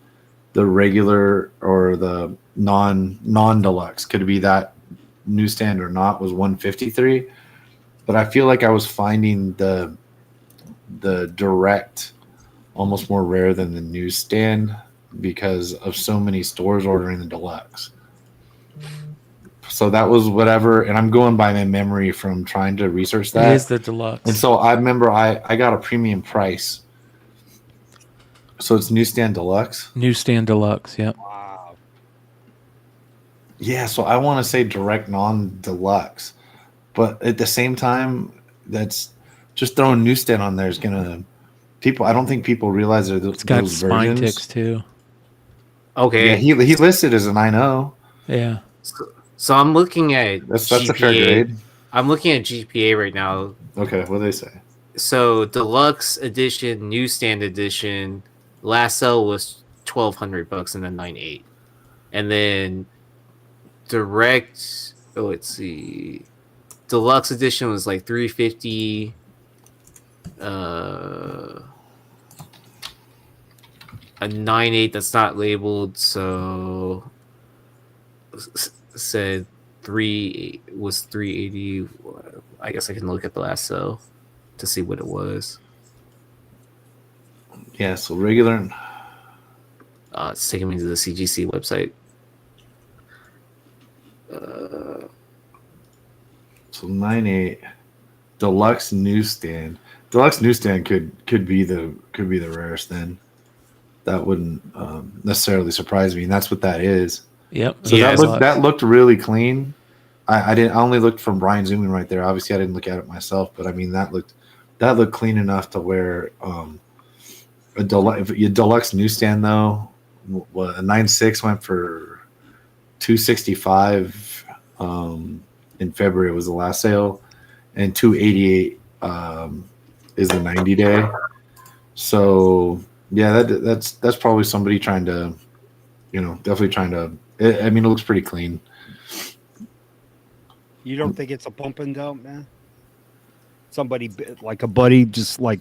the regular or the non-deluxe, could it be that newsstand or not, was 153. But I feel like I was finding the direct almost more rare than the newsstand because of so many stores ordering the deluxe. So that was whatever, and I'm going by my memory from trying to research that. It is the deluxe. And so I remember I got a premium price So it's Newsstand Deluxe? Newsstand Deluxe, yep. Wow. Yeah, so I want to say direct non-deluxe. But at the same time, that's just throwing Newsstand on there is going to... I don't think people realize that It's got those spine versions. ticks, too. Okay. Yeah, he listed as an I know. Yeah. So I'm looking at That's a fair grade. I'm looking at GPA right now. Okay, what do they say? So deluxe edition, newsstand edition, last sale was $1,200 and then 9.8, and then direct. Oh, let's see, deluxe edition was like $350. A 9.8 that's not labeled, so said 3 was 380. I guess I can look at the last sale to see what it was. Yeah, so regular. It's taking me to the CGC website. So 9.8 deluxe newsstand. Deluxe newsstand could be the rarest then. That wouldn't necessarily surprise me, and that's what that is. Yep. So Yeah, that looked really clean. I only looked from Bryan zooming right there. Obviously, I didn't look at it myself, but I mean that looked clean enough to where a deluxe newsstand though, a 9.6 went for $265 in February was the last sale, and $288 is the 90-day. So yeah, that's probably somebody trying to, definitely trying to. I mean, it looks pretty clean. You don't think it's a pump and dump, man? Somebody like a buddy just like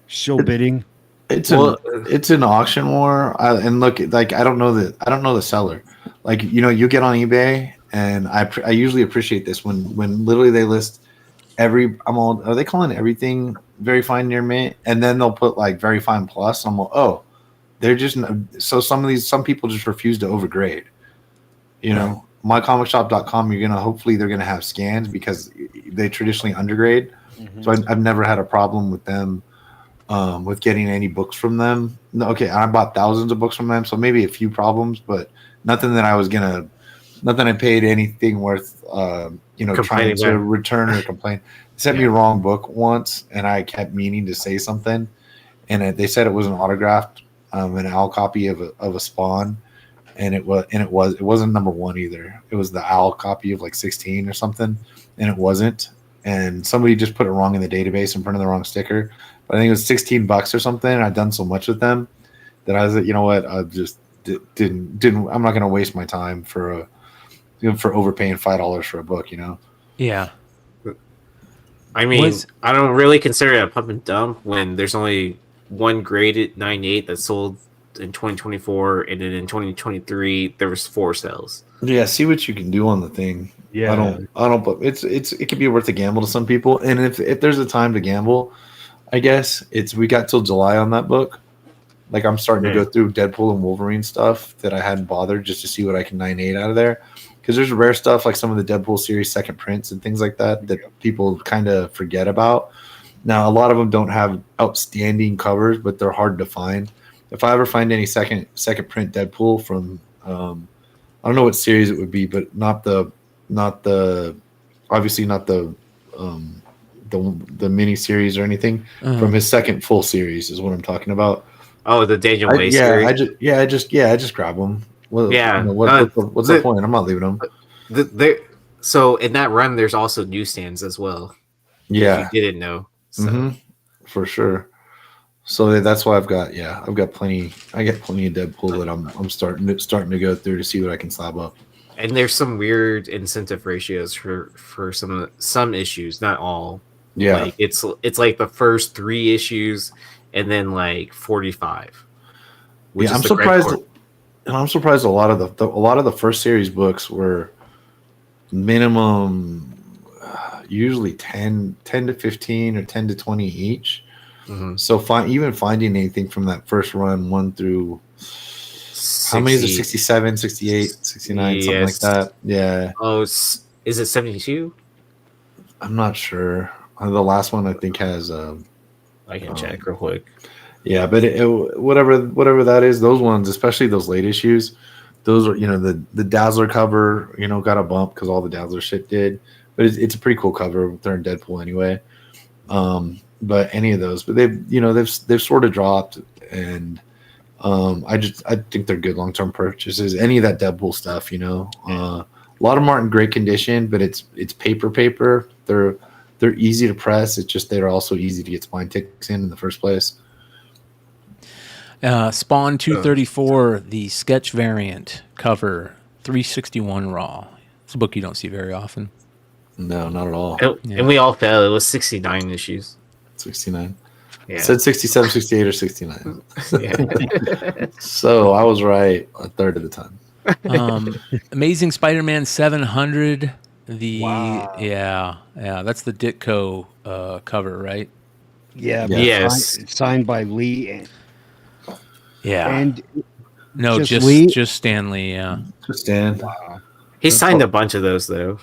show bidding. It's an auction war, and look, like I don't know the seller. Like you get on eBay, and I usually appreciate this when literally they list are they calling everything very fine near mint, and then they'll put like very fine plus. I'm like, oh, they're just so some people just refuse to overgrade. mycomicshop.com, hopefully they're gonna have scans because they traditionally undergrade. Mm-hmm. So I've never had a problem with them with getting any books from them. No, okay, I bought thousands of books from them, so maybe a few problems, but nothing I paid anything worth trying to return or complain. They sent me a wrong book once, and I kept meaning to say something, and they said it was an autographed an owl copy of a Spawn. And it wasn't number 1 either. It was the owl copy of like 16 or something, and it wasn't. And somebody just put it wrong in the database and printed the wrong sticker. But I think it was $16 or something. And I'd done so much with them that I was like, you know what? I just didn't. I'm not going to waste my time for overpaying $5 for a book. Yeah. I mean, I don't really consider it a pump and dump when there's only one graded 9.8 that sold in 2024, and then in 2023 there was 4 sales. Yeah, see what you can do on the thing. Yeah, I don't. But it could be worth a gamble to some people, and if there's a time to gamble, I guess we got till July on that book. Like I'm starting to go through Deadpool and Wolverine stuff that I hadn't bothered just to see what I can 9.8 out of there, because there's rare stuff like some of the Deadpool series second prints and things like that people kind of forget about. Now a lot of them don't have outstanding covers, but they're hard to find. If I ever find any second print Deadpool from, I don't know what series it would be, but obviously not the mini series or anything from his second full series is what I'm talking about. Oh, the Daniel Way series. I just grab them. What's the point? I'm not leaving them. So in that run, there's also newsstands as well. Yeah, if you didn't know. So. For sure. So that's why I've got plenty. I get plenty of Deadpool that I'm starting to go through to see what I can slab up. And there's some weird incentive ratios for some issues, not all. Yeah, like it's like the first 3 issues, and then like 45. Yeah, I'm surprised, and I'm surprised a lot of the first series books were minimum, usually 10 to 15 or 10 to 20 each. Mm-hmm. So even finding anything from that first run 1 through 60, how many is it? 67, 68, 69, something like that. Yeah. Oh, is it 72? I'm not sure. The last one I think has I can check real quick. Yeah, but whatever that is, those ones, especially those late issues, those are the Dazzler cover, got a bump because all the Dazzler shit did, but it's a pretty cool cover. They're in Deadpool anyway. But any of those, but they've sort of dropped, and I think they're good long term purchases. Any of that Deadpool stuff, a lot of them aren't in great condition, but it's paper. They're easy to press. It's just they're also easy to get spine ticks in the first place. Spawn 234, the sketch variant cover, 361 raw. It's a book you don't see very often. No, not at all. And we all fell. It was 69 issues. 69. Yeah. It said 67, 68, or 69. Yeah. So I was right a third of the time. Amazing Spider-Man 700. Yeah, that's the Ditko cover, right? Yeah. Yes. Signed by Lee. And no, Lee? just Stan Lee. Yeah, just Stan. Wow. He signed a bunch of those though.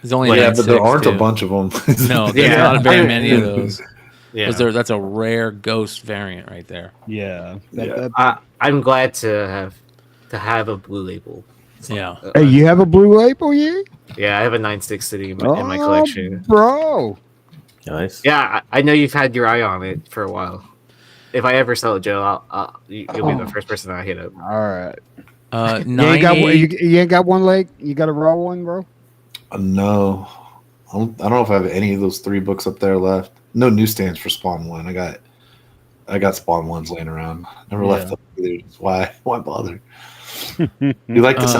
There's only but there aren't a bunch of them. No, there's not very many of those. Yeah, that's a rare ghost variant right there. Yeah. I'm glad to have a blue label. Yeah. Hey, you have a blue label, yeah? Yeah, I have a 9.6 sitting in my collection. Bro. Nice. Yeah, I know you've had your eye on it for a while. If I ever sell it, Joe, you'll be the first person I hit up. All right. You You ain't got one leg? You got a raw one, bro? No. I don't know if I have any of those 3 books up there left. No newsstands for Spawn 1. I got Spawn 1s laying around. Never left them either. Why bother? You like this?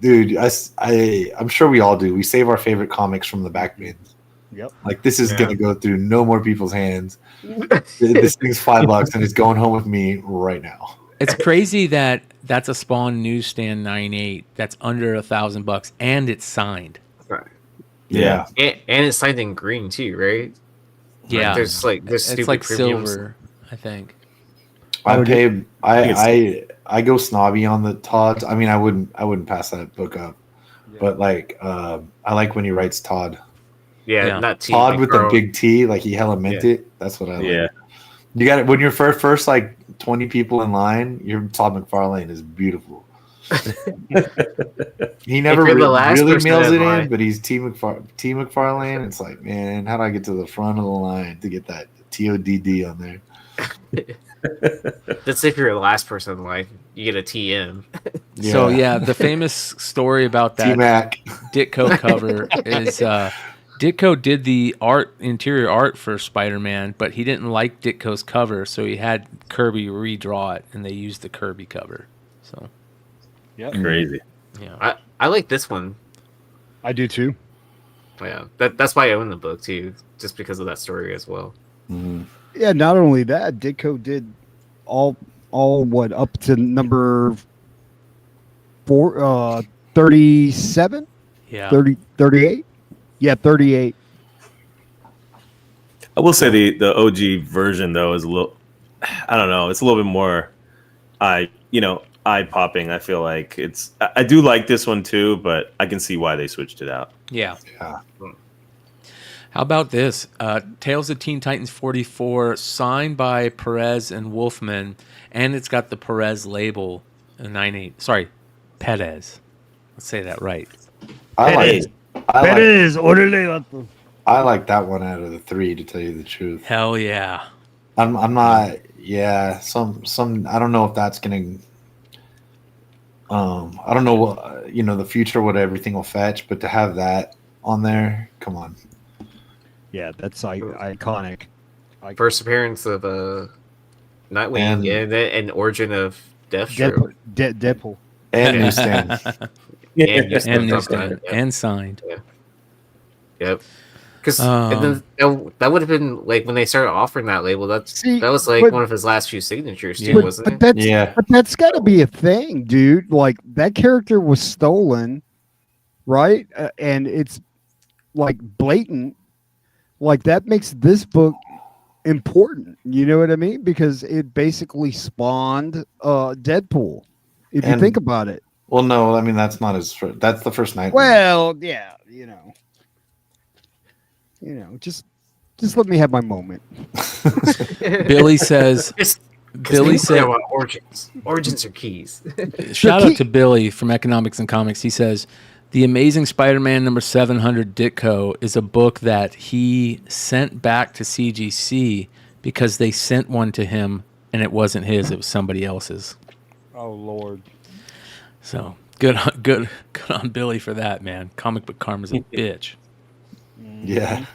Dude, I'm sure we all do. We save our favorite comics from the back bins. Yep. Like this is gonna go through no more people's hands. This thing's $5 and it's going home with me right now. It's crazy that's a Spawn newsstand 9.8 that's under $1,000 and it's signed. Right. Yeah. And it's signed in green too, right? Yeah. There's it's like silver, I think. I go snobby on the Todd. I mean, I wouldn't pass that book up. Yeah. But I like when he writes Todd. Yeah, not T. Todd with the big T, like he hella meant it. That's what I like. Yeah. You got it when you're first like 20 people in line. Your Todd McFarlane is beautiful. He never really mails it in, but he's T McFarlane. It's like, man, how do I get to the front of the line to get that TODD on there? That's if you're the last person in line. You get a TM. Yeah. So the famous story about that T-Mac. Ditko cover is Ditko did the interior art for Spider-Man, but he didn't like Ditko's cover, so he had Kirby redraw it, and they used the Kirby cover. So, yeah, crazy. Yeah, I like this one. I do too. Yeah, that's why I own the book too, just because of that story as well. Mm-hmm. Yeah, not only that, Ditko did all what up to number 37? Yeah. 38? Yeah, 38. I will say the OG version though is a little, I don't know, it's a little bit more eye popping. I feel like I do like this one too, but I can see why they switched it out. Yeah. How about this? Tales of Teen Titans 44, signed by Perez and Wolfman, and it's got the Perez label, 9.8. Sorry, Perez. Let's say that right. I like that one out of the 3, to tell you the truth. Hell yeah. I'm not. Yeah, some. I don't know if that's gonna. I don't know what the future, what everything will fetch, but to have that on there, come on. Yeah, that's iconic. First appearance of Nightwing and origin of Deathstroke. Deadpool. And newsstand. and newsstand. And signed. Yeah. Yep. Because that would have been like when they started offering that label. That was like one of his last few signatures too, wasn't it? But that's got to be a thing, dude. Like that character was stolen, right? And it's like blatant. Like that makes this book important. You know what I mean? Because it basically spawned Deadpool. If you think about it. Well, no, I mean that's not his. That's the first night. Well, yeah, just let me have my moment. Billy says. Billy said, "Origins. Origins are keys." Shout out to Billy from Economics and Comics. He says, "The Amazing Spider-Man number 700 Ditko is a book that he sent back to CGC because they sent one to him and it wasn't his; it was somebody else's." Oh Lord! So good on Billy for that, man. Comic book karma's a bitch. Yeah.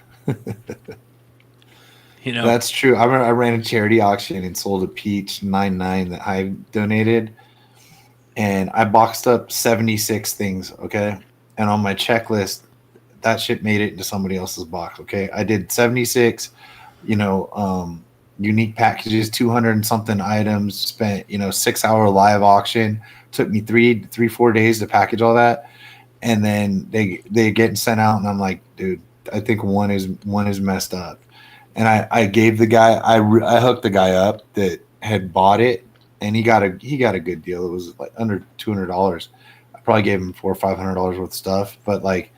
You know, that's true. I remember I ran a charity auction and sold a Peach 99 that I donated, and I boxed up 76 things. Okay, and on my checklist, that shit made it into somebody else's box. Okay, I did 76, unique packages, 200 and something items. Spent 6-hour live auction. Took me 4 days to package all that, and then they get sent out, and I'm like, dude, I think one is messed up. And I gave the guy, I hooked the guy up that had bought it, and he got a good deal. It was like under $200. I probably gave him $400 or $500 worth of stuff, but like,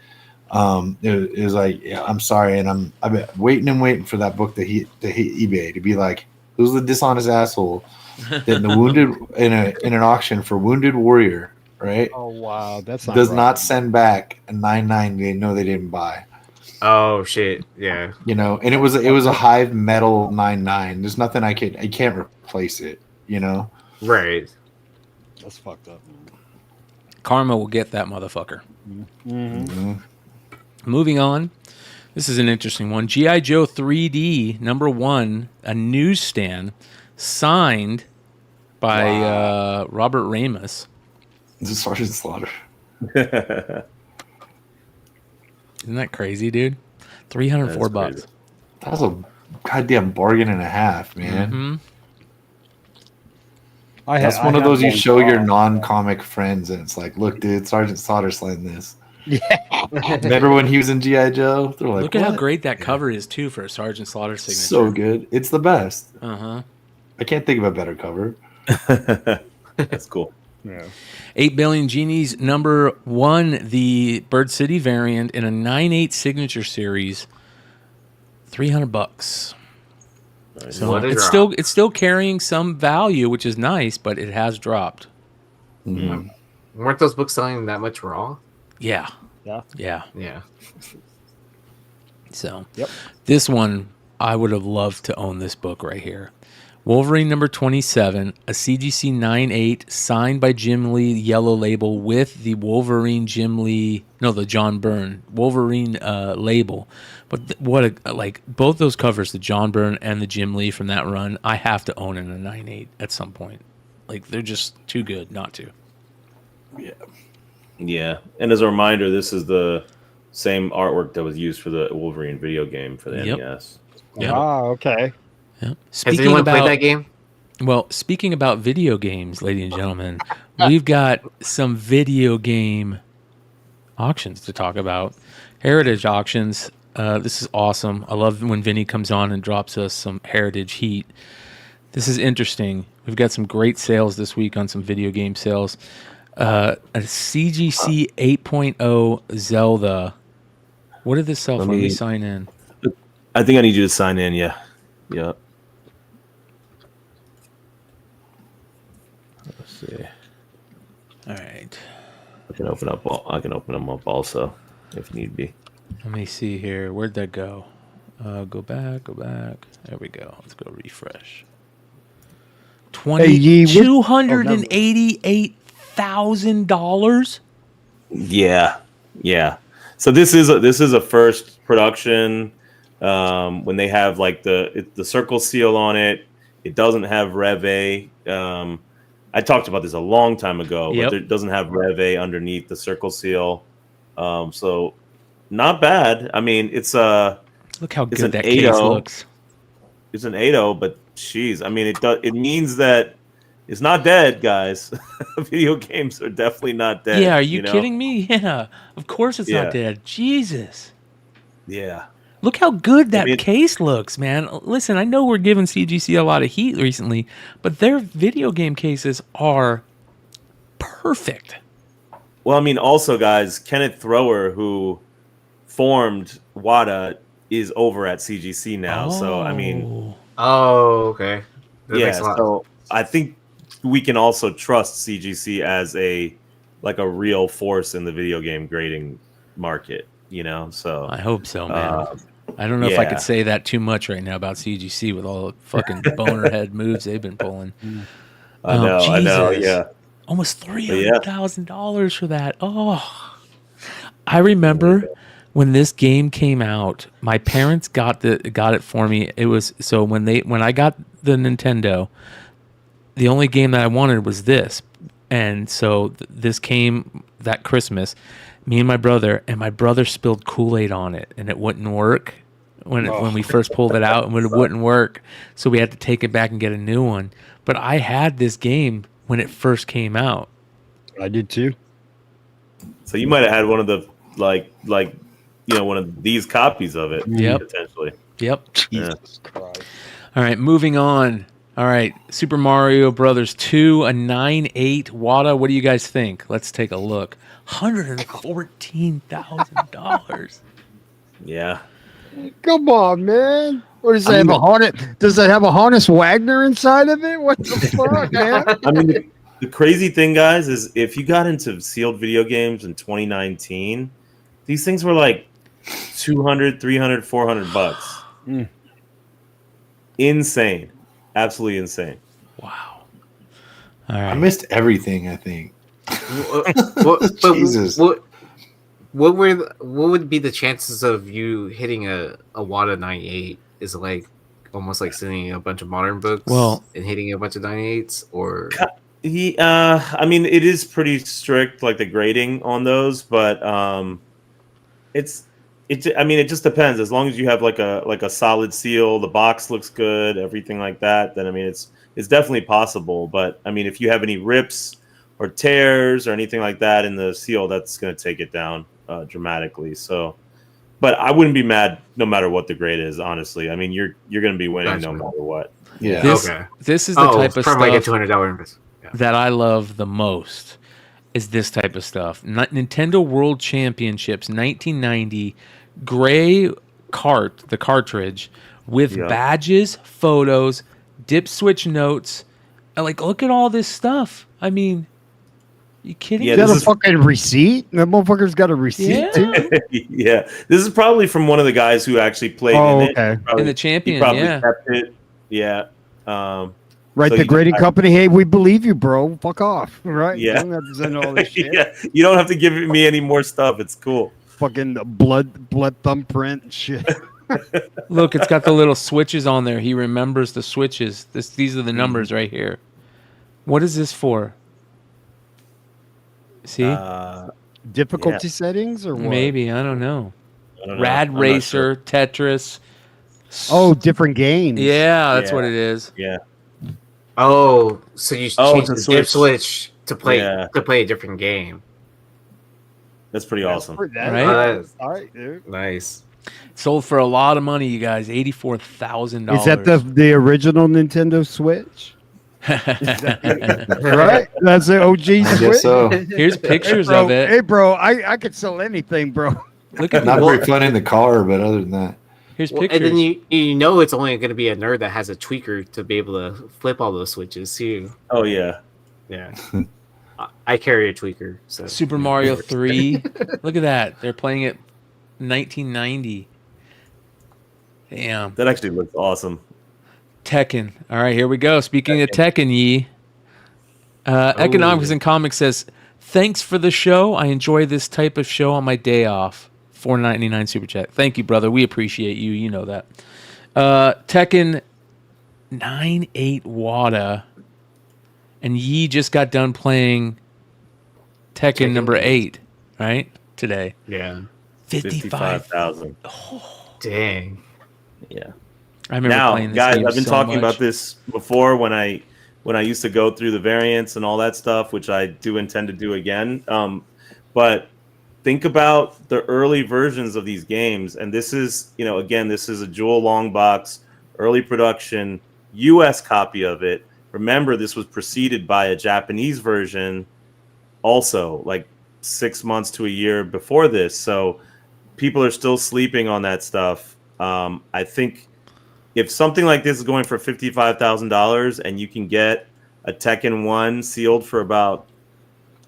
it was like, yeah, I'm sorry, and I've been waiting for that book to hit eBay to be like, who's the dishonest asshole that in the wounded in an auction for Wounded Warrior, right? Oh wow, that's not send back a 99 they know they didn't buy. Oh shit! Yeah, and it was a Hive metal 99. There's nothing I can't replace it. Right. That's fucked up, man. Karma will get that motherfucker. Mm-hmm. Moving on. This is an interesting one. G.I. Joe 3D number 1, a newsstand, signed by Robert Ramus. This is Sergeant Slaughter. Isn't that crazy, dude? $304. That was a goddamn bargain and a half, man. Mm-hmm. That's one of those you show your non-comic friends, and it's like, look, dude, Sergeant Slaughter signed this. Yeah. Remember when he was in G.I. Joe? They're like, look at how great that cover is, too, for a Sergeant Slaughter signature. So good. It's the best. Uh-huh. I can't think of a better cover. That's cool. Yeah. 8 Billion Genies number 1, the Bird City variant in a 9/8 signature series, $300. So it's still carrying some value, which is nice, but it has dropped. Mm-hmm. Weren't those books selling that much raw? Yeah. Yeah. So this one, I would have loved to own this book right here. Wolverine number 27, a CGC 9/8 signed by Jim Lee, yellow label with the Wolverine the John Byrne Wolverine label. But both those covers, the John Byrne and the Jim Lee from that run, I have to own in a 9/8 at some point. Like, they're just too good not to. Yeah. And as a reminder, this is the same artwork that was used for the Wolverine video game for the NES. Yeah. Oh, okay. Yep. Has anyone played that game? Well, speaking about video games, ladies and gentlemen, we've got some video game auctions to talk about. Heritage auctions. This is awesome. I love when Vinny comes on and drops us some Heritage heat. This is interesting. We've got some great sales this week on some video game sales. A CGC 8.0 Zelda. What did this sell for? Let me sign in. I think I need you to sign in. Yeah. Let's see. All right. I can open them up also if need be. Let me see here. Where'd that go? Go back. There we go. Let's go refresh. $288,000. Yeah. So this is a first production. When they have like the circle seal on it, it doesn't have Rev A. I talked about this a long time ago, but it doesn't have Rev A underneath the circle seal. So not bad. I mean, look how good that case looks. It's an 8.0, but geez, I mean, it means that it's not dead, guys. Video games are definitely not dead. Yeah, are you kidding me? Yeah, of course it's not dead. Jesus. Yeah. Look how good that case looks, man. Listen, I know we're giving CGC a lot of heat recently, but their video game cases are perfect. Well, I mean, also, guys, Kenneth Thrower, who formed WADA, is over at CGC now. So, I mean, Oh, okay. That makes Yeah, a lot. so I think we can also trust CGC as a real force in the video game grading market. So I hope so, man. uh, I don't know if I could yeah. say that too much right now about CGC with all the fucking bonerhead moves they've been pulling. I know, Jesus. yeah. Almost But yeah. $300,000 for that. Oh, I remember when this game came out. My parents got it for me. It was so when I got the Nintendo, the only game that I wanted was this, and so this came that Christmas. Me and my brother spilled Kool-Aid on it, and it wouldn't work when we first pulled it out, and when it wouldn't work, so we had to take it back and get a new one. But I had this game when it first came out. I did too. So you might have had one of the one of these copies of it. Yep. Potentially. Yep. Jesus Christ. All right, moving on. All right, Super Mario Brothers 2, a 9.8 Wada. What do you guys think? Let's take a look. $114,000. Yeah. Come on, man. What does that have a harness? Does that have a harness Wagner inside of it? What the fuck, man? I mean, the crazy thing, guys, is if you got into sealed video games in 2019, these things were like $200, $300, $400. Insane. Absolutely insane. Wow. All right. I missed everything, I think. Jesus. What would be the chances of you hitting a WADA 98? Is it like almost like sending a bunch of modern books and hitting a bunch of 98s, or I mean, it is pretty strict, like the grading on those, but it just depends. As long as you have like a solid seal, the box looks good, everything like that, then I mean it's definitely possible. But I mean, if you have any rips or tears or anything like that in the seal, that's going to take it down dramatically. So, but I wouldn't be mad no matter what the grade is. Honestly, I mean, you're going to be winning no matter what. Yeah. This is the type of stuff like a $200 that I love the most. Is this type of stuff. Nintendo World Championships 1990 gray the cartridge with badges, photos, dip switch notes. Like, look at all this stuff. I mean, you kidding? Yeah, you got a fucking receipt? That motherfucker's got a receipt too? Yeah. This is probably from one of the guys who actually played in it. In the champion, he probably yeah. kept it. Yeah. Right, so the grading company. Hey, we believe you, bro. Fuck off. Right? Yeah. You don't have to send all this shit. Yeah. You don't have to give me any more stuff. It's cool. Fucking blood thumbprint and shit. Look, it's got the little switches on there. He remembers the switches. These are the numbers right here. What is this for? See? Difficulty settings or what? Maybe. I don't know. know. Rad I'm Racer, Tetris. Oh, different games. Yeah, that's what it is. Yeah. Oh, so you changed the dip switch to play Yeah. a different game. That's pretty awesome. Right? All right, dude. Nice. Sold for a lot of money, you guys. $84,000. Is that the original Nintendo Switch? Right? That's the OG Switch? I guess so. Here's pictures Hey, bro, of it. Hey, bro, I could sell anything, bro. Look at Not very fun in the car, but other than that. Here's And pictures. then you know it's only going to be a nerd that has a tweaker to be able to flip all those switches too. Oh yeah. Yeah. I carry a tweaker. So Super Mario 3. Look at that. They're playing it 1990. Damn. That actually looks awesome. Tekken. All right, here we go. Speaking of Tekken, Yee. Economics and Comics says, thanks for the show. I enjoy this type of show on my day off. $4.99 super chat. Thank you, brother. We appreciate you. You know that. Tekken 9.8 Wada. And Yee just got done playing Tekken number 8, right? Today. Yeah. 55,000. Dang. Yeah. I remember Now, playing this guys, game I've been so talking much. about this before when I used to go through the variants and all that stuff, which I do intend to do again. But think about the early versions of these games, and this is, again, this is a jewel long box, early production, U.S. copy of it. Remember, this was preceded by a Japanese version, also like 6 months to a year before this. So people are still sleeping on that stuff. I think if something like this is going for $55,000 and you can get a Tekken 1 sealed for about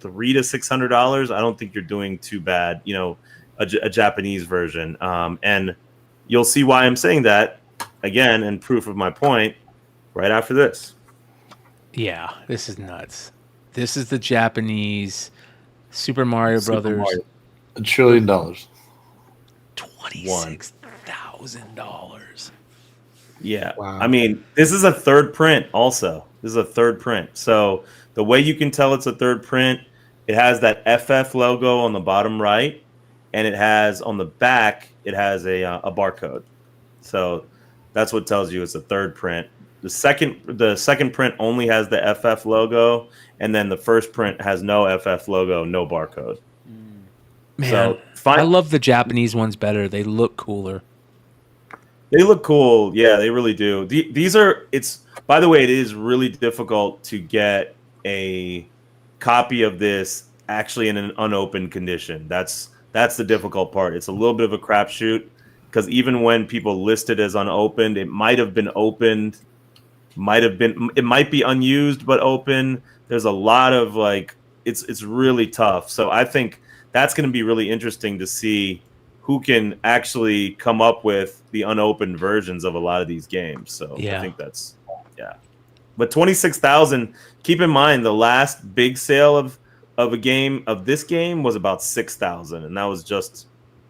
$300 to $600, I don't think you're doing too bad. You know, a Japanese version, and you'll see why I'm saying that again, and proof of my point right after this. Yeah, this is nuts. This is the Japanese Super Mario Brothers. Mario. $1 trillion. $26,000. Yeah. Wow. I mean, this is a third print also. This is a third print. So the way you can tell it's a third print, it has that FF logo on the bottom right, and it has on the back, it has a barcode. So that's what tells you it's a third print. The second print only has the FF logo, and then the first print has no FF logo, no barcode. Man, So I love the Japanese ones better. They look cooler. they look cool. Yeah, they really do. These are, it's, by the way, it is really difficult to get a copy of this actually in an unopened condition. That's the difficult part. It's a little bit of a crapshoot because even when people list it as unopened, it might have been opened, it might be unused but open. There's a lot of like, it's really tough. So I think that's going to be really interesting to see who can actually come up with the unopened versions of a lot of these games. So I think that's, yeah. But 26,000, keep in mind the last big sale of this game was about 6,000, and that was just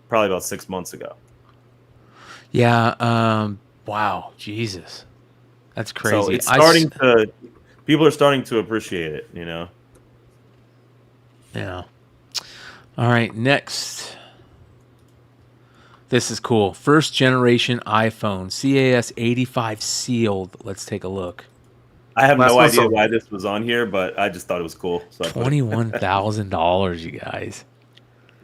probably about 6 months ago. Yeah. Wow. Jesus. That's crazy. So it's people are starting to appreciate it, you know? Yeah. All right. Next. This is cool. First generation iPhone, CAS 85 sealed. Let's take a look. I have no idea why this was on here, but I just thought it was cool. So $21,000, you guys.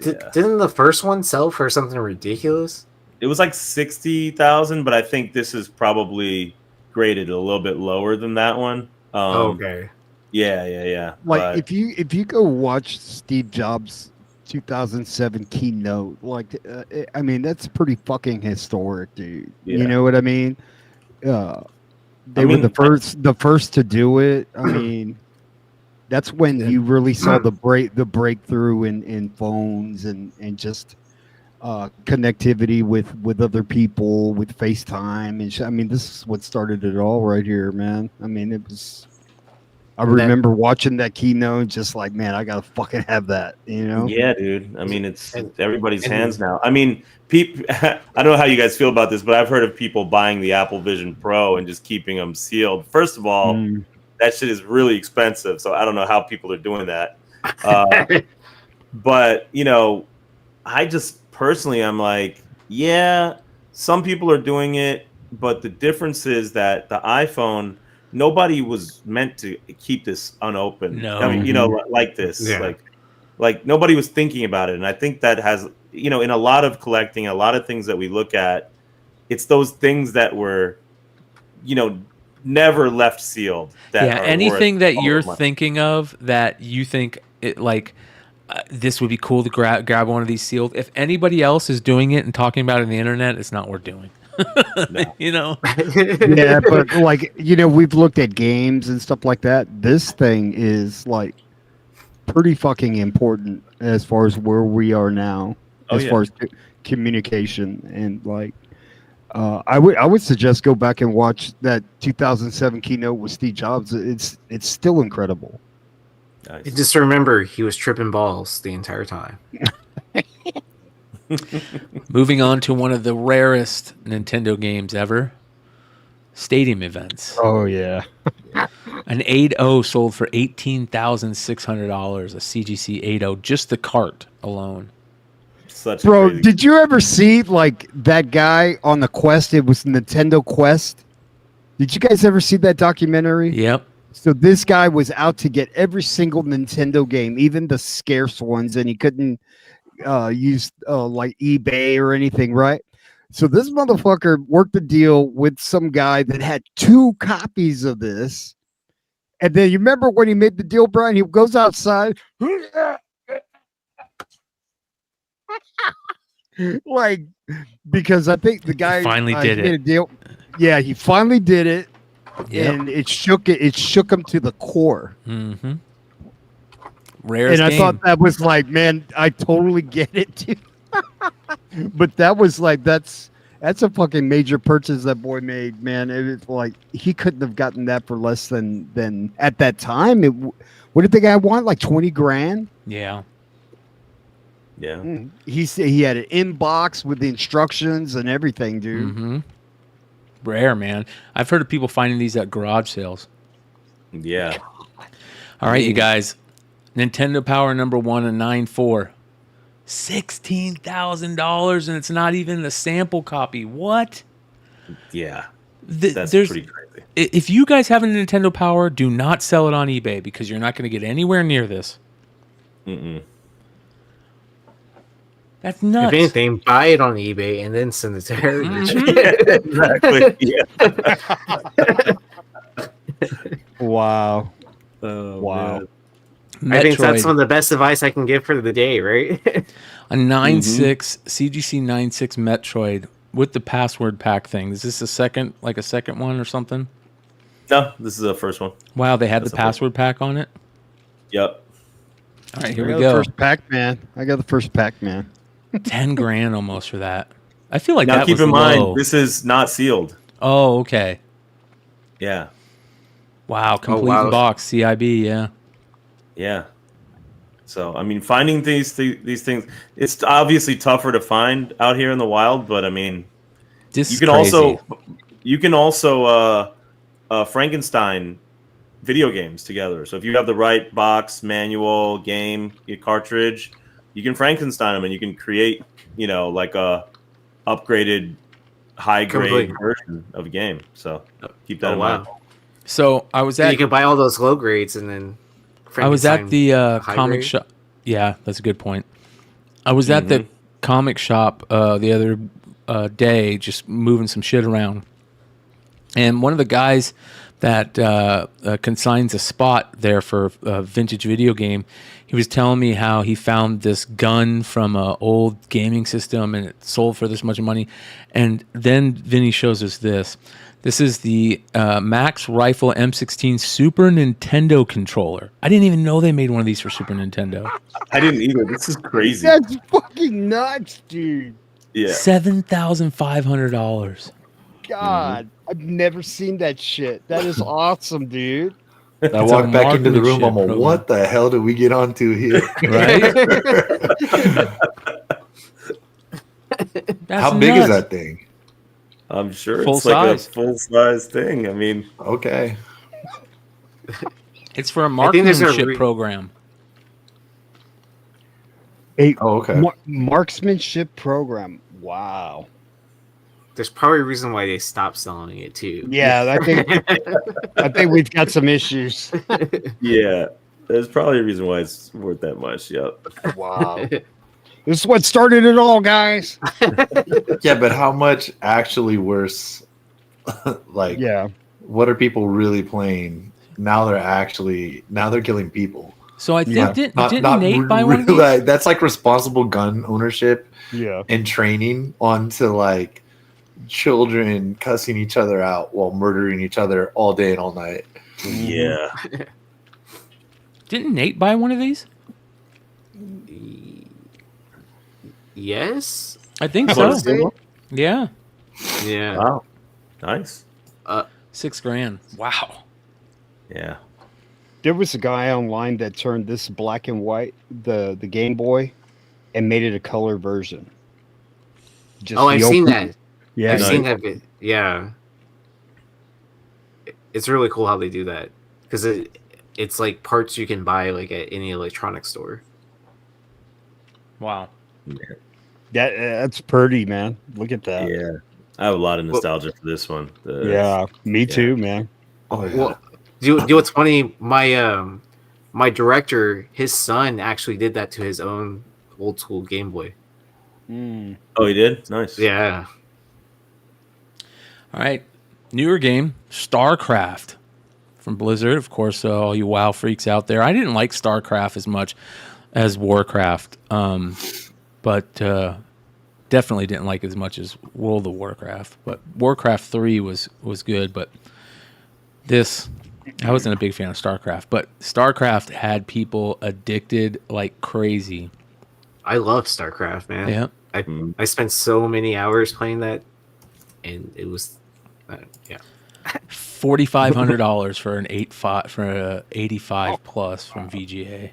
Didn't the first one sell for something ridiculous? It was like 60,000, but I think this is probably graded a little bit lower than that one. Okay. Yeah. Like if you go watch Steve Jobs' 2007 keynote, like I mean that's pretty fucking historic, dude. Yeah. You know what I mean? They were the first to do it. I mean, that's when you really saw the breakthrough in phones and just connectivity with other people, with FaceTime and shit. I mean, this is what started it all right here, man. I mean, it was. I remember watching that keynote, just like, man, I gotta fucking have that, you know? Yeah, dude. I mean, it's everybody's hands now. I mean, I don't know how you guys feel about this, but I've heard of people buying the Apple Vision Pro and just keeping them sealed. First of all, that shit is really expensive, so I don't know how people are doing that. But you know, I just personally, I'm like, yeah, some people are doing it, but the difference is that the iPhone. Nobody was meant to keep this unopened. No. I mean, you know, like this, like nobody was thinking about it. And I think that has, you know, in a lot of collecting, a lot of things that we look at, it's those things that were, you know, never left sealed. Anything that you're thinking of that you think it like this would be cool to grab one of these sealed. If anybody else is doing it and talking about it on the internet, it's not worth doing. You know. Yeah, but like, you know, we've looked at games and stuff like that. This thing is like pretty fucking important as far as where we are now, far as communication and like. I would suggest go back and watch that 2007 keynote with Steve Jobs. It's still incredible. Nice. Just remember, he was tripping balls the entire time. Moving on to one of the rarest Nintendo games ever, Stadium Events. Oh, yeah. An 8.0 sold for $18,600, a CGC 8.0, just the cart alone. Bro, did you ever see like that guy on the Quest? It was Nintendo Quest. Did you guys ever see that documentary? Yep. So this guy was out to get every single Nintendo game, even the scarce ones, and he couldn't use like eBay or anything, right? So this motherfucker worked a deal with some guy that had 2 copies of this. And then you remember when he made the deal, Brian? He goes outside. Like, because I think the guy finally did made it. a deal. Yeah, he finally did it, Yep. and it shook him to the core. Mm-hmm. Rarest And I game. thought that was like, man, I totally get it, too. But that was like, that's a fucking major purchase that boy made, man. It was like he couldn't have gotten that for less than at that time. What did the guy want? Like 20 grand? Yeah. Yeah. He said he had an inbox with the instructions and everything, dude. Mm-hmm. Rare, man. I've heard of people finding these at garage sales. Yeah. All right, you guys. Nintendo Power number 1 and 9.4. $16,000, and it's not even a sample copy. What? Yeah. That's pretty crazy. If you guys have a Nintendo Power, do not sell it on eBay because you're not going to get anywhere near this. Mm-mm. That's nuts. If anything, buy it on eBay and then send it to Heritage. Exactly. Yeah. Wow. Oh, Wow. man. I think that's Metroid. some of the best advice I can give for the day, right? A 9.6 CGC 9.6 Metroid with the password pack thing. Is this a second one or something? No, this is the first one. Wow, they had That's the the first password pack on it. Yep. All right, here I we got go. the first Pac-Man. I got the first Pac-Man. 10 grand almost for that. I feel like Now that keep was in mind, low. this is not sealed. Oh, okay. Yeah. Wow, complete wow. box CIB. Yeah. Yeah. So, I mean, finding these things, it's obviously tougher to find out here in the wild, but I mean, This you is can crazy. also Frankenstein video games together. So if you have the right box, manual, game, cartridge, you can Frankenstein them and you can create, like a upgraded high grade Complete. version of a game. So keep that in wow. mind. So I was So at you can buy all those low grades and then. I was at the high comic grade? shop. Yeah, that's a good point. I was at the comic shop the other day, just moving some shit around, and one of the guys that consigns a spot there for a vintage video game, he was telling me how he found this gun from an old gaming system and it sold for this much money, and then Vinny shows us this. This is the Max Rifle M16 Super Nintendo controller. I didn't even know they made one of these for Super Nintendo. I didn't either. This is crazy. That's fucking nuts, dude. Yeah. $7,500. God, I've never seen that shit. That is awesome, dude. I It's walk a back into the room. I'm marksmanship like, what the hell did we get onto here? Right? That's How big is nuts. that thing? I'm sure Full it's like size. a full size thing. I mean, Okay. It's for a I think there's a marksmanship program. Oh, okay. Marksmanship program. Wow. There's probably a reason why they stopped selling it too. Yeah, I think we've got some issues. yeah, there's probably a reason why it's worth that much. Yep. Wow. This is what started it all, guys. Yeah, but how much actually worse? Like, Yeah. what are people really playing? Now they're killing people. So I think Yeah. didn't Not Nate buy one of these? like, that's like responsible gun ownership Yeah. and training onto like children cussing each other out while murdering each other all day and all night. Yeah. Didn't Nate buy one of these? Yes. I think What, so. Yeah. Yeah. Wow. Nice. $6,000. Wow. Yeah. There was a guy online that turned this black and white, the Game Boy, and made it a color version. Just Oh, I've the seen open- that. Yeah. I've seen that. Yeah. It's really cool how they do that because it's like parts you can buy like at any electronics store. Wow. That's pretty, man. Look at that. Yeah. I have a lot of nostalgia for this one. Yeah, me too, man. Oh yeah. Well, do you know what's funny? My director, his son actually did that to his own old school Game Boy. Oh, he did? Nice. Yeah. All right. Newer game, StarCraft from Blizzard. Of course, all you WoW freaks out there. I didn't like StarCraft as much as Warcraft. But definitely didn't like as much as World of Warcraft, but Warcraft 3 was good. But this, I wasn't a big fan of StarCraft, but StarCraft had people addicted like crazy. I love StarCraft, man. Yeah. I spent so many hours playing that, and it was, yeah. $4,500 for an 85 plus from VGA.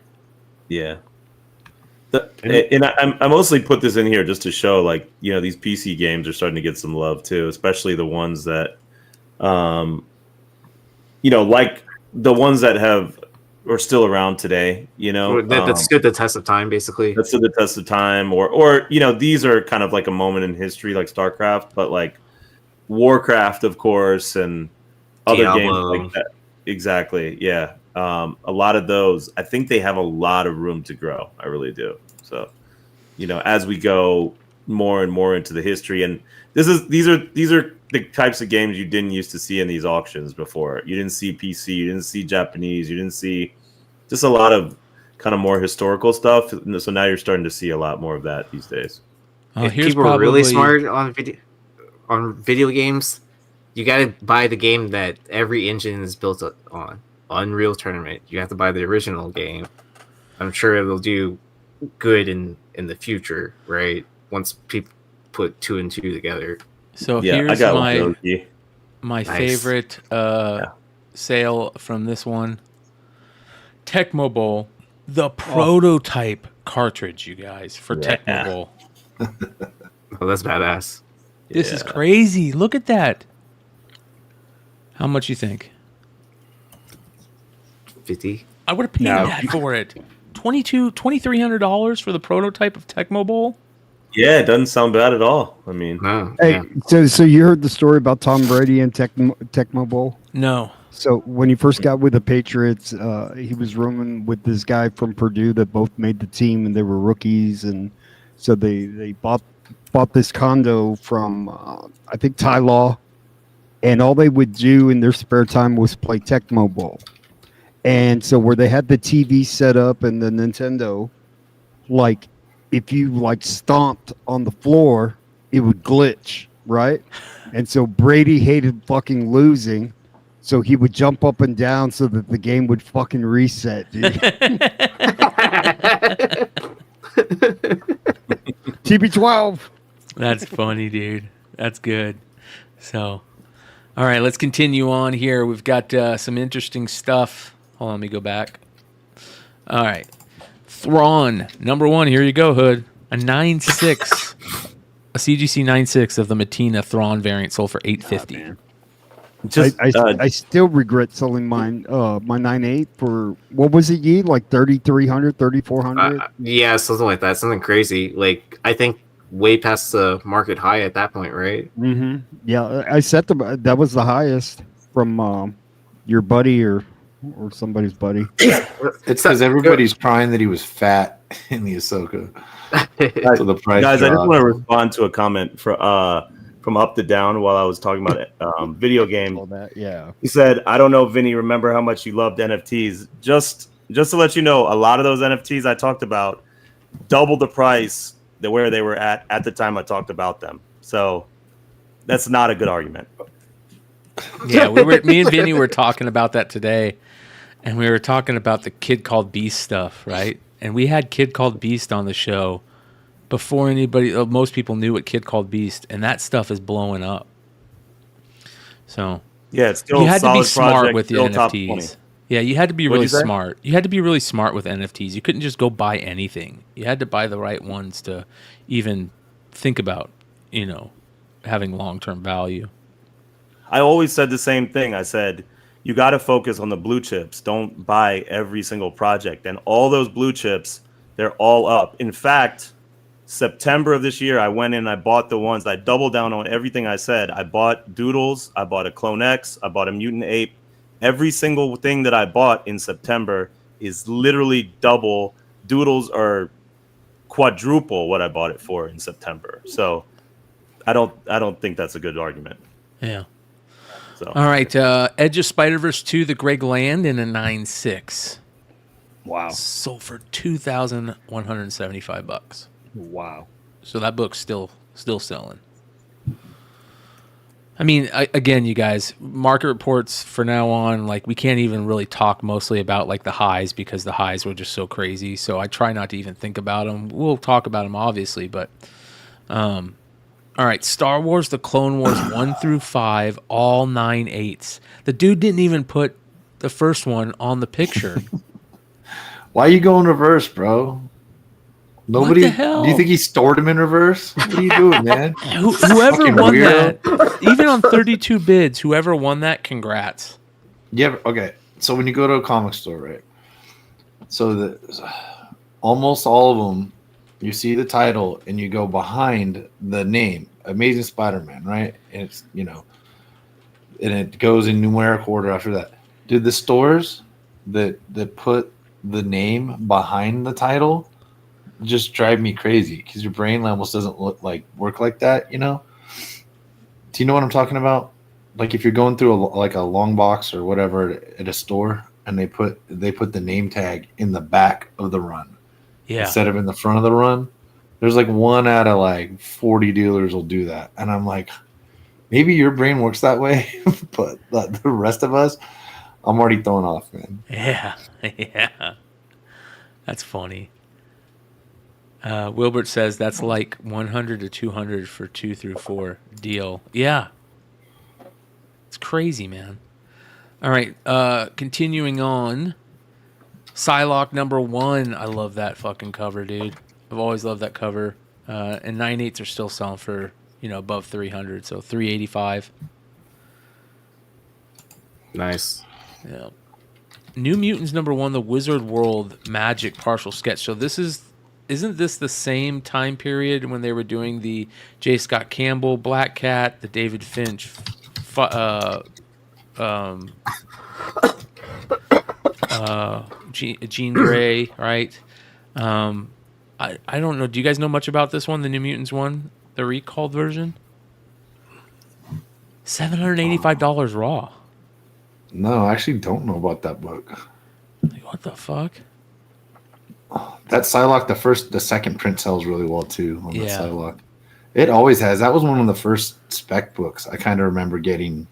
Yeah. And I mostly put this in here just to show, like, you know, these PC games are starting to get some love too, especially the ones that, you know, like the ones that are still around today. You know, that stood the test of time, basically. That stood the test of time, or you know, these are kind of like a moment in history, like StarCraft, but like Warcraft, of course, and other games like that. Exactly. Yeah. A lot of those, I think they have a lot of room to grow. I really do. So, you know, as we go more and more into the history, and these are the types of games you didn't used to see in these auctions before. You didn't see PC, you didn't see Japanese, you didn't see just a lot of kind of more historical stuff. So now you're starting to see a lot more of that these days. If people are really smart on video games, you got to buy the game that every engine is built on. Unreal Tournament. You have to buy the original game. I'm sure it'll do good in the future, right? Once people put 2 and 2 together. So yeah, here's my Nice. favorite sale from this one. Tecmo Bowl, the prototype cartridge, you guys, for Tecmo Bowl. Oh, that's badass. This is crazy. Look at that. How much you think? 50. I would have paid that for it. $2,300 for the prototype of Tecmo Bowl. Yeah, it doesn't sound bad at all. I mean, Hey, so you heard the story about Tom Brady and Tecmo Bowl? No. So when he first got with the Patriots, he was rooming with this guy from Purdue that both made the team, and they were rookies, and so they bought this condo from I think Ty Law, and all they would do in their spare time was play Tecmo Bowl. And so where they had the TV set up and the Nintendo, like if you like stomped on the floor, it would glitch, right? And so Brady hated fucking losing, so he would jump up and down so that the game would fucking reset, dude. TB12. That's funny, dude. That's good. So, all right, let's continue on here. We've got some interesting stuff. Hold on, let me go back. All right. Thrawn, number 1. Here you go, Hood. A 9.6. A CGC 9.6 of the Matina Thrawn variant sold for $850. I still regret selling mine, my 9.8 for, what was it, Yee? Like 3,300, 3,400? Yeah, something like that. Something crazy. Like, I think way past the market high at that point, right? Mm-hmm. Yeah, I set that was the highest from your buddy or somebody's buddy. It's because everybody's crying that he was fat in the Ahsoka. So the price guys, I just dropped. want to respond to a comment from Up to Down while I was talking about video game. Yeah. He said, "I don't know, Vinny. Remember how much you loved NFTs? Just to let you know, a lot of those NFTs I talked about doubled the price where they were at the time I talked about them. So that's not a good argument." Yeah, me and Vinny were talking about that today, and we were talking about the Kid Called Beast stuff, right? And we had Kid Called Beast on the show before most people knew what Kid Called Beast, and that stuff is blowing up. So yeah, it's still you had to be solid smart project, with the still top 20. NFTs. Yeah, you had to be What'd really you say? smart. You had to be really smart with NFTs. You couldn't just go buy anything. You had to buy the right ones to even think about, having long-term value. I always said the same thing. I said, you got to focus on the blue chips. Don't buy every single project. And all those blue chips, they're all up. In fact, September of this year, I went in, I bought the ones, I doubled down on everything I said. I bought Doodles, I bought a Clone X, I bought a Mutant Ape. Every single thing that I bought in September is literally double. Doodles are quadruple what I bought it for in September. So I don't think that's a good argument. Yeah. So. All right, Edge of Spider-Verse 2, the Greg Land in a 9.6. Wow. Sold for $2,175. Wow. So that book's still Still selling. I mean, again, you guys, market reports for now on, like, we can't even really talk mostly about, like, the highs because the highs were just so crazy. So I try not to even think about them. We'll talk about them, obviously, but all right, Star Wars, The Clone Wars 1 through 5, all 9/8. The dude didn't even put the first one on the picture. Why are you going reverse, bro? Nobody. What the hell? Do you think he stored him in reverse? What are you doing, man? Whoever Fucking won weirdo. that, even on 32 bids, whoever won that, congrats. Yeah. Okay. So when you go to a comic store, right? So almost all of them, you see the title and you go behind the name, Amazing Spider-Man, right? And it's and it goes in numeric order after that. Did the stores that put the name behind the title just drive me crazy because your brain almost doesn't work like that, you know? Do you know what I'm talking about? Like if you're going through a long box or whatever at a store and they put the name tag in the back of the run, instead of in the front of the run. There's like 1 out of like 40 dealers will do that, and I'm like, maybe your brain works that way, but the rest of us, I'm already thrown off, man. Yeah, that's funny. Wilbert says that's like 100 to 200 for 2 through 4 deal. Yeah, it's crazy, man. All right, continuing on. Psylocke #1. I love that fucking cover, dude. I've always loved that cover. And 9/8s are still selling for above 300, so 385. Nice. Yeah. New Mutants #1, the Wizard World Magic partial sketch. So isn't this the same time period when they were doing the J. Scott Campbell Black Cat, the David Finch, Jean Grey, right? I don't know. Do you guys know much about this one, the New Mutants one, the recalled version? $785 raw. No, I actually don't know about that book. Like, what the fuck? That Psylocke, the second print sells really well too on the Yeah. Psylocke. It always has. That was one of the first spec books I kind of remember getting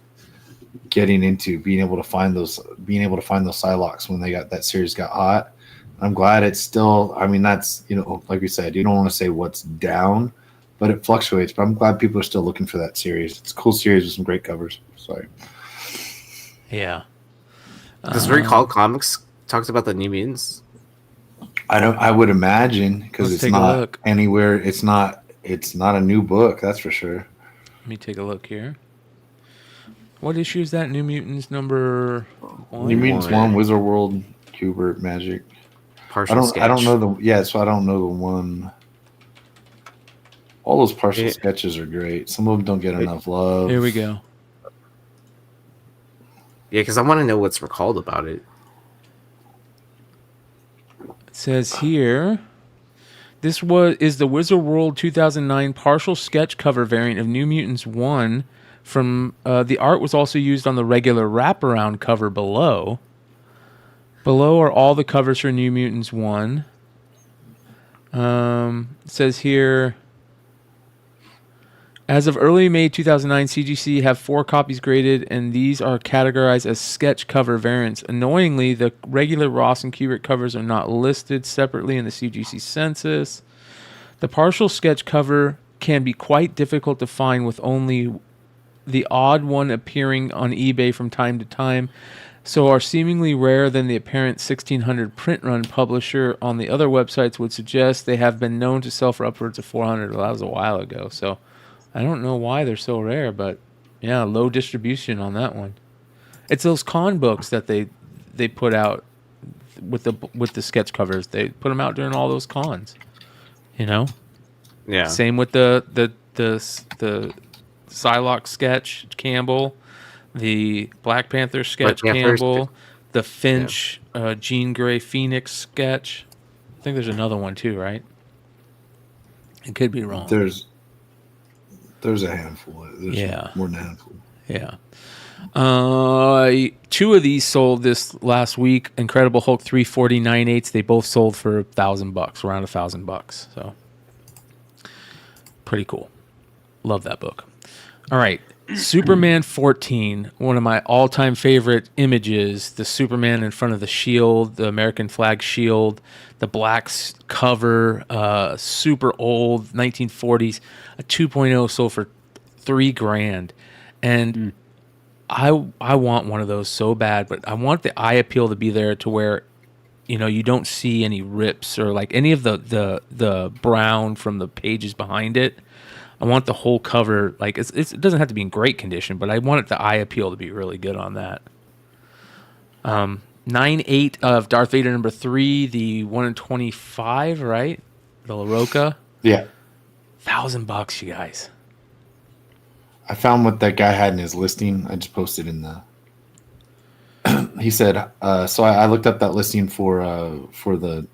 into, being able to find those Psylocks when that series got hot. I'm glad it's still. I mean, that's like we said, you don't want to say what's down, but it fluctuates. But I'm glad people are still looking for that series. It's a cool series with some great covers. Sorry. Yeah. Does Recall Comics talks about the New Mutants? I would imagine because Let's it's take a not look. anywhere. It's not a new book. That's for sure. Let me take a look here. What issue is that? New Mutants #1? New Mutants 1, Wizard World, Kubert, Magic. Partial sketch. I don't know so I don't know the one. All those partial sketches are great. Some of them don't get enough love. Here we go. Yeah, because I want to know what's recalled about it. It says here, this is the Wizard World 2009 partial sketch cover variant of New Mutants 1. From the art was also used on the regular wraparound cover below. Below are all the covers for New Mutants 1. It says here, as of early May 2009, CGC have 4 copies graded, and these are categorized as sketch cover variants. Annoyingly, the regular Ross and Kubert covers are not listed separately in the CGC census. The partial sketch cover can be quite difficult to find, with only the odd one appearing on eBay from time to time, so are seemingly rarer than the apparent 1600 print run publisher on the other websites would suggest. They have been known to sell for upwards of 400. Well, that was a while ago, so I don't know why they're so rare, but yeah, low distribution on that one. It's those con books that they put out with the sketch covers. They put them out during all those cons, Yeah. Same with the Psylocke sketch Campbell, the Black Panther sketch Campbell, the Finch Jean Grey Phoenix sketch. I think there's another one too, right? It could be wrong. There's a handful. There's more than a handful. Yeah. 2 of these sold this last week. Incredible Hulk 340 9/8. They both sold for $1,000, around $1,000. So pretty cool. Love that book. All right. Superman 14, one of my all-time favorite images, the Superman in front of the shield, the American flag shield, the black cover, super old, 1940s, a 2.0 sold for $3,000. And I want one of those so bad, but I want the eye appeal to be there to where, you don't see any rips or like any of the brown from the pages behind it. I want the whole cover, like it doesn't have to be in great condition, but I want the eye appeal to be really good on that. 9/8 of Darth Vader #3, the 1 in 25, right? The La Roca. Yeah. $1,000, you guys. I found what that guy had in his listing. I just posted in the. He said, so I looked up that listing for the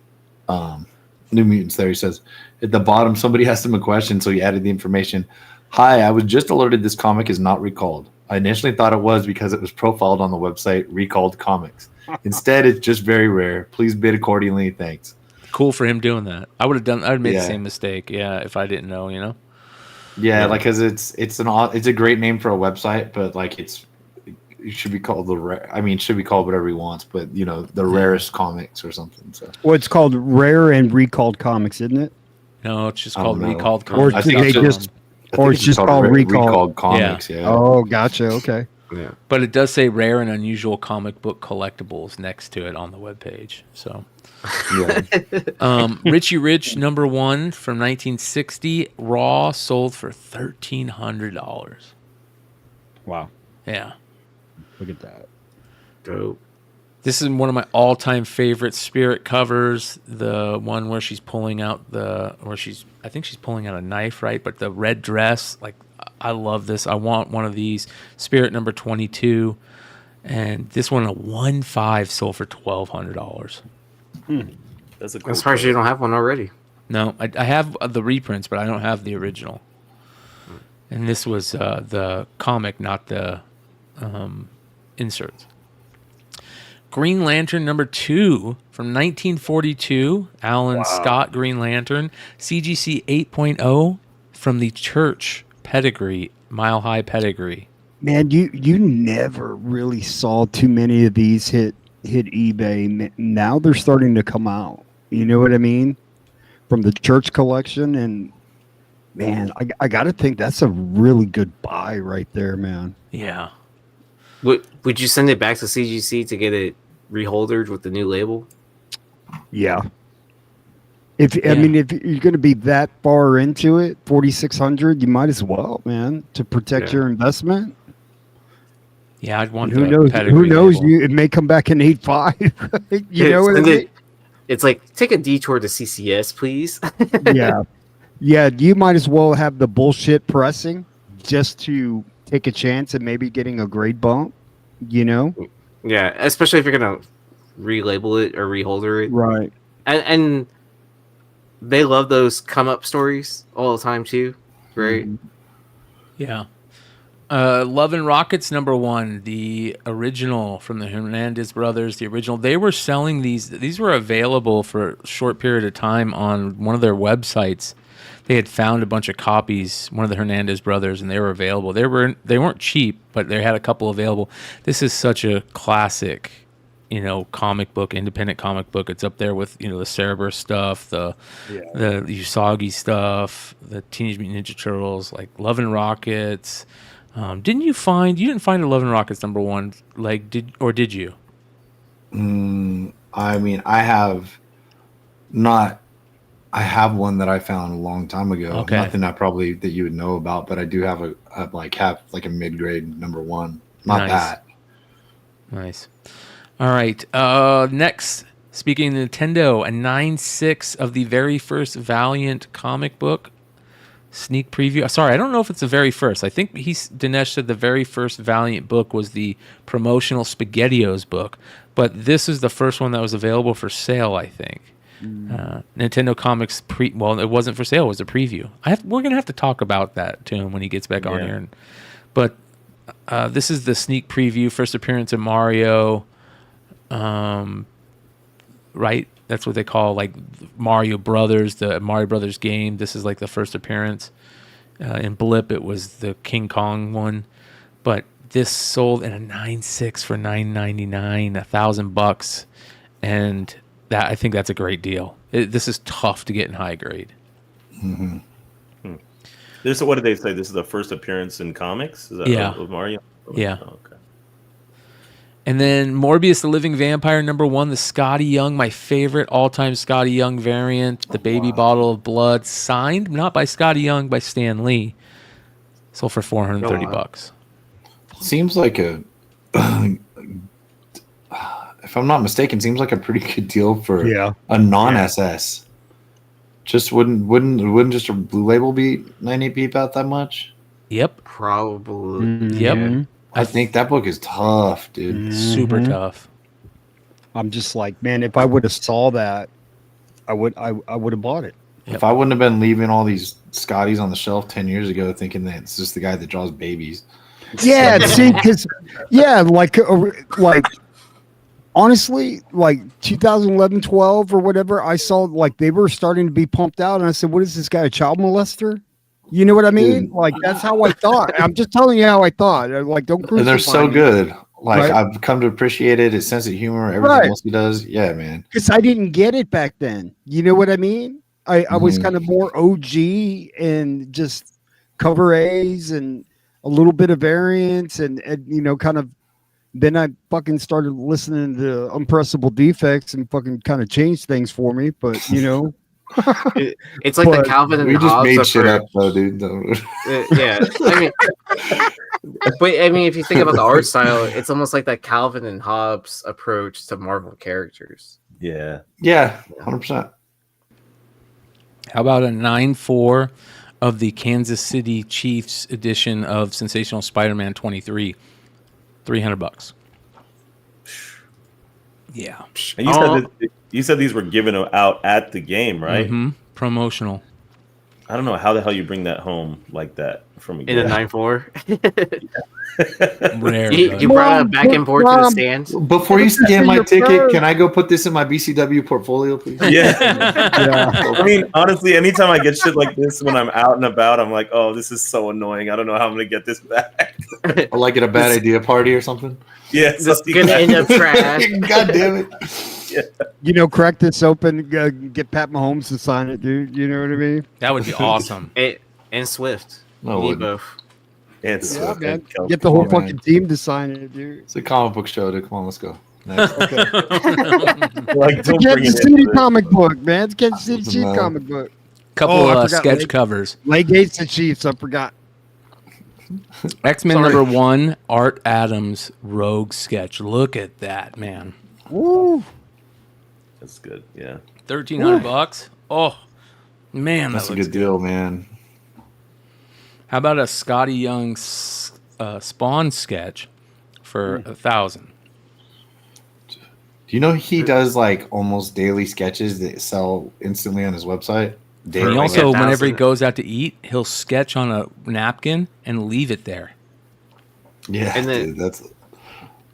New Mutants there. He says, at the bottom, somebody asked him a question, so he added the information. Hi, I was just alerted this comic is not recalled. I initially thought it was because it was profiled on the website Recalled Comics. Instead, it's just very rare. Please bid accordingly. Thanks. Cool for him doing that. I'd made the same mistake, if I didn't know, Yeah, like because it's a great name for a website, but like it should be called it should be called whatever he wants, but the rarest comics or something. So well, it's called Rare and Recalled Comics, isn't it? No, it's just called Recalled Comics. Or it's just called Recalled Comics. Yeah. Oh, gotcha. Okay. Yeah. But it does say rare and unusual comic book collectibles next to it on the webpage. So, Richie Rich #1 from 1960, raw, sold for $1,300. Wow. Yeah. Look at that. Dope. This is one of my all-time favorite Spirit covers. The one where she's pulling out I think she's pulling out a knife, right? But the red dress, like, I love this. I want one of these. Spirit #22, and this one a 1.5 sold for $1,200. That's a cool. I'm surprised you don't have one already. No, I have the reprints, but I don't have the original. And this was the comic, not the inserts. Green Lantern #2 from 1942, Alan Scott Green Lantern, CGC 8.0 from the Church pedigree, Mile High pedigree. Man, you never really saw too many of these hit eBay. Now they're starting to come out. You know what I mean? From the Church collection, and man, I got to think that's a really good buy right there, man. Yeah. Would you send it back to CGC to get it reholdered with the new label? Yeah. I mean, if you're going to be that far into it, 4,600, you might as well, man, to protect your investment. Yeah, I'd want. Who knows? Who knows? It may come back in 8.5. You know what I mean? It's like, take a detour to CCS, please. Yeah. You might as well have the bullshit pressing just to take a chance at maybe getting a grade bump. Yeah, especially if you're gonna relabel it or reholder it, right? And they love those come up stories all the time too, right? Yeah. Love and Rockets #1, the original from the Hernandez brothers, the original. They were selling these. These were available for a short period of time on one of their websites. They had found a bunch of copies, one of the Hernandez brothers, and they were available. They weren't cheap, but they had a couple available. This is such a classic, comic book, independent comic book. It's up there with, the Cerebrus stuff, the Usagi stuff, the Teenage Mutant Ninja Turtles, like Love and Rockets. You didn't find a Love and Rockets #1, like did you? I mean, I have not. I have one that I found a long time ago. Okay. Nothing that you would know about, but I do have a mid-grade #1. Not Nice. that. Nice. All right. Next, speaking of Nintendo, a 9/6 of the very first Valiant comic book sneak preview. Sorry, I don't know if it's the very first. I think Dinesh said the very first Valiant book was the promotional SpaghettiOs book, but this is the first one that was available for sale, I think. Nintendo Comics it wasn't for sale, it was a preview. We're gonna have to talk about that to him when he gets back on here. But this is the sneak preview, first appearance of Mario. Right, that's what they call like Mario Brothers, the Mario Brothers game. This is like the first appearance, In Blip, it was the King Kong one, but this sold in a 9.6 for $9.99, $1,000, and that I think that's a great deal. This is tough to get in high grade. Mm-hmm. This, what did they say? This is the first appearance in comics? Is that of Mario? Yeah. Oh, okay. And then Morbius the Living Vampire #1, the Scotty Young, my favorite all-time Scotty Young variant, the baby bottle of blood, signed not by Scotty Young, by Stan Lee. Sold for $430. Seems like a, if I'm not mistaken, seems like a pretty good deal for a non-SS. Just wouldn't just a blue label be 98p about that much? Yep. Probably. Yep. I think that book is tough, dude. Super tough. I'm just like, man, if I would have saw that, I would have bought it. If I wouldn't have been leaving all these Scotties on the shelf 10 years ago thinking that it's just the guy that draws babies. Yeah, see, because like honestly, like 2011, 12 or whatever, I saw like they were starting to be pumped out, and I said, "What is this guy, a child molester?" You know what I mean? Like that's how I thought. I'm just telling you how I thought. Like, don't crucify And they're so me. good. Like Right? I've come to appreciate it. His sense of humor, everything else he does. Yeah, man. Because I didn't get it back then. You know what I mean? I was kind of more OG and just cover A's and a little bit of variance and you know, kind of. Then I fucking started listening to Unpressable Defects and fucking kind of changed things for me. But you know, it's like the Calvin and we just Hobbes made shit approach. up, though, dude. Yeah, I mean, but I mean, if you think about the art style, it's almost like that Calvin and Hobbes approach to Marvel characters. Yeah. Yeah, 100%. How about a 9.4 of the Kansas City Chiefs edition of Sensational Spider-Man 23? $300. Yeah. And you said these were given out at the game, right? Mm-hmm. Promotional. I don't know how the hell you bring that home like that from a In a 9.4. Rare. You brought it back and forth to the stands. Before you scan my ticket, can I go put this in my BCW portfolio, please? Yeah. I mean, honestly, anytime I get shit like this when I'm out and about, I'm like, oh, this is so annoying. I don't know how I'm going to get this back. Or like at a bad idea party or something? Yeah. It's going to end up trash. God damn it. Yeah. you know, crack this open, get Pat Mahomes to sign it, dude. You know what I mean? That would be awesome. And Swift. No, You need it both. And Yeah, Swift man. and Kelce. Get the whole Come on, fucking man. team to sign it, dude. It's a comic book show, dude. Come on, let's go. Next. Like, It's a don't bring Kansas it into City this. comic book, man. It's a Kansas City Chiefs No. comic book. Couple I forgot sketch Lake- covers. Lake Gates and Chiefs. I forgot. X-Men Sorry. #1, Art Adams Rogue sketch. Look at that, man. Woo. That's good. Yeah. $1,300. Oh, man, That's that a looks good deal, man. How about a Scotty Young Spawn sketch for $1,000? Do you know he does like almost daily sketches that sell instantly on his website? And Daily. he also, 1,000. whenever he goes out to eat, he'll sketch on a napkin and leave it there. Yeah, And then- dude, that's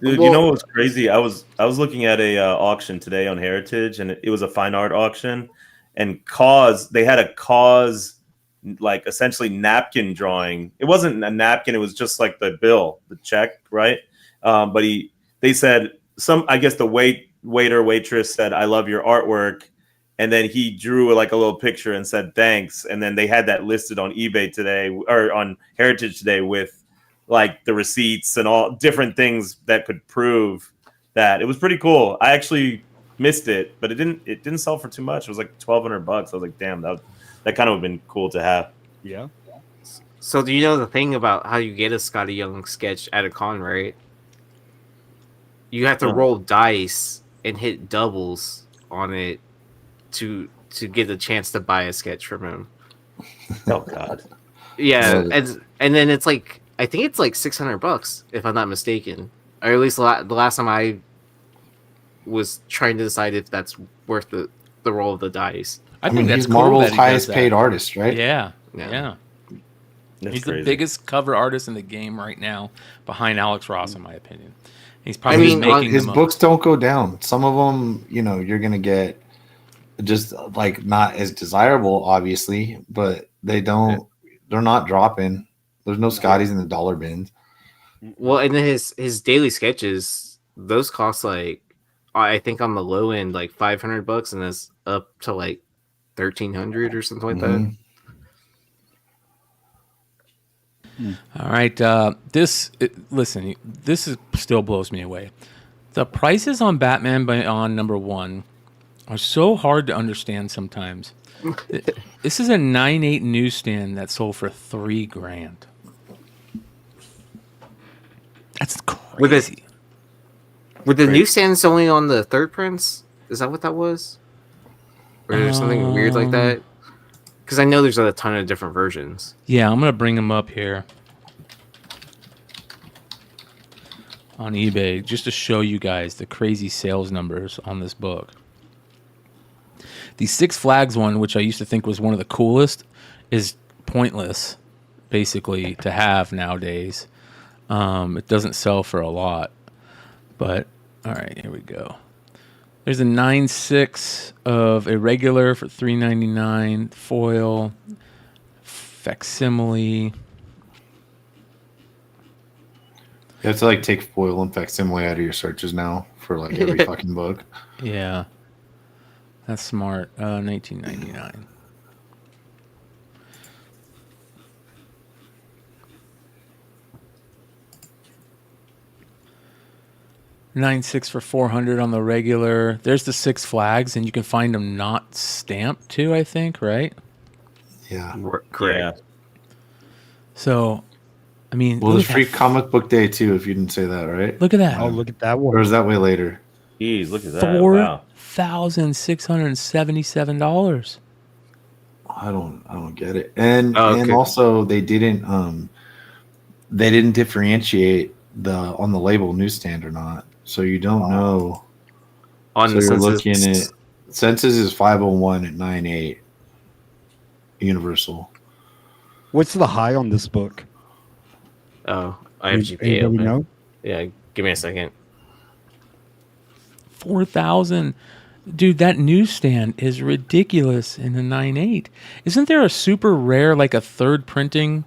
Dude, you know what was crazy? I was looking at a auction today on Heritage, and it was a fine art auction. And they had a Cause, like essentially napkin drawing. It wasn't a napkin; it was just like the bill, the check, right? But they said I guess the waiter waitress said, "I love your artwork," and then he drew like a little picture and said thanks. And then they had that listed on eBay today or on Heritage today with like the receipts and all different things that could prove that. It was pretty cool. I actually missed it, but it didn't sell for too much. It was like $1,200. I was like, damn, that kind of would have been cool to have. Yeah. So do you know the thing about how you get a Scotty Young sketch at a con, right? You have to No. roll dice and hit doubles on it to get a chance to buy a sketch from him. Oh God. Yeah, Yeah. and then it's like I think it's like $600 if I'm not mistaken, or at least the last time I was trying to decide if that's worth the roll of the dice. I mean, think that's he's cool Marvel's that he does highest that. paid artist, right? Yeah. Yeah. That's He's crazy. the biggest cover artist in the game right now, behind Alex Ross, in my opinion. He's probably making his the books don't go down. Some of them, you know, you're gonna get just like not as desirable, obviously, but they don't. They're not dropping. There's no Scotties in the dollar bins. Well, and then his daily sketches, those cost like, I think on the low end like $500, and it's up to like 1,300 or something like that. All right, this still blows me away. The prices on Batman Beyond #1 are so hard to understand sometimes. This is a 9.8 newsstand that sold for $3,000. That's crazy. Were the newsstands only on the third prints? Is that what that was? Or is there something weird like that? Because I know there's a ton of different versions. Yeah, I'm gonna bring them up here on eBay just to show you guys the crazy sales numbers on this book. The Six Flags one, which I used to think was one of the coolest, is pointless, basically, to have nowadays. It doesn't sell for a lot. But, all right, here we go. There's a 9.6 of a regular for $3.99, foil, facsimile. You have to like take foil and facsimile out of your searches now for like every fucking book. Yeah. That's smart. $19.99. $9.6 for $400 on the regular. There's the Six Flags, and you can find them not stamped too, I think, right? Yeah. Correct. Yeah. So, I mean, Well, there's free comic book day too, if you didn't say that, right? Look at that. Oh, look at that one. Or is that way later? Jeez, look at that. Wow. $4,677. I don't get it. And and also they didn't differentiate on the label newsstand or not. So you don't know. On so the you're census, looking at census is 501 at 9.8 Universal. What's the high on this book? Oh, I have GPA Anybody open. know? Yeah, give me a second. 4,000. Dude, that newsstand is ridiculous in the 9.8. Isn't there a super rare, like a third printing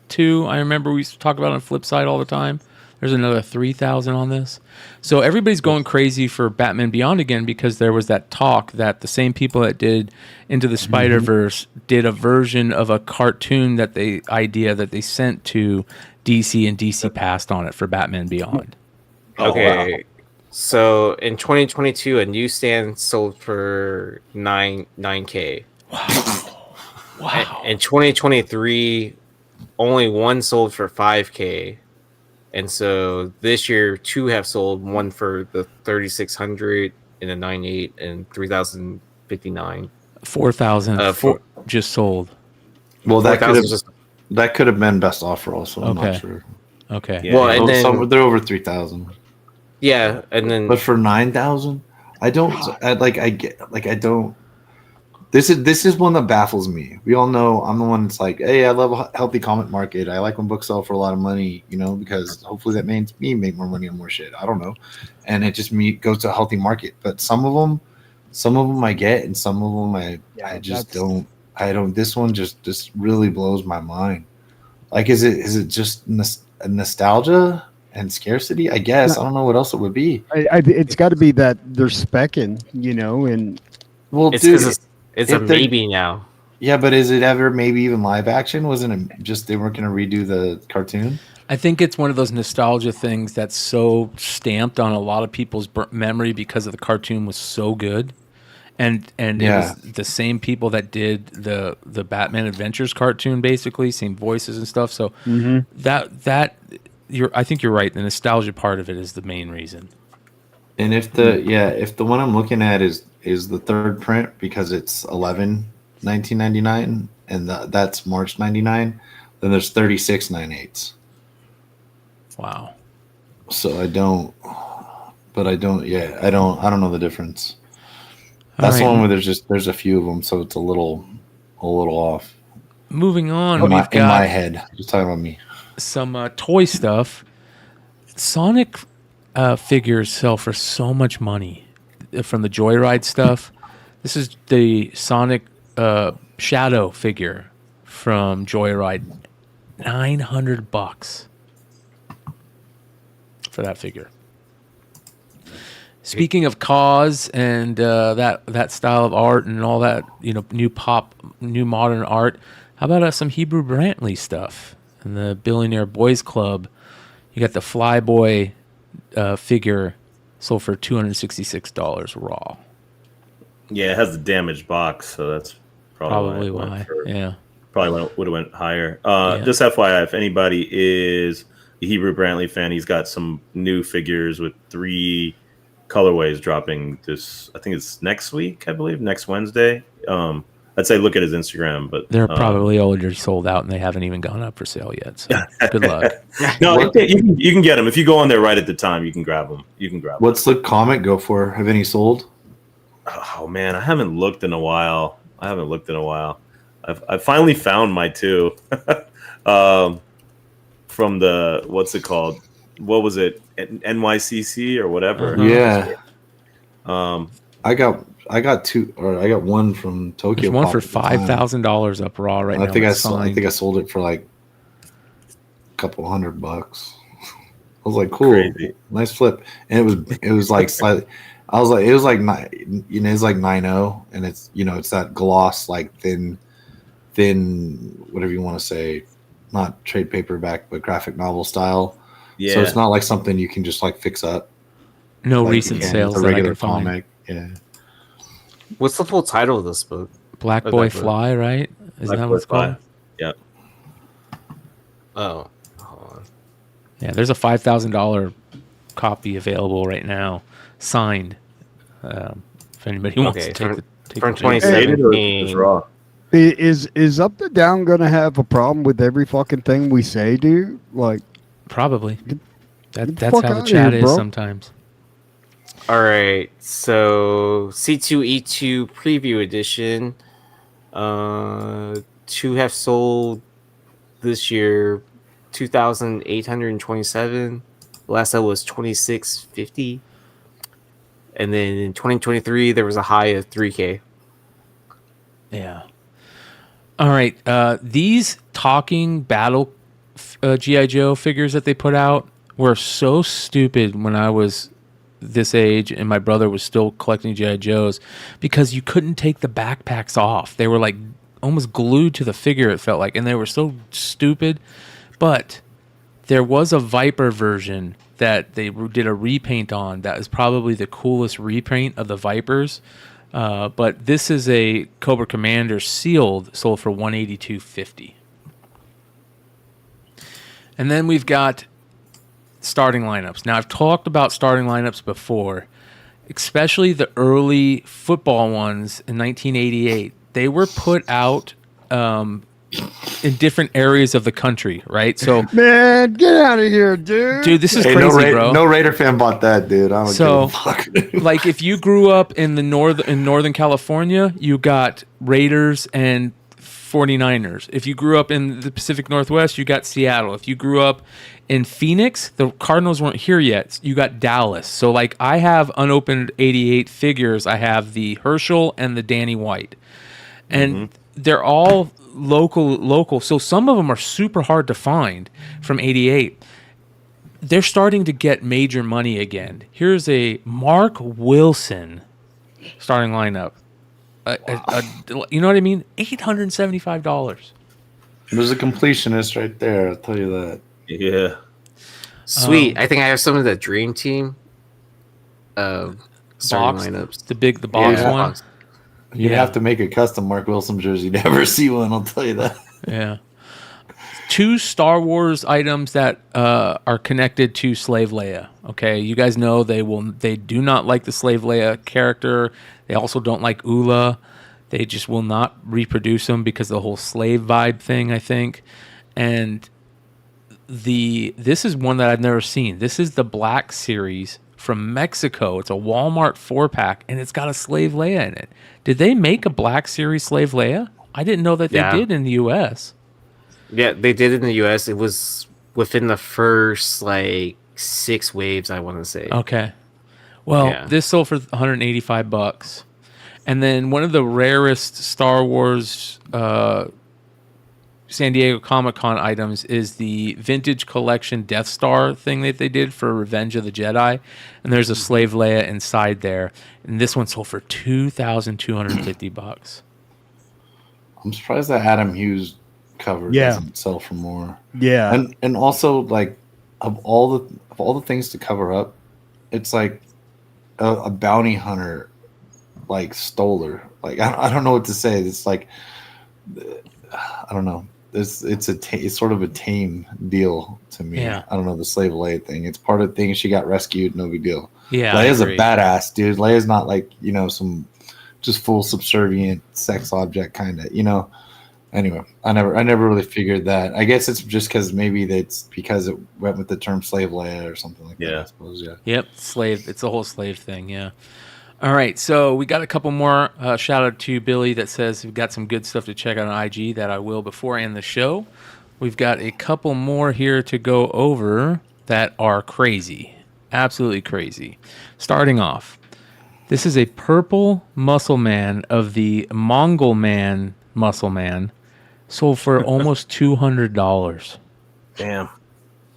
too? I remember we used to talk about it on Flipside all the time. There's another 3,000 on this. So everybody's going crazy for Batman Beyond again because there was that talk that the same people that did Into the Spider-Verse did a version of a cartoon that they sent to DC, and DC passed on it for Batman Beyond. Okay. Wow. So in 2022, a newsstand sold for $9K. Wow. In 2023, only one sold for $5K. And so this year, two have sold, one for the 3,600 and a 9.8 and 3,059. 4,000 just sold. Well, that could have been best offer also. I'm not sure. Okay. Yeah. Well, and then they're over 3,000. Yeah, and then but for 9,000, I don't. This is one that baffles me. We all know I'm the one that's like, hey, I love a healthy comic market. I like when books sell for a lot of money, because hopefully that means me make more money on more shit. I don't know, and it just goes to a healthy market. But some of them I get, and some of them I just don't. I don't. This one just really blows my mind. Like, is it just nostalgia and scarcity? I guess I don't know what else it would be. It's got to be that they're speccing, and well, it's a maybe now. Yeah, but is it ever maybe even live action? Wasn't it just they weren't going to redo the cartoon? I think it's one of those nostalgia things that's so stamped on a lot of people's memory because of the cartoon was so good. And it was the same people that did the Batman Adventures cartoon, basically, same voices and stuff. So I think you're right. The nostalgia part of it is the main reason. And if the one I'm looking at is the third print because it's 11/1999 and that's March 99, then there's 36 9/8s. Wow. So I don't know the difference. That's the one where there's a few of them, so it's a little off. Moving on, in my head. Just talking about me. Some toy stuff. Sonic figures sell for so much money from the Joyride stuff. This is the Sonic Shadow figure from Joyride. $900 for that figure. Speaking of cause and that style of art and all that, new modern art, how about some Hebrew Brantley stuff? And the Billionaire Boys Club, you got the Flyboy figure sold for $266 raw. Yeah, it has the damaged box, so that's probably why. Yeah, probably would have went higher. Just FYI, if anybody is a Hebrew Brantley fan, he's got some new figures with 3 colorways dropping this. I think it's next week. I believe next Wednesday. I'd say look at his Instagram, but they're probably already sold out and they haven't even gone up for sale yet. So good luck. No, you can get them if you go on there right at the time. You can grab them. What's the comic go for? Have any sold? Oh man, I haven't looked in a while. I finally found my 2 from the what's it called? What was it? NYCC or whatever. Yeah. I got 2, or I got 1 from Tokyo. There's one for $5,000 up raw right now. I think I sold it for like a couple $100. I was like, cool, crazy. Nice flip, and it was like slightly. I was like, it was like it's like 9.0, and it's it's that gloss, like thin, whatever you want to say, not trade paperback but graphic novel style. Yeah. So it's not like something you can just like fix up. No recent sales. It's a regular comic. Yeah. What's the full title of this book? Black Boy Fly, right? Is that what it's called? Yeah. Oh, hold on. Yeah, there's a $5,000 copy available right now, signed. If anybody wants to take from 2017. Raw. Is Up to Down gonna have a problem with every fucking thing we say, dude? Like, probably. That's how the chat is sometimes. All right, so C2E2 Preview Edition. 2 have sold this year, 2,827. Last sale was 2,650. And then in 2023, there was a high of 3K. Yeah. All right. These talking battle G.I. Joe figures that they put out were so stupid when I was this age and my brother was still collecting G.I. Joes, because you couldn't take the backpacks off. They were like almost glued to the figure, it felt like, and they were so stupid. But there was a Viper version that they did a repaint on that is probably the coolest repaint of the Vipers. But this is a Cobra Commander sealed, sold for $182.50. And then we've got starting lineups. Now, I've talked about starting lineups before, especially the early football ones in 1988. They were put out in different areas of the country, right? So, man, get out of here, dude. Dude, this is crazy, bro. No Raider fan bought that, dude. I don't give a fuck. Like, if you grew up in the Northern California, you got Raiders and 49ers. If you grew up in the Pacific Northwest, you got Seattle. If you grew up in Phoenix, the Cardinals weren't here yet. You got Dallas. So, like, I have unopened 88 figures. I have the Herschel and the Danny White. And they're all local. So some of them are super hard to find from 88. They're starting to get major money again. Here's a Mark Wilson starting lineup. You know what I mean? $875. There's a completionist right there. I'll tell you that. Yeah. Sweet. I think I have some of the Dream Team starting box, lineups. The box one. You have to make a custom Mark Wilson jersey. You never see one, I'll tell you that. Yeah. 2 Star Wars items that are connected to Slave Leia. Okay, you guys know they do not like the Slave Leia character. They also don't like Ula. They just will not reproduce them because of the whole slave vibe thing, I think. And this is one that I've never seen. This is the Black Series from Mexico. It's a Walmart 4-pack, and it's got a Slave Leia in it. Did they make a Black Series Slave Leia? I didn't know that they did in the U.S. Yeah, they did in the U.S. It was within the first, 6 waves, I want to say. Okay. Well, this sold for $185. And then one of the rarest Star Wars San Diego Comic-Con items is the vintage collection Death Star thing that they did for Revenge of the Jedi, and there's a Slave Leia inside there, and this one sold for $2,250. I'm surprised that Adam Hughes cover doesn't sell for more. Yeah, and also like of all the things to cover up, it's like a bounty hunter like stole her. Like I don't know what to say. It's like I don't know. It's sort of a tame deal to me. Yeah. I don't know the Slave Leia thing. It's part of the thing. She got rescued, no big deal. Yeah, Leia's I a agree. badass, dude. Leia's not like some just full subservient sex object kind of. Anyway, I never really figured that. I guess it's just because maybe it's because it went with the term Slave Leia or something like that. I suppose. Yeah. Yep, slave. It's the whole slave thing. Yeah. All right, so we got a couple more. Shout out to Billy that says we've got some good stuff to check out on IG that I will before I end the show. We've got a couple more here to go over that are crazy, absolutely crazy. Starting off, this is a purple muscle man of the Mongol man muscle man, sold for almost $200. Damn,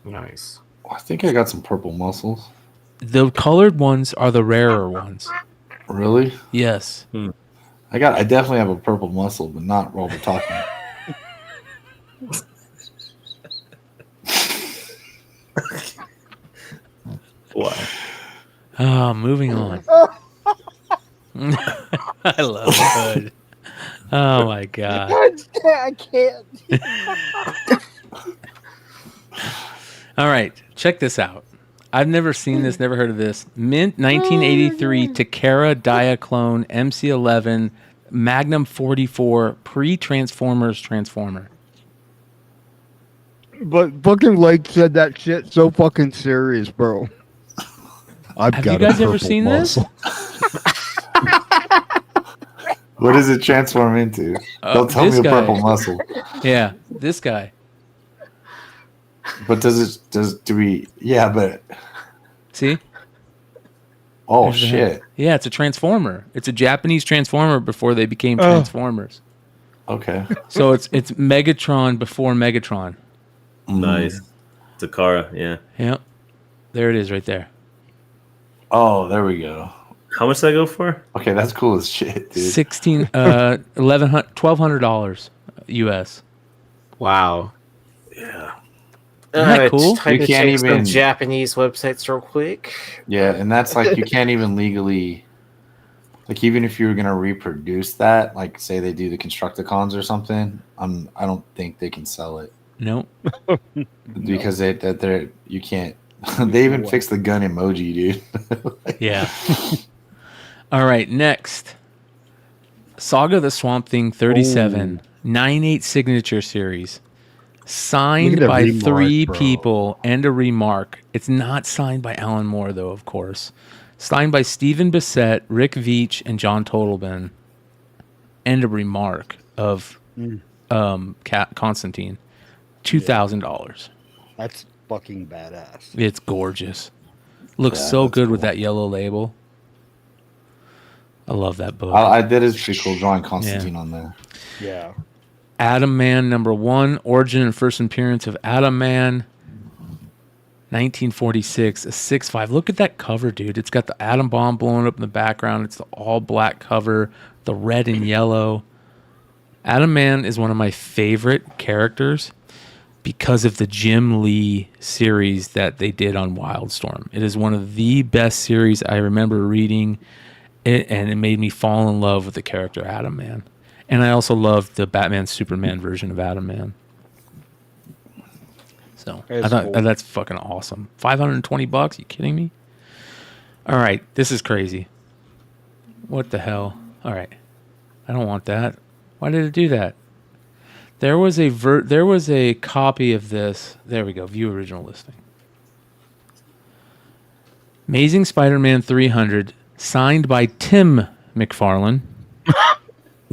nice. I think I got some purple muscles. The colored ones are the rarer ones. Really? Yes. I definitely have a purple muscle, but not while we're talking. Wow. Oh, moving on. I love Hood. Oh my god. I can't. All right, check this out. I've never seen this, never heard of this. Mint 1983 Takara Diaclone MC11 Magnum 44 pre-Transformers Transformer. But fucking Lake said that shit so fucking serious, bro. Have you guys ever seen this? What does it transform into? Don't tell me a purple muscle. Yeah, this guy. But do we? Yeah, but see. Oh There's shit! Yeah, it's a Transformer. It's a Japanese Transformer before they became Transformers. Okay. So it's Megatron before Megatron. Nice. Takara, yeah. Yep. There it is, right there. Oh, there we go. How much did I go for? Okay, that's cool as shit, dude. $1,200 US. Wow. Yeah. Isn't that cool? You can't even Japanese websites real quick. Yeah, and that's like you can't even legally, like even if you were gonna reproduce that, like say they do the Constructicons or something, I don't think they can sell it. Nope. Because they're you can't. They even fixed the gun emoji, dude. Yeah. All right, next. Saga the Swamp Thing 37 9/8 signature series. Signed by remark, 3 bro. people and a remark. It's not signed by Alan Moore, though, of course. Signed by Stephen Bissett, Rick Veitch, and John Totalman. And a remark of Constantine. $2,000. That's fucking badass. It's gorgeous. Looks so good with that yellow label. I love that book. That is pretty cool drawing Constantine on there. Yeah. Adam Man #1, origin and first appearance of Adam Man, 1946, a 6.5. Look at that cover, dude. It's got the atom bomb blowing up in the background. It's the all black cover, the red and yellow. Adam Man is one of my favorite characters because of the Jim Lee series that they did on Wildstorm. It is one of the best series I remember reading, and it made me fall in love with the character Adam Man. And I also love the Batman Superman version of Adam Man. So I thought that's fucking awesome. $520? You kidding me? All right, this is crazy. What the hell? All right, I don't want that. Why did it do that? There was a copy of this. There we go. View original listing. Amazing Spider-Man 300, signed by Tim McFarlane.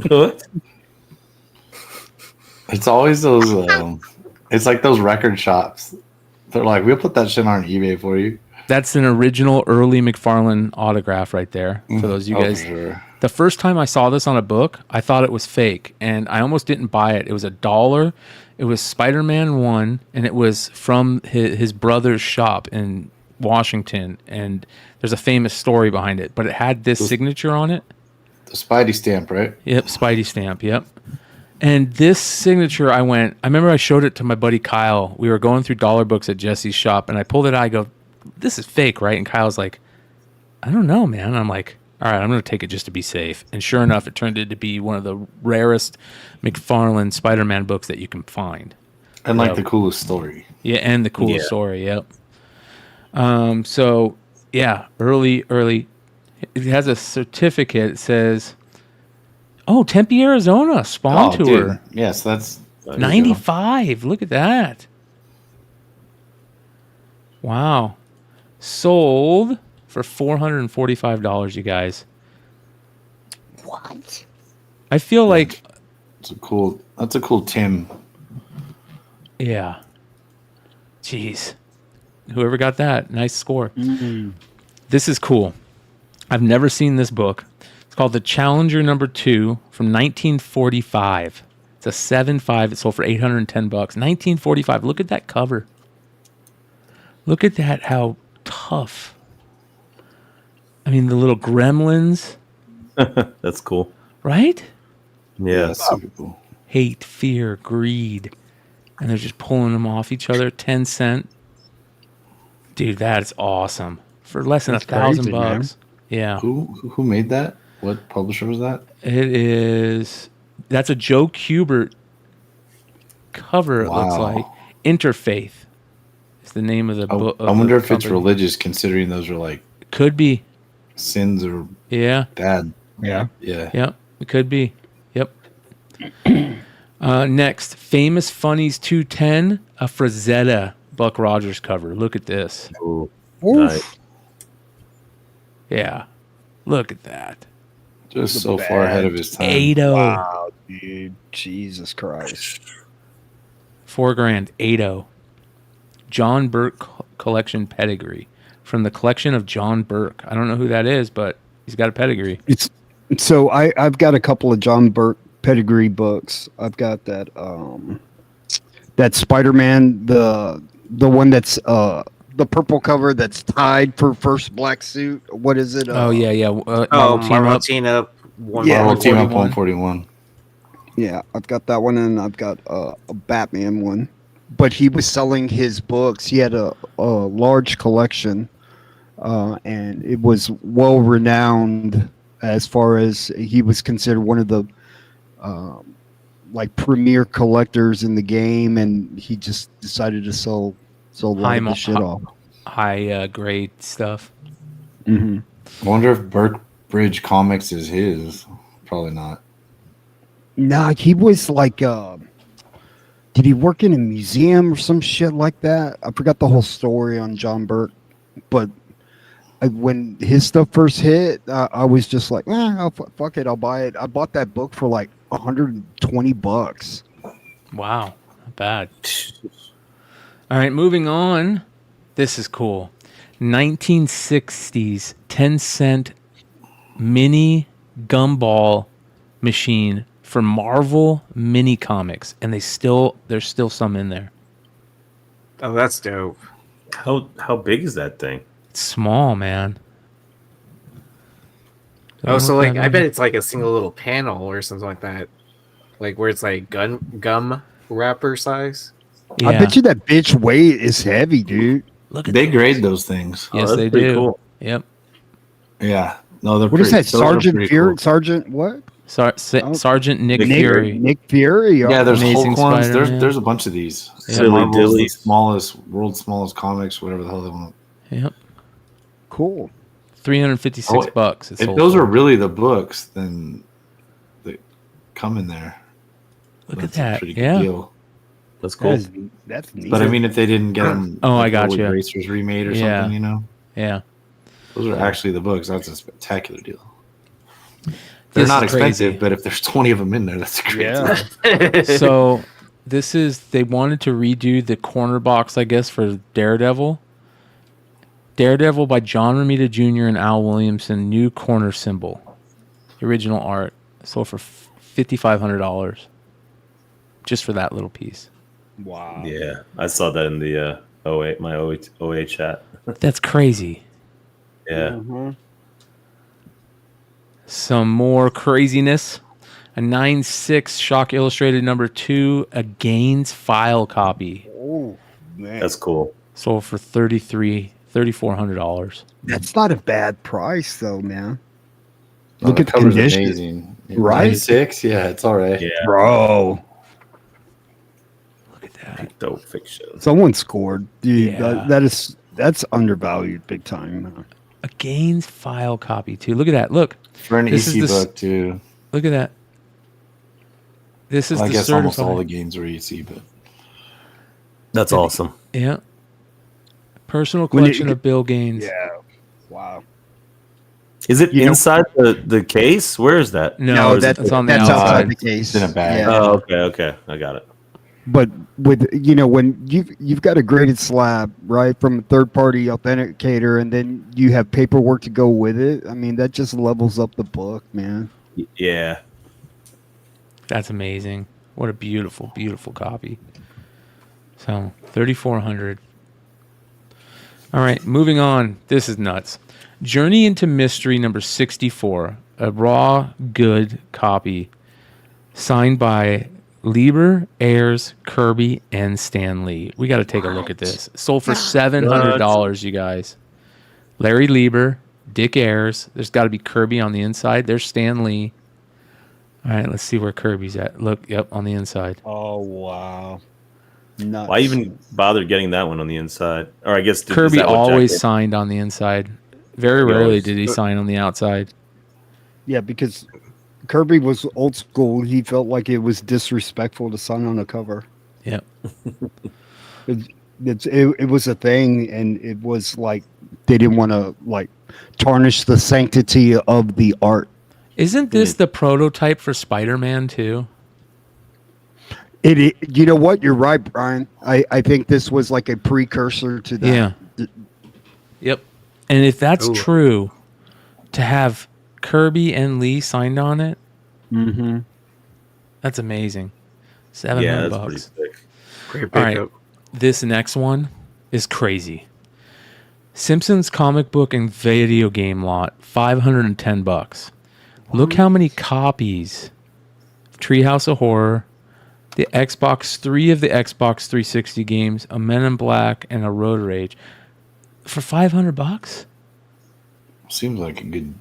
What? It's always those. It's like those record shops. They're like, we'll put that shit on eBay for you. That's an original early McFarlane autograph right there for those of you guys. Sure. The first time I saw this on a book, I thought it was fake, and I almost didn't buy it. It was $1. It was Spider-Man 1, and it was from his brother's shop in Washington, and there's a famous story behind it, but it had this signature on it. The Spidey stamp, right? Yep, Spidey stamp, yep. And this signature, I remember I showed it to my buddy Kyle. We were going through dollar books at Jesse's shop, and I pulled it out, I go, this is fake, right? And Kyle's like, I don't know, man. And I'm like, all right, I'm going to take it just to be safe. And sure enough, it turned out to be one of the rarest McFarlane Spider-Man books that you can find. And like the coolest story. Yeah, and the coolest story, yep. So, yeah, early. It has a certificate. It says, Tempe, Arizona, Spawn Tour. Dude. Yes, that's 95. Look at that. Wow. Sold for $445, you guys. What? I feel like that's a cool Tim. Yeah. Jeez. Whoever got that, nice score. Mm-hmm. This is cool. I've never seen this book. It's called The Challenger No. 2 from 1945. It's a 7.5. It sold for $810. 1945. Look at that cover. Look at that, how tough. I mean, the little gremlins. That's cool. Right? Yeah, that's super cool. Hate, fear, greed. And they're just pulling them off each other. 10 cent. Dude, that's awesome. For less than $1,000 bucks. Yeah. Who made that? What publisher was that? That's a Joe Kubert cover, it looks like. Interfaith is the name of the book. I wonder if it's religious, considering those are like could be sins or bad. Yeah. Yep. It could be. Yep. Next, Famous Funnies 210, a Frazetta Buck Rogers cover. Look at this. Ooh. Nice. Yeah. Look at that. Just so far ahead of his time. 8-0. Wow, dude. Jesus Christ. $4,000. 8-0. John Burke collection pedigree from the collection of John Burke. I don't know who that is, but he's got a pedigree. So I've got a couple of John Burke pedigree books. I've got that that Spider-Man, the one that's the purple cover that's tied for first black suit. What is it? Marvel Team Up. Marvel Team Up 141. Yeah, I've got that one, and I've got a Batman one. But he was selling his books. He had a large collection, and it was well renowned as far as he was considered one of the like premier collectors in the game, and he just decided to sell a lot of the shit off. High grade stuff. Mm-hmm. I wonder if Burke Bridge Comics is his. Probably not. Nah, he was like, did he work in a museum or some shit like that? I forgot the whole story on John Burke, but when his stuff first hit, I was just like, fuck it, I'll buy it. I bought that book for like $120. Wow, not bad. All right, moving on. This is cool. 1960s 10-cent mini gumball machine for Marvel mini comics, and there's still some in there. Oh, that's dope. How big is that thing? It's small, man. So like I bet it's like a single little panel or something like that, like where it's like gum wrapper size. Yeah. I bet you that bitch weight is heavy, dude. Look at they grade those things. Yes, they do. Cool. Yep. Yeah. No, they're what is that? Sergeant Fury? Cool. Sergeant what? Sergeant Nick Fury. Nick Fury. Yeah, there's Amazing Hulk ones. Spider-Man. There's a bunch of these. Silly Dilly. World's smallest comics, whatever the hell they want. Yep. Cool. $356. If those are really the books, then they come in there. Look That's at that. A pretty good deal. That's cool. That's neat. But I mean, if they didn't get them, I got you. Racers remade or something, you know. Yeah. Those are actually the books. That's a spectacular deal. They're not expensive, but if there's 20 of them in there, that's great. Yeah. So they wanted to redo the corner box, I guess, for Daredevil. Daredevil by John Romita Jr. and Al Williamson, new corner symbol. Original art. Sold for $5,500. Just for that little piece. Wow. Yeah, I saw that in the 08, my 08 chat. That's crazy. Yeah. Mhm. Some more craziness. A 9/6 Shock Illustrated #2, a Gaines file copy. Oh man, That's cool. Sold for $3,400. that's not a bad price though, man. Oh, Look the at the cover's condition, amazing. right? 9/6, yeah, it's all right. Yeah. Bro. Look at that. Dope fiction. Someone scored, dude. Yeah. That's undervalued big time. Man. A Gaines file copy too. Look at that. Look. For an This is EC the book, too. Look at that. This is I the guess almost all the certified. games are EC, but That's awesome. Yeah. Personal When you- collection of Bill Gaines. Yeah. Wow. Is it You know- inside the case? Where is that? No, it's on the that's outside. outside the case. It's in a bag. Yeah. Oh, okay. I got it. But with when you've got a graded slab, right, from a third party authenticator, and then you have paperwork to go with it, I mean that just levels up the book, man. Yeah. That's amazing. What a beautiful, beautiful copy. So 3,400. All right, moving on. This is nuts. Journey into Mystery #64, a raw good copy, signed by Lieber, Ayers, Kirby, and Stan Lee. We got to take a look at this. Sold for $700, you guys. Larry Lieber, Dick Ayers. There's got to be Kirby on the inside. There's Stan Lee. All right, let's see where Kirby's at. Look, yep, on the inside. Oh wow. Nuts. Why even bother getting that one on the inside? Or I guess Kirby always signed on the inside. Very rarely did he sign on the outside. Yeah, because Kirby was old school. He felt like it was disrespectful to sign on the cover. Yep. It was a thing, and it was like they didn't want to like tarnish the sanctity of the art. Isn't this the prototype for Spider-Man too? You know what? You're right, Brian. I think this was like a precursor to that. Yeah. Yep. And if that's true, to have Kirby and Lee signed on it, that's amazing. $700. Yeah, that's pretty sick. Great All right. pickup. This next one is crazy. Simpsons comic book and video game lot, $510. Look how many copies of Treehouse of Horror, the Xbox, 3 of the Xbox 360 games, a Men in Black, and a Road Rage for $500. seems like a good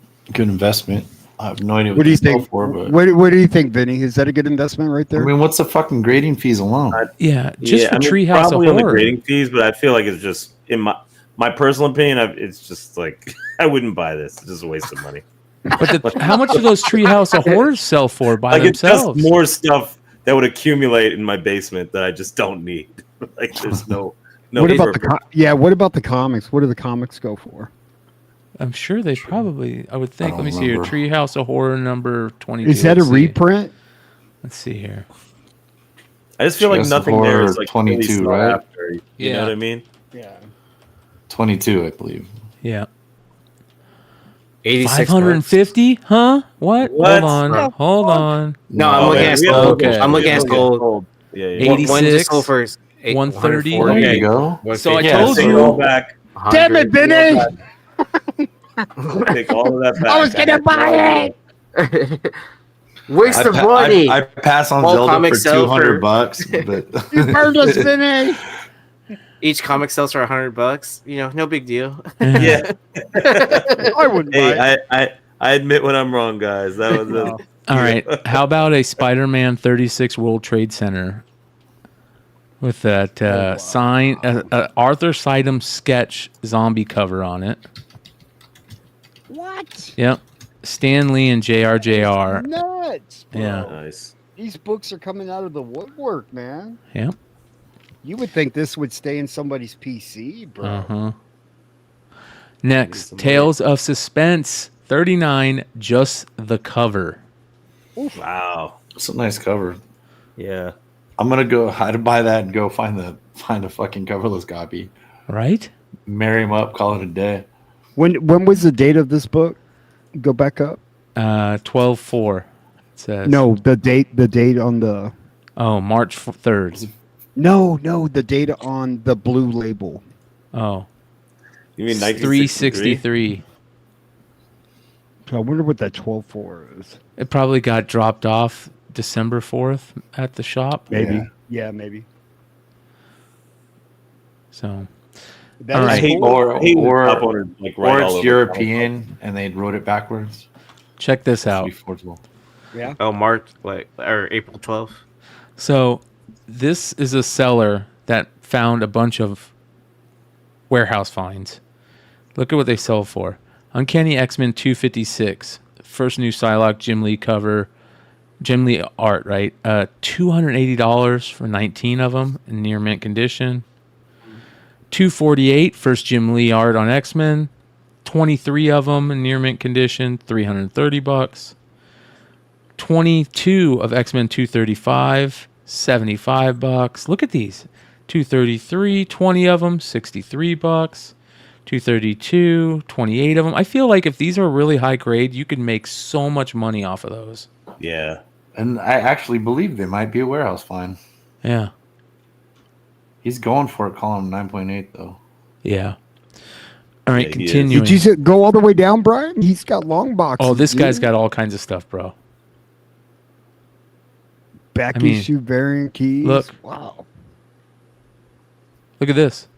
investment. I have no idea What do you to sell think? for, but What do you think, Vinny? Is that a good investment right there? I mean, what's the fucking grading fees alone? Yeah, just for Treehouse of probably on the Horror. grading fees, but I feel like it's just in my personal opinion. It's just like I wouldn't buy this. It's just a waste of money. But how much do those Treehouse of Horrors sell for by Like it's themselves? just more stuff that would accumulate in my basement that I just don't need. Like there's no what need about for- what about the comics? What do the comics go for? I'm sure they probably. I would think. I Let me don't see here. remember. Treehouse of Horror number 22. Is that a Let's see. reprint? Let's see here. I just feel like Treehouse of nothing there is Horror like 22, really sought right? after, you Yeah. know what I mean? Yeah. 22, I believe. Yeah. 86 550? Huh? What? What? Hold on. No, I'm Oh, looking yeah, at we have gold. okay. I'm looking Yeah, at okay, gold. Yeah, yeah. 86, One just sold for 130. 140. There you go. So I Yeah, told so you. Go back. Damn it, Vinny! Take all of that back. I was gonna buy it. Waste of I money. I pass on All Zelda comics for sell for- $200, but You burned us, Vinny. Each comic sells for $100. You know, no big deal. Yeah. I wouldn't buy it. Hey, I admit when I'm wrong, guys. That was No. All right. How about a Spider-Man 36 World Trade Center with that sign, Arthur Sidem sketch zombie cover on it? What? Yep. Stan Lee and JRJR. Nuts. Bro. Yeah. nice. These books are coming out of the woodwork, man. Yep. You would think this would stay in somebody's PC, bro. Uh-huh. Next, Tales of Suspense 39, just the cover. Wow. it's a nice cover. Yeah. I'm gonna go how to buy that and go find a fucking coverless copy. Right? Marry him up, call it a day. When was the date of this book? Go back up. 12/4. It says. No, the date on the Oh, March 3rd. No, the data on the blue label. Oh, You mean 363. So I wonder what that 12.4 is. It probably got dropped off December 4th at the shop. Maybe. Yeah, maybe. So, That all is right. cool. Or right it's European and they wrote it backwards. Check this out. Yeah. Oh, March or April 12th. So, this is a seller that found a bunch of warehouse finds. Look at what they sell for. Uncanny X-Men 256. First new Psylocke Jim Lee cover. Jim Lee art, right? $280 for 19 of them in near mint condition. $248 first Jim Lee art on X-Men. 23 of them in near mint condition, $330. 22 of X-Men 235, $75. Look at these. 233, 20 of them, $63. 232, 28 of them. I feel like if these are really high grade, you could make so much money off of those. Yeah. And I actually believe they might be a warehouse find. Yeah. He's going for it, calling him 9.8 though. Yeah. All right, Yeah, continuing. Did you go all the way down, Brian? He's got long boxes. Oh, this dude. guy's got all kinds of stuff, bro. Back I mean, issue variant keys. look. Wow. Look at this.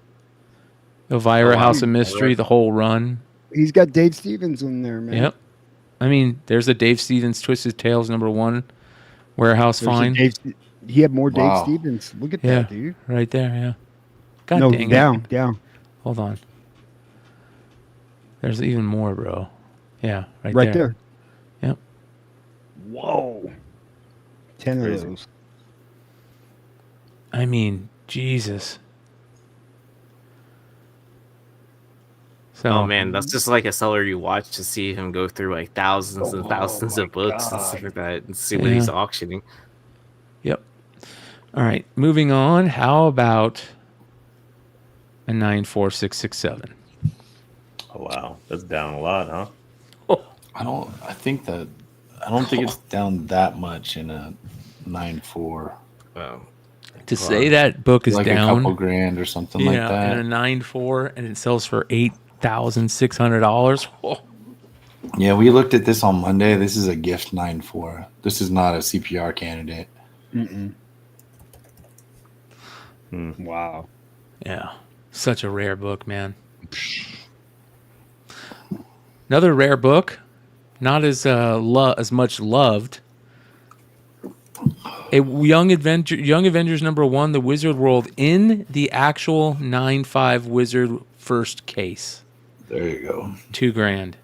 Elvira, Oh, wow. House of Mystery, the whole run. He's got Dave Stevens in there, man. Yep. I mean, there's a Dave Stevens Twisted Tales #1 warehouse There's a find. he had more Dave Wow. Stevens. Look at Yeah, that, dude. right there. Yeah. God No, dang down, it. down. Hold on. There's even more, bro. Yeah, Right there. Yep. Whoa. 10 Crazy. of those. I mean, Jesus. So, Oh man, that's just like a seller you watch to see him go through like thousands and thousands of books and stuff like that and see what he's Yeah. auctioning. Yep. All right, moving on. How about a 94667? Oh wow, that's down a lot, huh? I don't think it's down that much in a 9.4. Oh. To say that book is like down a couple grand or something like that. in a 9.4 and it sells for $8,600. Oh. Yeah, we looked at this on Monday. This is a gift 9.4. This is not a CPR candidate. Mm-mm. Hmm. Wow. Yeah, such a rare book, man. Another rare book, not as as much loved. A Young Avengers #1, the Wizard World in the actual 9.5 Wizard first case. There you go. $2,000.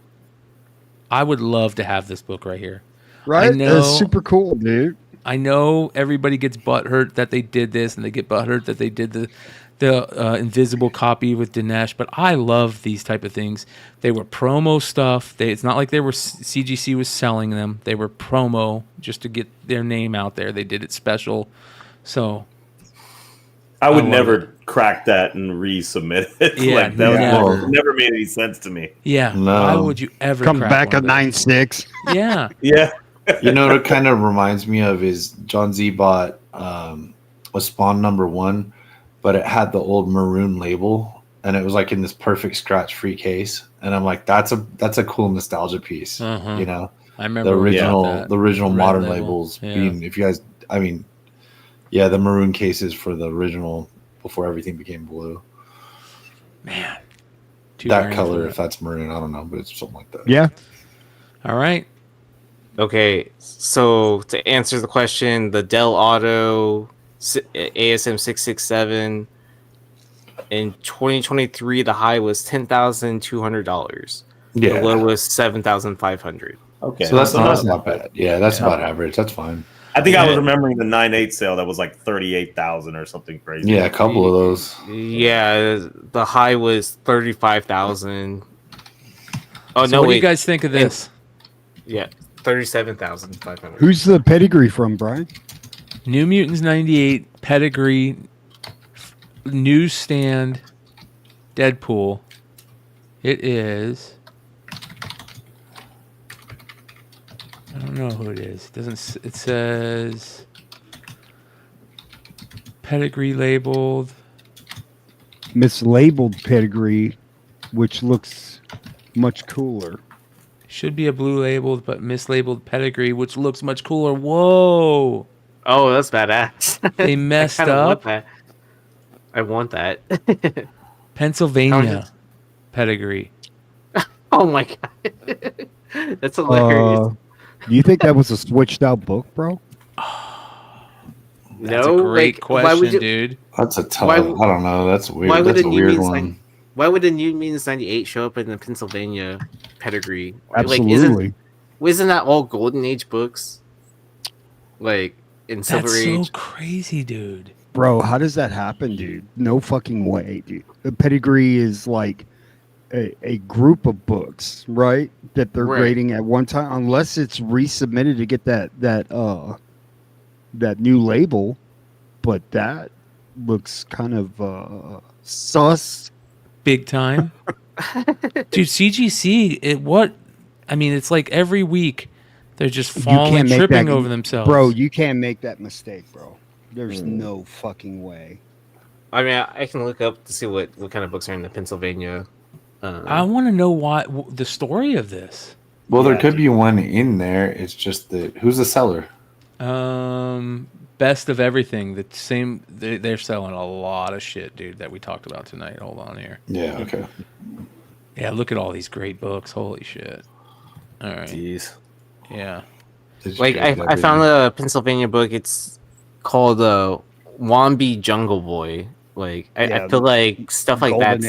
I would love to have this book right here. Right? I know, That's super cool, dude. I know everybody gets butthurt that they did this, and they get butthurt that they did the invisible copy with Dinesh, but I love these type of things. They were promo stuff. It's not like they were CGC was selling them. They were promo just to get their name out there. They did it special. So I would love never crack that and resubmit it. Yeah, like that never. never made any sense to me. yeah, No. why would you ever Comes crack back one at of those? 9.6. Yeah, Yeah. You know what it kind of reminds me of is John Z bought a Spawn #1, but it had the old maroon label, and it was like in this perfect scratch-free case. And I'm like, that's a cool nostalgia piece. Uh-huh. You know, I remember the we original got that. the original Red modern label. labels Yeah. being, if you guys, I mean, yeah, the maroon cases for the original before everything became blue. Man, That $2,000 color, for if that's maroon, I don't know, but it's something like that. Yeah. All right. Okay, so to answer the question, the Dell Auto ASM 667 in 2023, the high was $10,200. Yeah. The low was $7,500. Okay. So that's So not bad. Yeah, that's about average. That's fine. I think I was remembering the 9.8 sale that was like 38,000 or something crazy. Yeah, a couple of those. Yeah, the high was 35,000. Oh So no! what do wait. you guys think of this? Yeah, 37,500. Who's the pedigree from, Brian? New Mutants 98 pedigree newsstand Deadpool. It is. I don't know who it is. It doesn't. It says Pedigree labeled. Mislabeled pedigree, which looks much cooler. Should be a blue labeled, but mislabeled pedigree, which looks much cooler. Whoa! Oh, that's badass. They messed I kinda up. Want that. I want that. Pennsylvania pedigree. Oh my god, that's hilarious. Do you think that was a switched out book, bro? That's No, a great like, question, dude. That's a tough. I don't know. That's weird. Why would That's a a New weird Mutants one. Why would a New Mutants 98 show up in the Pennsylvania pedigree? Absolutely. Isn't that all Golden Age books? Like in Silver That's Age? so crazy, dude. Bro, how does that happen, dude? No fucking way, dude. The pedigree is like a group of books, right? That they're Right. grading at one time, unless it's resubmitted to get that new label. But that looks kind of sus. Big time. Dude, CGC, it's like every week they're just falling, tripping over themselves. Bro, you can't make that mistake, bro. There's no fucking way. I mean, I can look up to see what kind of books are in the Pennsylvania. I want to know the story of this. Well, there could be one in there. It's just that who's the seller? Best of everything. The same. They're selling a lot of shit, dude, that we talked about tonight. Hold on here. Yeah. Okay. Yeah, look at all these great books. Holy shit. All right. Jeez. Yeah. Like I found a Pennsylvania book. It's called Wombi Jungle Boy. Like I feel like stuff like that.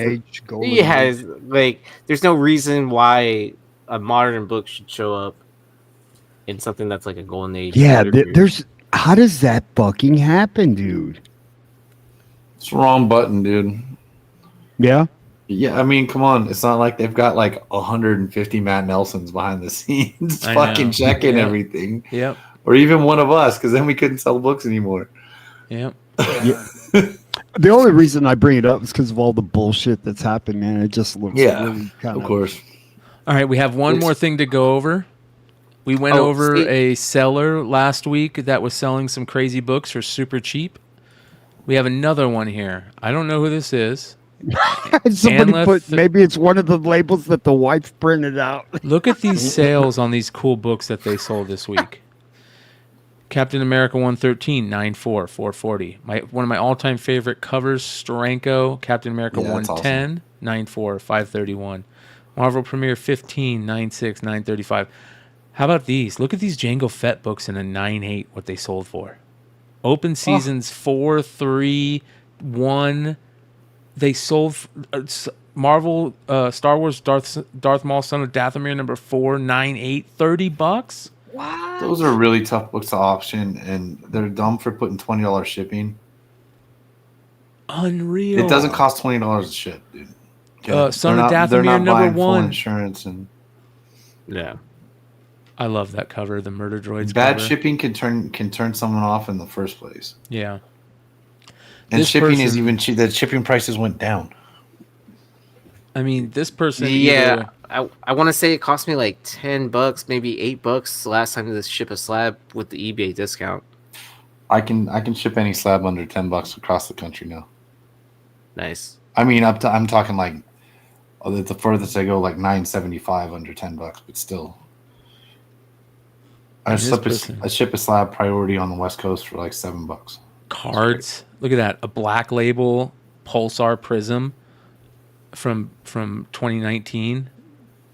Golden Age. Like there's no reason why a modern book should show up in something that's like a Golden Age. Yeah, there's. How does that fucking happen, dude? It's the wrong button, dude. Yeah. Yeah, I mean, come on. It's not like they've got like 150 Matt Nelsons behind the scenes fucking checking everything. Yep. Or even one of us, because then we couldn't sell books anymore. Yep. The only reason I bring it up is because of all the bullshit that's happened, man. It just looks really kind of course. All right, we have one more thing to go over. We went over a seller last week that was selling some crazy books for super cheap. We have another one here. I don't know who this is. Somebody maybe it's one of the labels that the wife printed out. Look at these sales on these cool books that they sold this week. Captain America 113, 9.4, 440. One of my all-time favorite covers, Steranko, Captain America 110, 9.4, 531. Marvel Premiere 15, 9.6, 935. How about these? Look at these Jango Fett books in a 9.8, what they sold for. Open Seasons 4, 3, 1. They sold Marvel Star Wars Darth Maul Son of Dathomir number 4, 9.8, $30. Wow. Those are really tough books to option, and they're dumb for putting $20 shipping. Unreal. It doesn't cost $20 to ship, dude. Okay? Son of Dathomir number 1. Full insurance and yeah. I love that cover, the Murder Droids bad cover. shipping can turn someone off in the first place. Yeah. And shipping is even cheap. The shipping prices went down. I mean, this person. Yeah, I want to say it cost me like $10, maybe $8 last time to ship a slab with the eBay discount. I can ship any slab under $10 across the country now. Nice. I mean, I'm talking like the furthest I go, like $9.75 under $10, but still. I ship a slab priority on the West Coast for like $7. Cards. Look at that. A black label Pulsar Prism from 2019.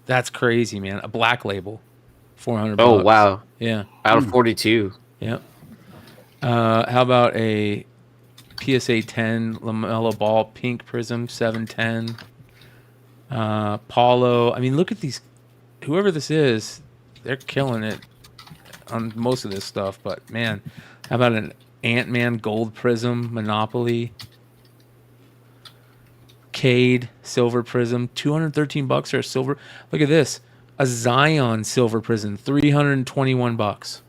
That's crazy, man. A black label. $400. Oh, wow. Yeah. Out of 42. Yep. How about a PSA 10 LaMelo Ball Pink Prism 710? Paulo. I mean, look at these. Whoever this is, they're killing it on most of this stuff. But, man, how about an Ant-Man Gold Prism Monopoly? Cade Silver Prism, $213 for a silver. Look at this. A Zion Silver Prism, $321.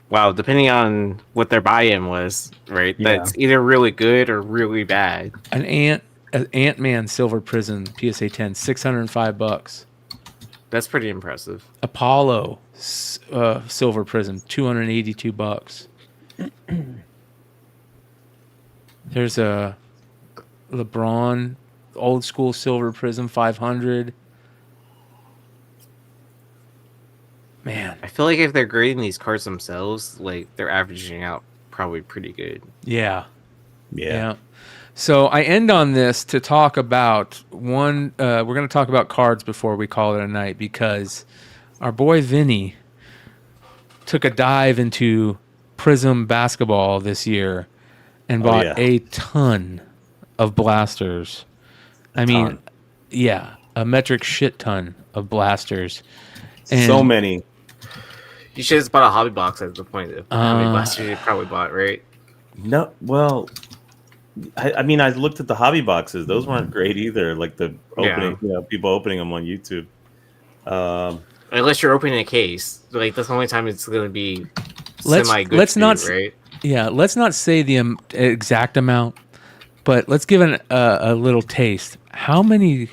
Wow, depending on what their buy-in was, right? Yeah. That's either really good or really bad. An Ant-Man Silver Prism, PSA 10, $605. That's pretty impressive. Apollo Silver Prism, $282. There's a LeBron old school silver prism 500. Man, I feel like if they're grading these cards themselves, like they're averaging out probably pretty good. Yeah. So I end on this to talk about one. We're going to talk about cards before we call it a night, because our boy Vinny took a dive into Prism basketball this year and bought a ton of blasters. I mean, a metric shit ton of blasters. And so many. You should have bought a hobby box at the point of how many blasters you probably bought, right? No, well, I mean, I looked at the hobby boxes; those weren't great either. Like the opening, people opening them on YouTube. Unless you're opening a case, like that's the only time it's going to be semi-good. Right? Yeah, let's not say the exact amount, but let's give a little taste. How many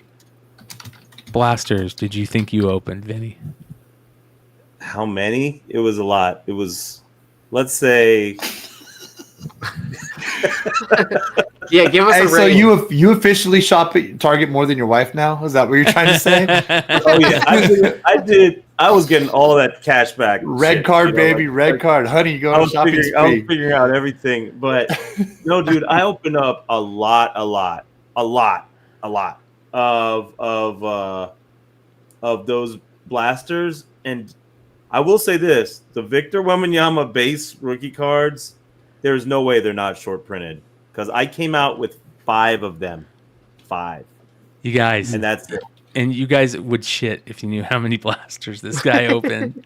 blasters did you think you opened, Vinny? How many? It was a lot. It was, let's say. Yeah, give us a so you officially shop at Target more than your wife now? Is that what you're trying to say? Oh yeah, I did. I was getting all of that cash back. Red card, baby, red card, honey. You go on shopping spree. I was figuring out everything, but no, dude, I opened up a lot of those blasters, and I will say this: the Victor Wembanyama base rookie cards. There's no way they're not short printed, because I came out with 5 of them. 5. You guys. And that's it. And you guys would shit if you knew how many blasters this guy opened.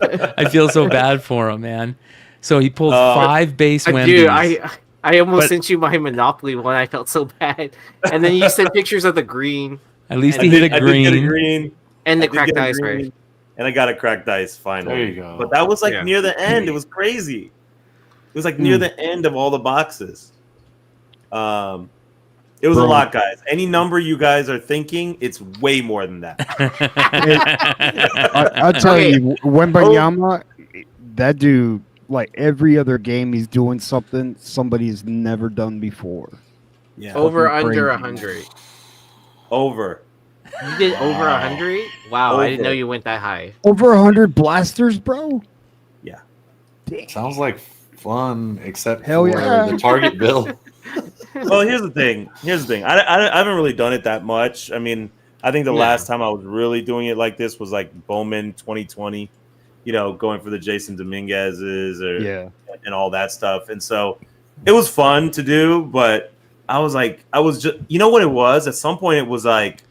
I feel so bad for him, man. So he pulled 5 base Wembies. Dude, I almost sent you my Monopoly one. I felt so bad. And then you sent pictures of the green. At least he hit a green. I did get a green. And the cracked dice, right? And I got a cracked dice finally. There you go. But that was like near the end. It was crazy. It was like near the end of all the boxes. It was a lot, guys. Any number you guys are thinking, it's way more than that. I'll tell you, Wembanyama, that dude, like every other game, he's doing something somebody has never done before. Yeah. Over under 100. Over. You did over 100? Wow, I didn't know you went that high. Over 100 blasters, bro? Yeah. Damn. Sounds like fun, except Hell for yeah. the Target bill. Well, here's the thing. I haven't really done it that much. I mean, I think the last time I was really doing it like this was like Bowman 2020, going for the Jason Dominguez's and all that stuff. And so it was fun to do, but I was just, you know what it was? At some point it was like,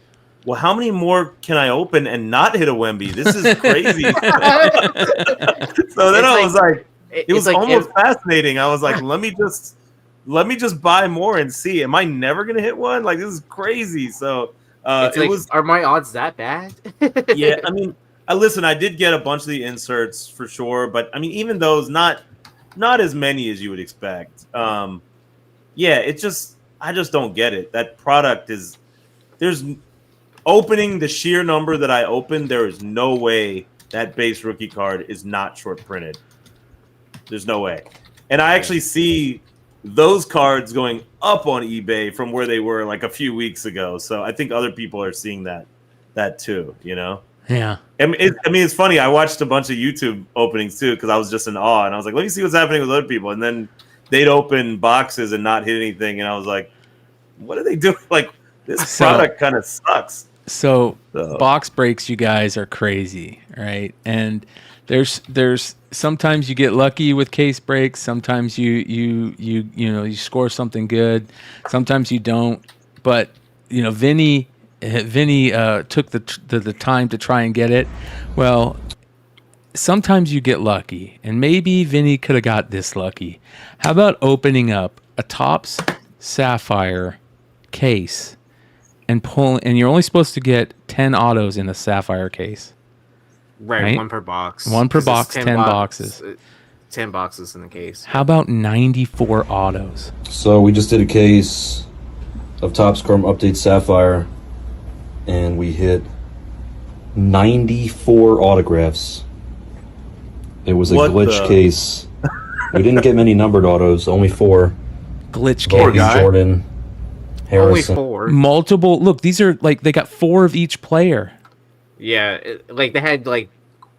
well, how many more can I open and not hit a Wemby? This is crazy. So then I was like, it was like almost fascinating. I was like, let me just buy more and see. Am I never gonna hit one? Like, this is crazy. So are my odds that bad? Yeah, I mean, listen, I did get a bunch of the inserts for sure, but I mean, even those, not as many as you would expect. I just don't get it. That product there's opening the sheer number that I opened, there is no way that base rookie card is not short printed. There's no way. And I actually see those cards going up on eBay from where they were like a few weeks ago. So I think other people are seeing that too, Yeah. I mean, it's funny. I watched a bunch of YouTube openings too because I was just in awe, and I was like, let me see what's happening with other people. And then they'd open boxes and not hit anything, and I was like, what are they doing? Like, this product kind of sucks. So box breaks, you guys are crazy, right? And there's sometimes you get lucky with case breaks. Sometimes you score something good. Sometimes you don't. But Vinny took the time to try and get it. Well, sometimes you get lucky, and maybe Vinny could have got this lucky. How about opening up a Topps Sapphire case and you're only supposed to get 10 autos in a Sapphire case. Right, one per box. One per box, 10 boxes. 10 boxes in the case. How about 94 autos? So we just did a case of Topps Chrome Update Sapphire, and we hit 94 autographs. It was a glitch case. We didn't get many numbered autos, only 4. glitch Kobe, case. Jordan, Harrison. Only 4. Multiple. Look, these are like they got 4 of each player. Yeah, like they had like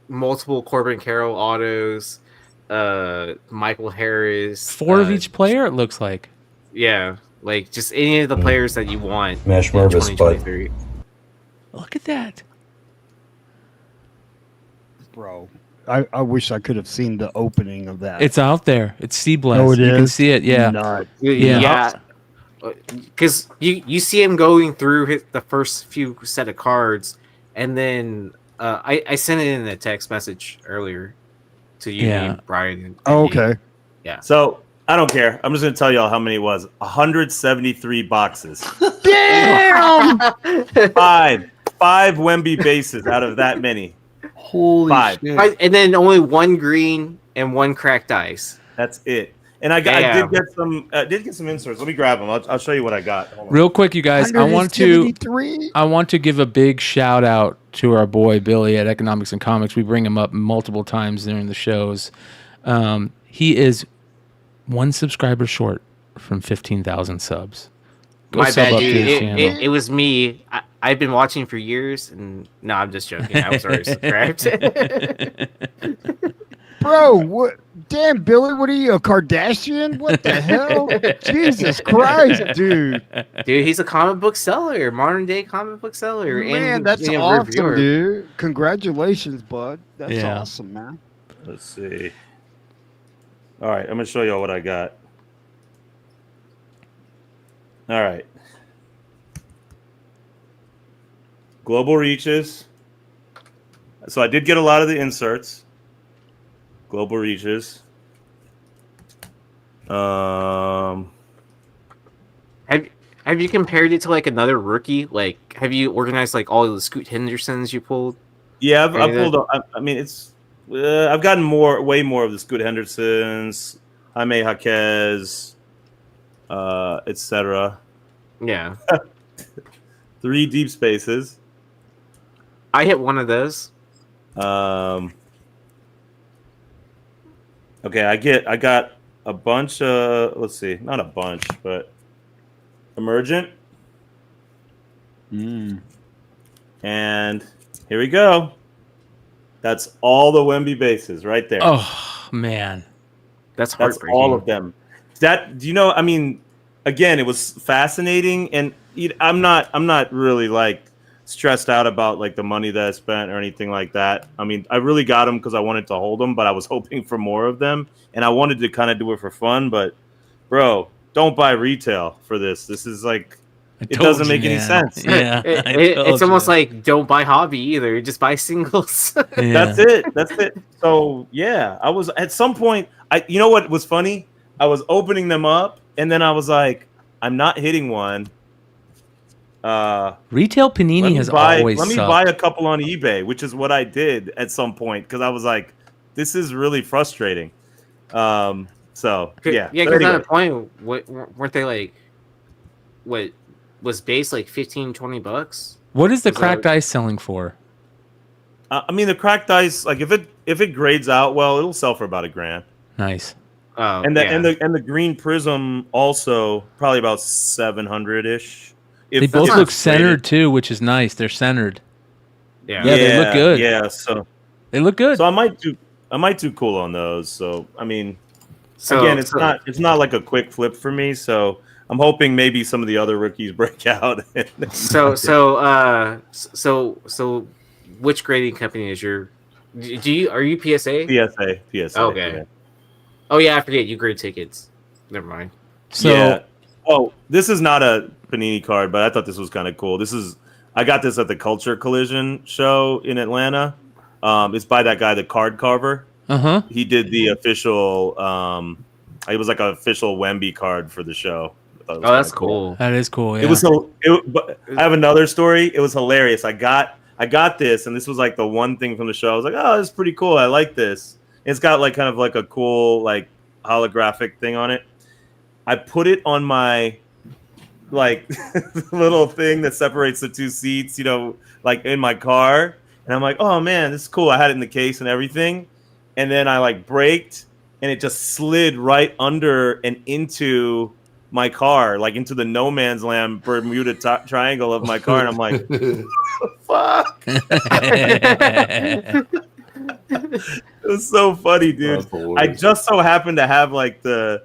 multiple Corbin Carroll autos, Michael Harris. 4 of each player. It looks like. Yeah, like just any of the players that you want. Mash in Mervis, but 2023. Look at that. Bro, I wish I could have seen the opening of that. It's out there. It's Seabless. Oh, it You can is? see it. Yeah. Nuts. Yeah. Because you see him going through the first few set of cards, and then I sent it in a text message earlier to you, and Bryan. And Oh, Nate. okay. Yeah. So I don't care. I'm just gonna tell y'all how many it was. 173 boxes. Damn! 5 Wemby bases out of that many. Holy 5. shit. And then only 1 green and 1 cracked ice. That's it. And I did get some inserts. Let me grab them. I'll show you what I got. Hold on. Real quick, you guys. I want to 173? give a big shout out to our boy Billy at Economics and Comics. We bring him up multiple times during the shows. He is 1 subscriber short from 15,000 subs. Go My sub bad, up to his dude. channel. It was me. I've been watching for years, and no, I'm just joking. I was already subscribed. Bro, what? Damn, Billy, what are you, a Kardashian? What the hell? Jesus Christ, dude. Dude, he's a comic book seller, modern day comic book seller. Man, and that's a awesome, reviewer. dude. Congratulations, bud. That's Yeah. awesome, man. Let's see. All right, I'm gonna show y'all what I got. All right. Global reaches. So I did get a lot of the inserts. Global reaches. Have you compared it to like another rookie? Like, have you organized like all of the Scoot Hendersons you pulled? Yeah, I've pulled up. I mean, it's I've gotten way more of the Scoot Hendersons, Jaime Jaquez, etc. Yeah. 3 deep spaces. I hit one of those. Okay, I got a bunch of, let's see, not a bunch, but Emergent. And here we go. That's all the Wemby bases right there. Oh man, that's heartbreaking. All of them. Do you know? I mean, again, it was fascinating, and I'm not really like stressed out about like the money that I spent or anything like that. I mean, I really got them because I wanted to hold them, but I was hoping for more of them, and I wanted to kind of do it for fun. But, bro, don't buy retail for this. This is like, it doesn't make any sense. Yeah, it's almost like don't buy hobby either. Just buy singles. That's it. So yeah, I was at some point. You know what was funny? I was opening them up, and then I was like, I'm not hitting one. Retail Panini has always let me sucked. buy a couple on eBay, which is what I did at some point because I was like, this is really frustrating. So yeah, Yeah, but because anyway. at a point, weren't they like, what was base like $15-$20? What is the Was cracked that- ice selling for? I mean, the cracked ice, like if it grades out well, it'll sell for about $1,000. Nice. And the green prism also probably about 700-ish. They both look centered too, which is nice. They're centered. Yeah, they look good. Yeah, so they look good. So I might do cool on those. So I mean, So- again, it's not like a quick flip for me. So I'm hoping maybe some of the other rookies break out. So which grading company is your? Are you PSA? PSA. Okay. Yeah. Oh yeah, I forget you grade tickets. Never mind. Yeah. Oh, this is not a Panini card, but I thought this was kind of cool. I got this at the Culture Collision show in Atlanta. It's by that guy, the card carver. He did the official. It was like an official Wemby card for the show. Oh, that's cool. That is cool. Yeah. It was so. But I have another story. It was hilarious. I got this, and this was like the one thing from the show. I was like, oh, this is pretty cool. I like this. It's got like kind of like a cool like holographic thing on it. I put it on my like little thing that separates the two seats, like in my car. And I'm like, oh man, this is cool. I had it in the case and everything. And then I like braked and it just slid right under and into my car, like into the no man's land Bermuda Triangle of my car, and I'm like, fuck. It was so funny, dude. I just so happened to have like the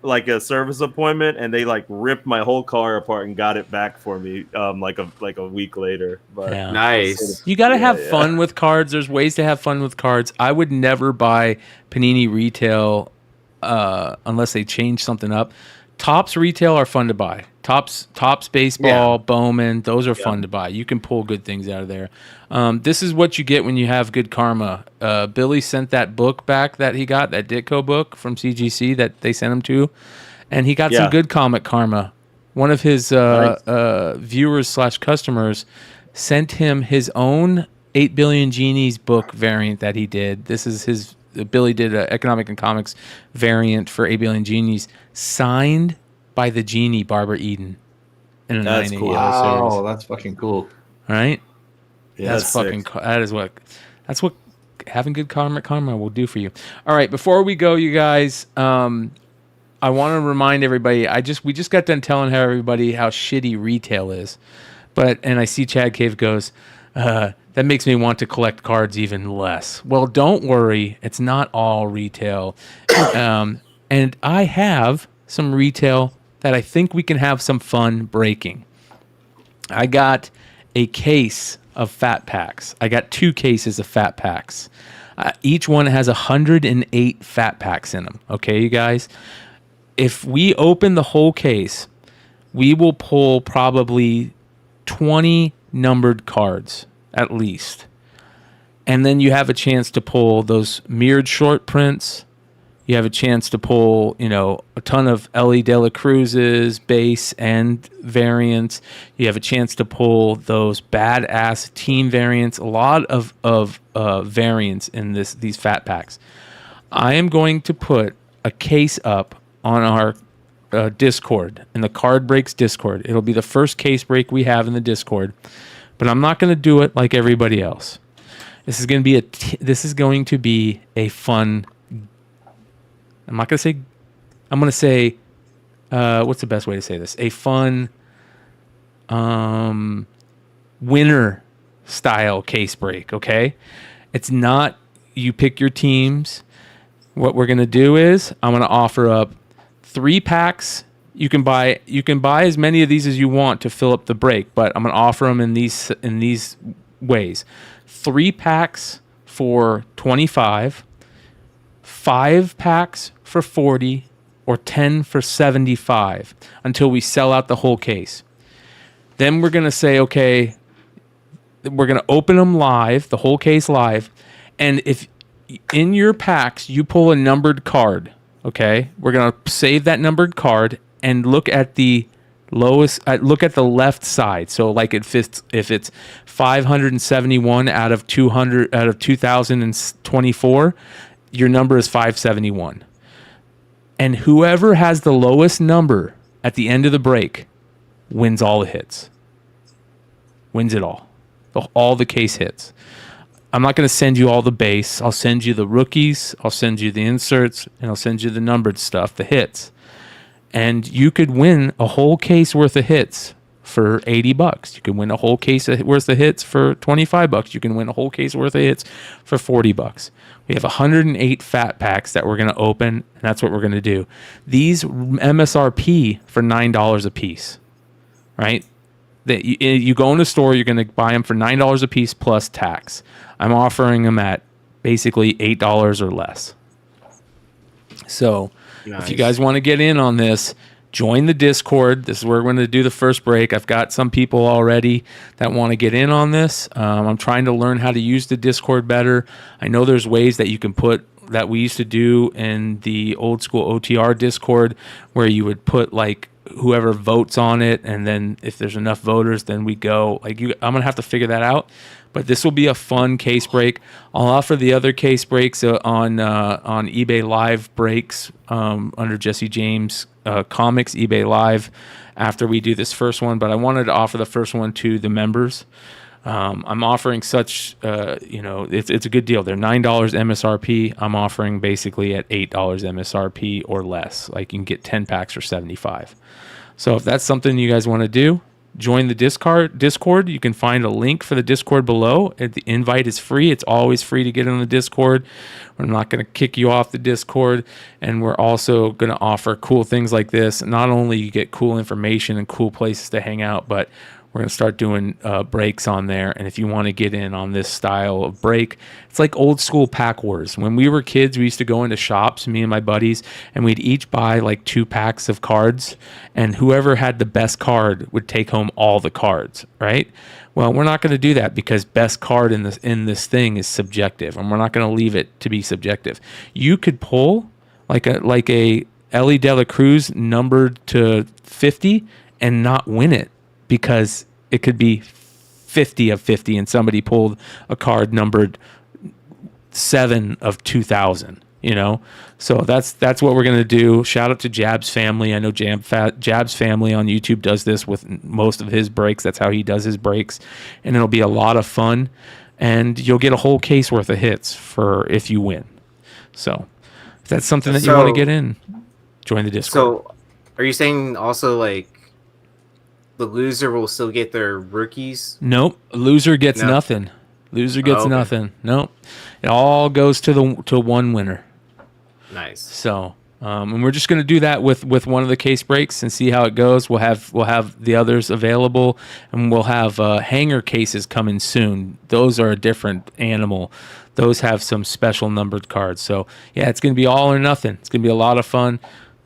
like a service appointment, and they like ripped my whole car apart and got it back for me like a week later. But nice. You got to have fun with cards. There's ways to have fun with cards. I would never buy Panini retail unless they change something up. Topps retail are fun to buy. Topps baseball, Bowman, those are fun to buy. You can pull good things out of there. This is what you get when you have good karma. Billy sent that book back that he got, that Ditko book from CGC that they sent him to, and he got some good comic karma. One of his viewers / customers sent him his own 8 Billion Genies book variant that he did. This is his. Billy did an economic and comics variant for 8 Billion Genies, signed by the genie Barbara Eden. In a that's cool. Wow, series. That's fucking cool. Right? Yeah, that's fucking cool. That's what having good karma will do for you. All right, before we go, you guys, I want to remind everybody. We just got done telling everybody how shitty retail is, and I see Chad Cave goes, that makes me want to collect cards even less. Well, don't worry, it's not all retail, and I have some retail that I think we can have some fun breaking. I got a case of fat packs. I got 2 cases of fat packs. Each one has 108 fat packs in them. Okay, you guys? If we open the whole case, we will pull probably 20 numbered cards at least. And then you have a chance to pull those mirrored short prints. You have a chance to pull, a ton of Ellie De La Cruz's base and variants. You have a chance to pull those badass team variants. A lot of variants in these fat packs. I am going to put a case up on our Discord, in the Card Breaks Discord. It'll be the first case break we have in the Discord, but I'm not going to do it like everybody else. This is going to be a fun. I'm not going to say. I'm going to say. What's the best way to say this? A fun, winner style case break. Okay, it's not. You pick your teams. What we're going to do is I'm going to offer up 3 packs. You can buy as many of these as you want to fill up the break, but I'm going to offer them in these ways. 3 packs for 25, 5 packs for 40, or 10 for 75 until we sell out the whole case. Then we're going to say, okay, we're going to open them live, the whole case live, and if in your packs you pull a numbered card, okay, we're going to save that numbered card and look at the left side. So like if it's 571 out of 200 out of 2024, your number is 571. And whoever has the lowest number at the end of the break wins all the hits. Wins it all. All the case hits. I'm not going to send you all the base. I'll send you the rookies, I'll send you the inserts, and I'll send you the numbered stuff, the hits. And you could win a whole case worth of hits for $80. You can win a whole case worth of hits for $25. You can win a whole case worth of hits for $40. We have 108 fat packs that we're going to open, and that's what we're going to do. These MSRP for $9 a piece, right? You go in the store, you're going to buy them for $9 a piece plus tax. I'm offering them at basically $8 or less. So if you guys want to get in on this, join the Discord. This is where we're going to do the first break. I've got some people already that want to get in on this. I'm trying to learn how to use the Discord better. I know there's ways that you can put that we used to do in the old school OTR Discord where you would put like whoever votes on it, and then if there's enough voters, then we go. I'm gonna have to figure that out. But this will be a fun case break. I'll offer the other case breaks on eBay Live breaks under Jesse James Comics eBay Live after we do this first one. But I wanted to offer the first one to the members I'm offering such, it's a good deal. They're $9 MSRP. I'm offering basically at $8 MSRP or less. Like you can get 10 packs for 75. So if that's something you guys want to do, join the Discord. You can find a link for the Discord below. The invite is free. It's always free to get on the Discord. We're not going to kick you off the Discord. And we're also going to offer cool things like this. Not only you get cool information and cool places to hang out, but we're going to start doing breaks on there. And if you want to get in on this style of break, it's like old school pack wars. When we were kids, we used to go into shops, me and my buddies, and we'd each buy like 2 packs of cards. And whoever had the best card would take home all the cards, right? Well, we're not going to do that because best card in this thing is subjective. And we're not going to leave it to be subjective. You could pull like a Ellie De La Cruz numbered to 50 and not win it, because it could be 50 of 50 and somebody pulled a card numbered 7 of 2000, So that's what we're going to do. Shout out to Jab's family. I know Jab's family on YouTube does this with most of his breaks. That's how he does his breaks. And it'll be a lot of fun. And you'll get a whole case worth of hits for if you win. So if that's something that you want to get in, join the Discord. So are you saying also like the loser will still get their rookies? Nope. Loser gets nothing. Loser gets nothing. Nope. It all goes to one winner. Nice. So, and we're just going to do that with one of the case breaks and see how it goes. We'll have the others available, and we'll have hanger cases coming soon. Those are a different animal. Those have some special numbered cards. So, yeah, it's going to be all or nothing. It's going to be a lot of fun.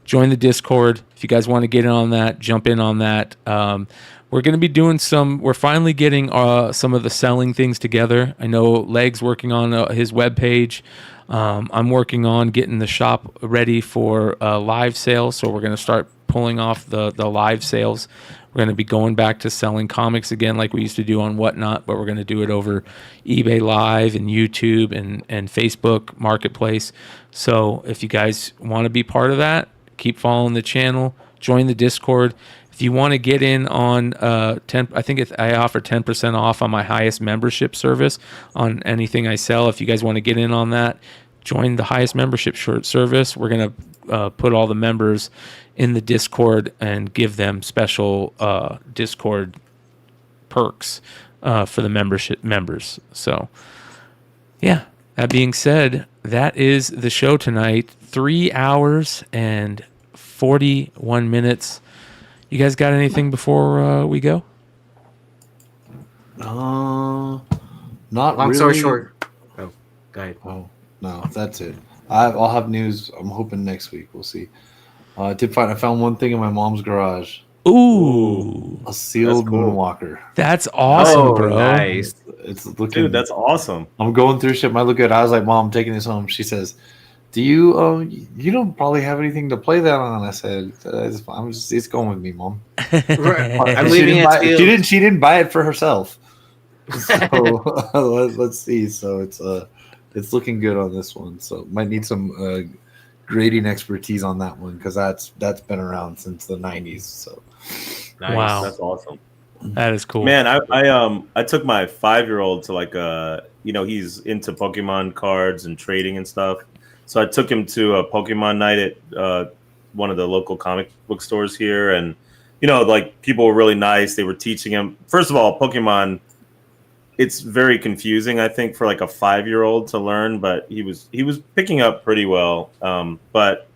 Join the Discord. If you guys want to get in on that, jump in on that. We're going to be doing we're finally getting some of the selling things together. I know Leg's working on his webpage. I'm working on getting the shop ready for live sales. So we're going to start pulling off the live sales. We're going to be going back to selling comics again like we used to do on Whatnot, but we're going to do it over eBay Live and YouTube and Facebook Marketplace. So if you guys want to be part of that, keep following the channel, join the Discord. If you want to get in on I offer 10% off on my highest membership service on anything I sell. If you guys want to get in on that, join the highest membership service. We're going to put all the members in the Discord and give them special Discord perks for the membership members. So, yeah, that being said, that is the show tonight. 3 hours and 41 minutes. You guys got anything before we go? Not long really. story short. Oh, go ahead. Oh, no, that's it. I'll have news. I'm hoping next week. We'll see. I found one thing in my mom's garage. Ooh, a sealed Moonwalker. That's awesome, bro. Nice. It's looking. Dude, that's awesome. I'm going through shit. I look at it. I was like, Mom, I'm taking this home. She says, do you don't probably have anything to play that on? I said, it's going with me, Mom. I'm leaving it. She didn't buy it for herself. So let's see. So it's looking good on this one. So might need some grading expertise on that one because that's been around since the 90s. So nice. Wow, that's awesome. That is cool, man. I took my 5-year-old to like he's into Pokemon cards and trading and stuff. So I took him to a Pokemon night at one of the local comic book stores here, and like people were really nice. They were teaching him. First of all, Pokemon, it's very confusing, I think, for like a 5-year-old to learn, but he was picking up pretty well. But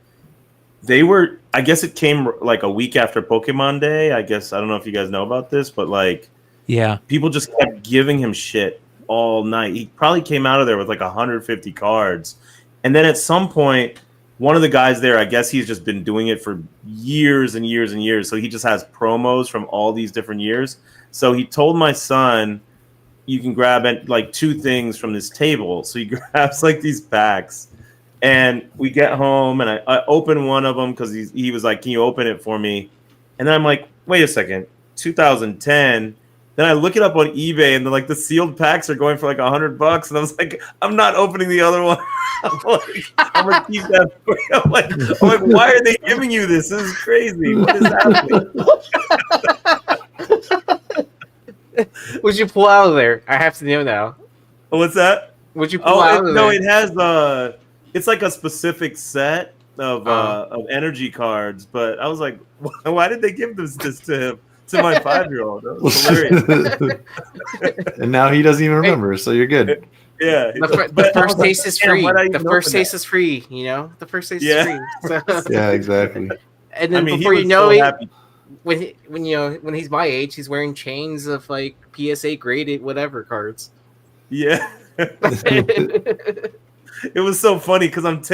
I guess it came like a week after Pokemon Day. I guess I don't know if you guys know about this, but like, yeah, people just kept giving him shit all night. He probably came out of there with like 150 cards. And then at some point, one of the guys there, I guess he's just been doing it for years and years and years. So he just has promos from all these different years. So he told my son, you can grab like 2 things from this table. So he grabs like these packs. And we get home and I open one of them because he was like, can you open it for me? And then I'm like, wait a second, 2010. Then I look it up on eBay, and the sealed packs are going for like $100, and I was like, I'm not opening the other one. I'm gonna keep that. I'm like, why are they giving you this? This is crazy. What is happening? What'd you pull out of there? I have to know now. What's that? What'd you pull out of no, there? it has it's like a specific set of energy cards. But I was like, why did they give this to him? To my 5-year-old. That was hilarious. And now he doesn't even remember, so you're good. Yeah. The first taste is free. The first taste is free, you know? The first taste is free. So. Yeah, exactly. And then before you know it, when he's my age, he's wearing chains of like PSA graded whatever cards. Yeah. It was so funny because and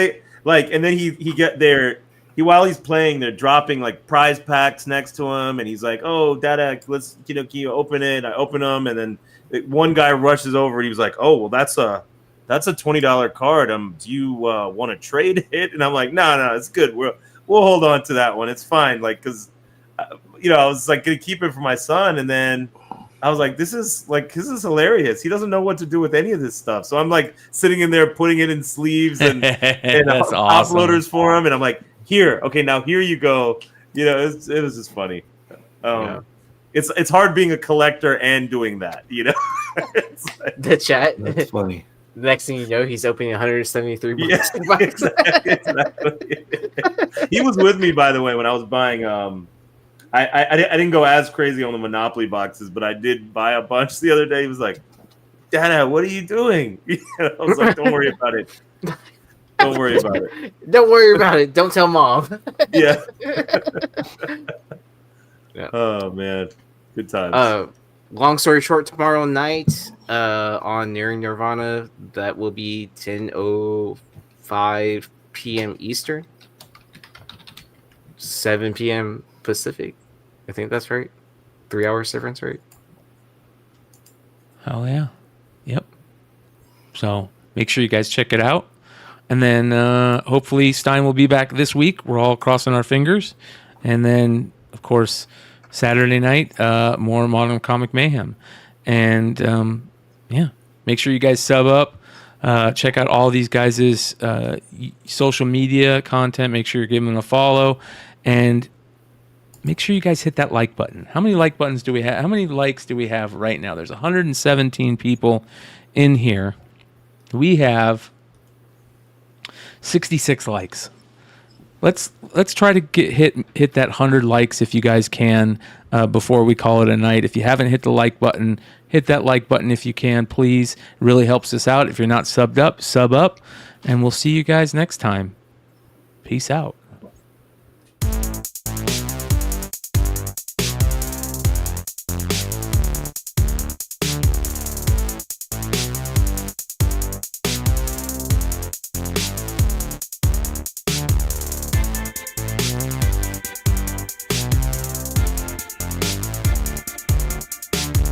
then he get there. While he's playing, they're dropping like prize packs next to him, and he's like, "Oh, Dada, let's can you open it?" I open them, and then one guy rushes over, and he was like, "Oh, well, that's a $20 card. Do you want to trade it?" And I'm like, "No, it's good. We'll hold on to that one. It's fine." Like, because I was like gonna keep it for my son, and then I was like, "This is hilarious. He doesn't know what to do with any of this stuff." So I'm like sitting in there putting it in sleeves and That's top awesome. loaders for him, and I'm like. Here, okay, now here you go. It was just funny. It's hard being a collector and doing that. The chat. That's funny. The next thing you know, he's opening 173 bucks. Yeah, exactly. He was with me, by the way, when I was buying. I didn't go as crazy on the Monopoly boxes, but I did buy a bunch the other day. He was like, "Dada, what are you doing?" I was like, "Don't worry about it. Don't worry about it. Don't worry about it. Don't tell mom." Yeah. Oh man, good times. Long story short, tomorrow night on Nearing Nirvana, that will be 10:05 p.m. Eastern, 7 p.m. Pacific. I think that's right. 3 hours difference, right? Oh yeah, yep. So make sure you guys check it out. And then hopefully Stein will be back this week. We're all crossing our fingers. And then, of course, Saturday night, more Modern Comic Mayhem. And, make sure you guys sub up. Check out all these guys' social media content. Make sure you're giving them a follow. And make sure you guys hit that like button. How many like buttons do we have? How many likes do we have right now? There's 117 people in here. We have 66 likes. Let's try to hit that 100 likes if you guys can before we call it a night. If you haven't hit the like button, hit that like button if you can, please. It really helps us out. If you're not subbed up, sub up, and we'll see you guys next time. Peace out.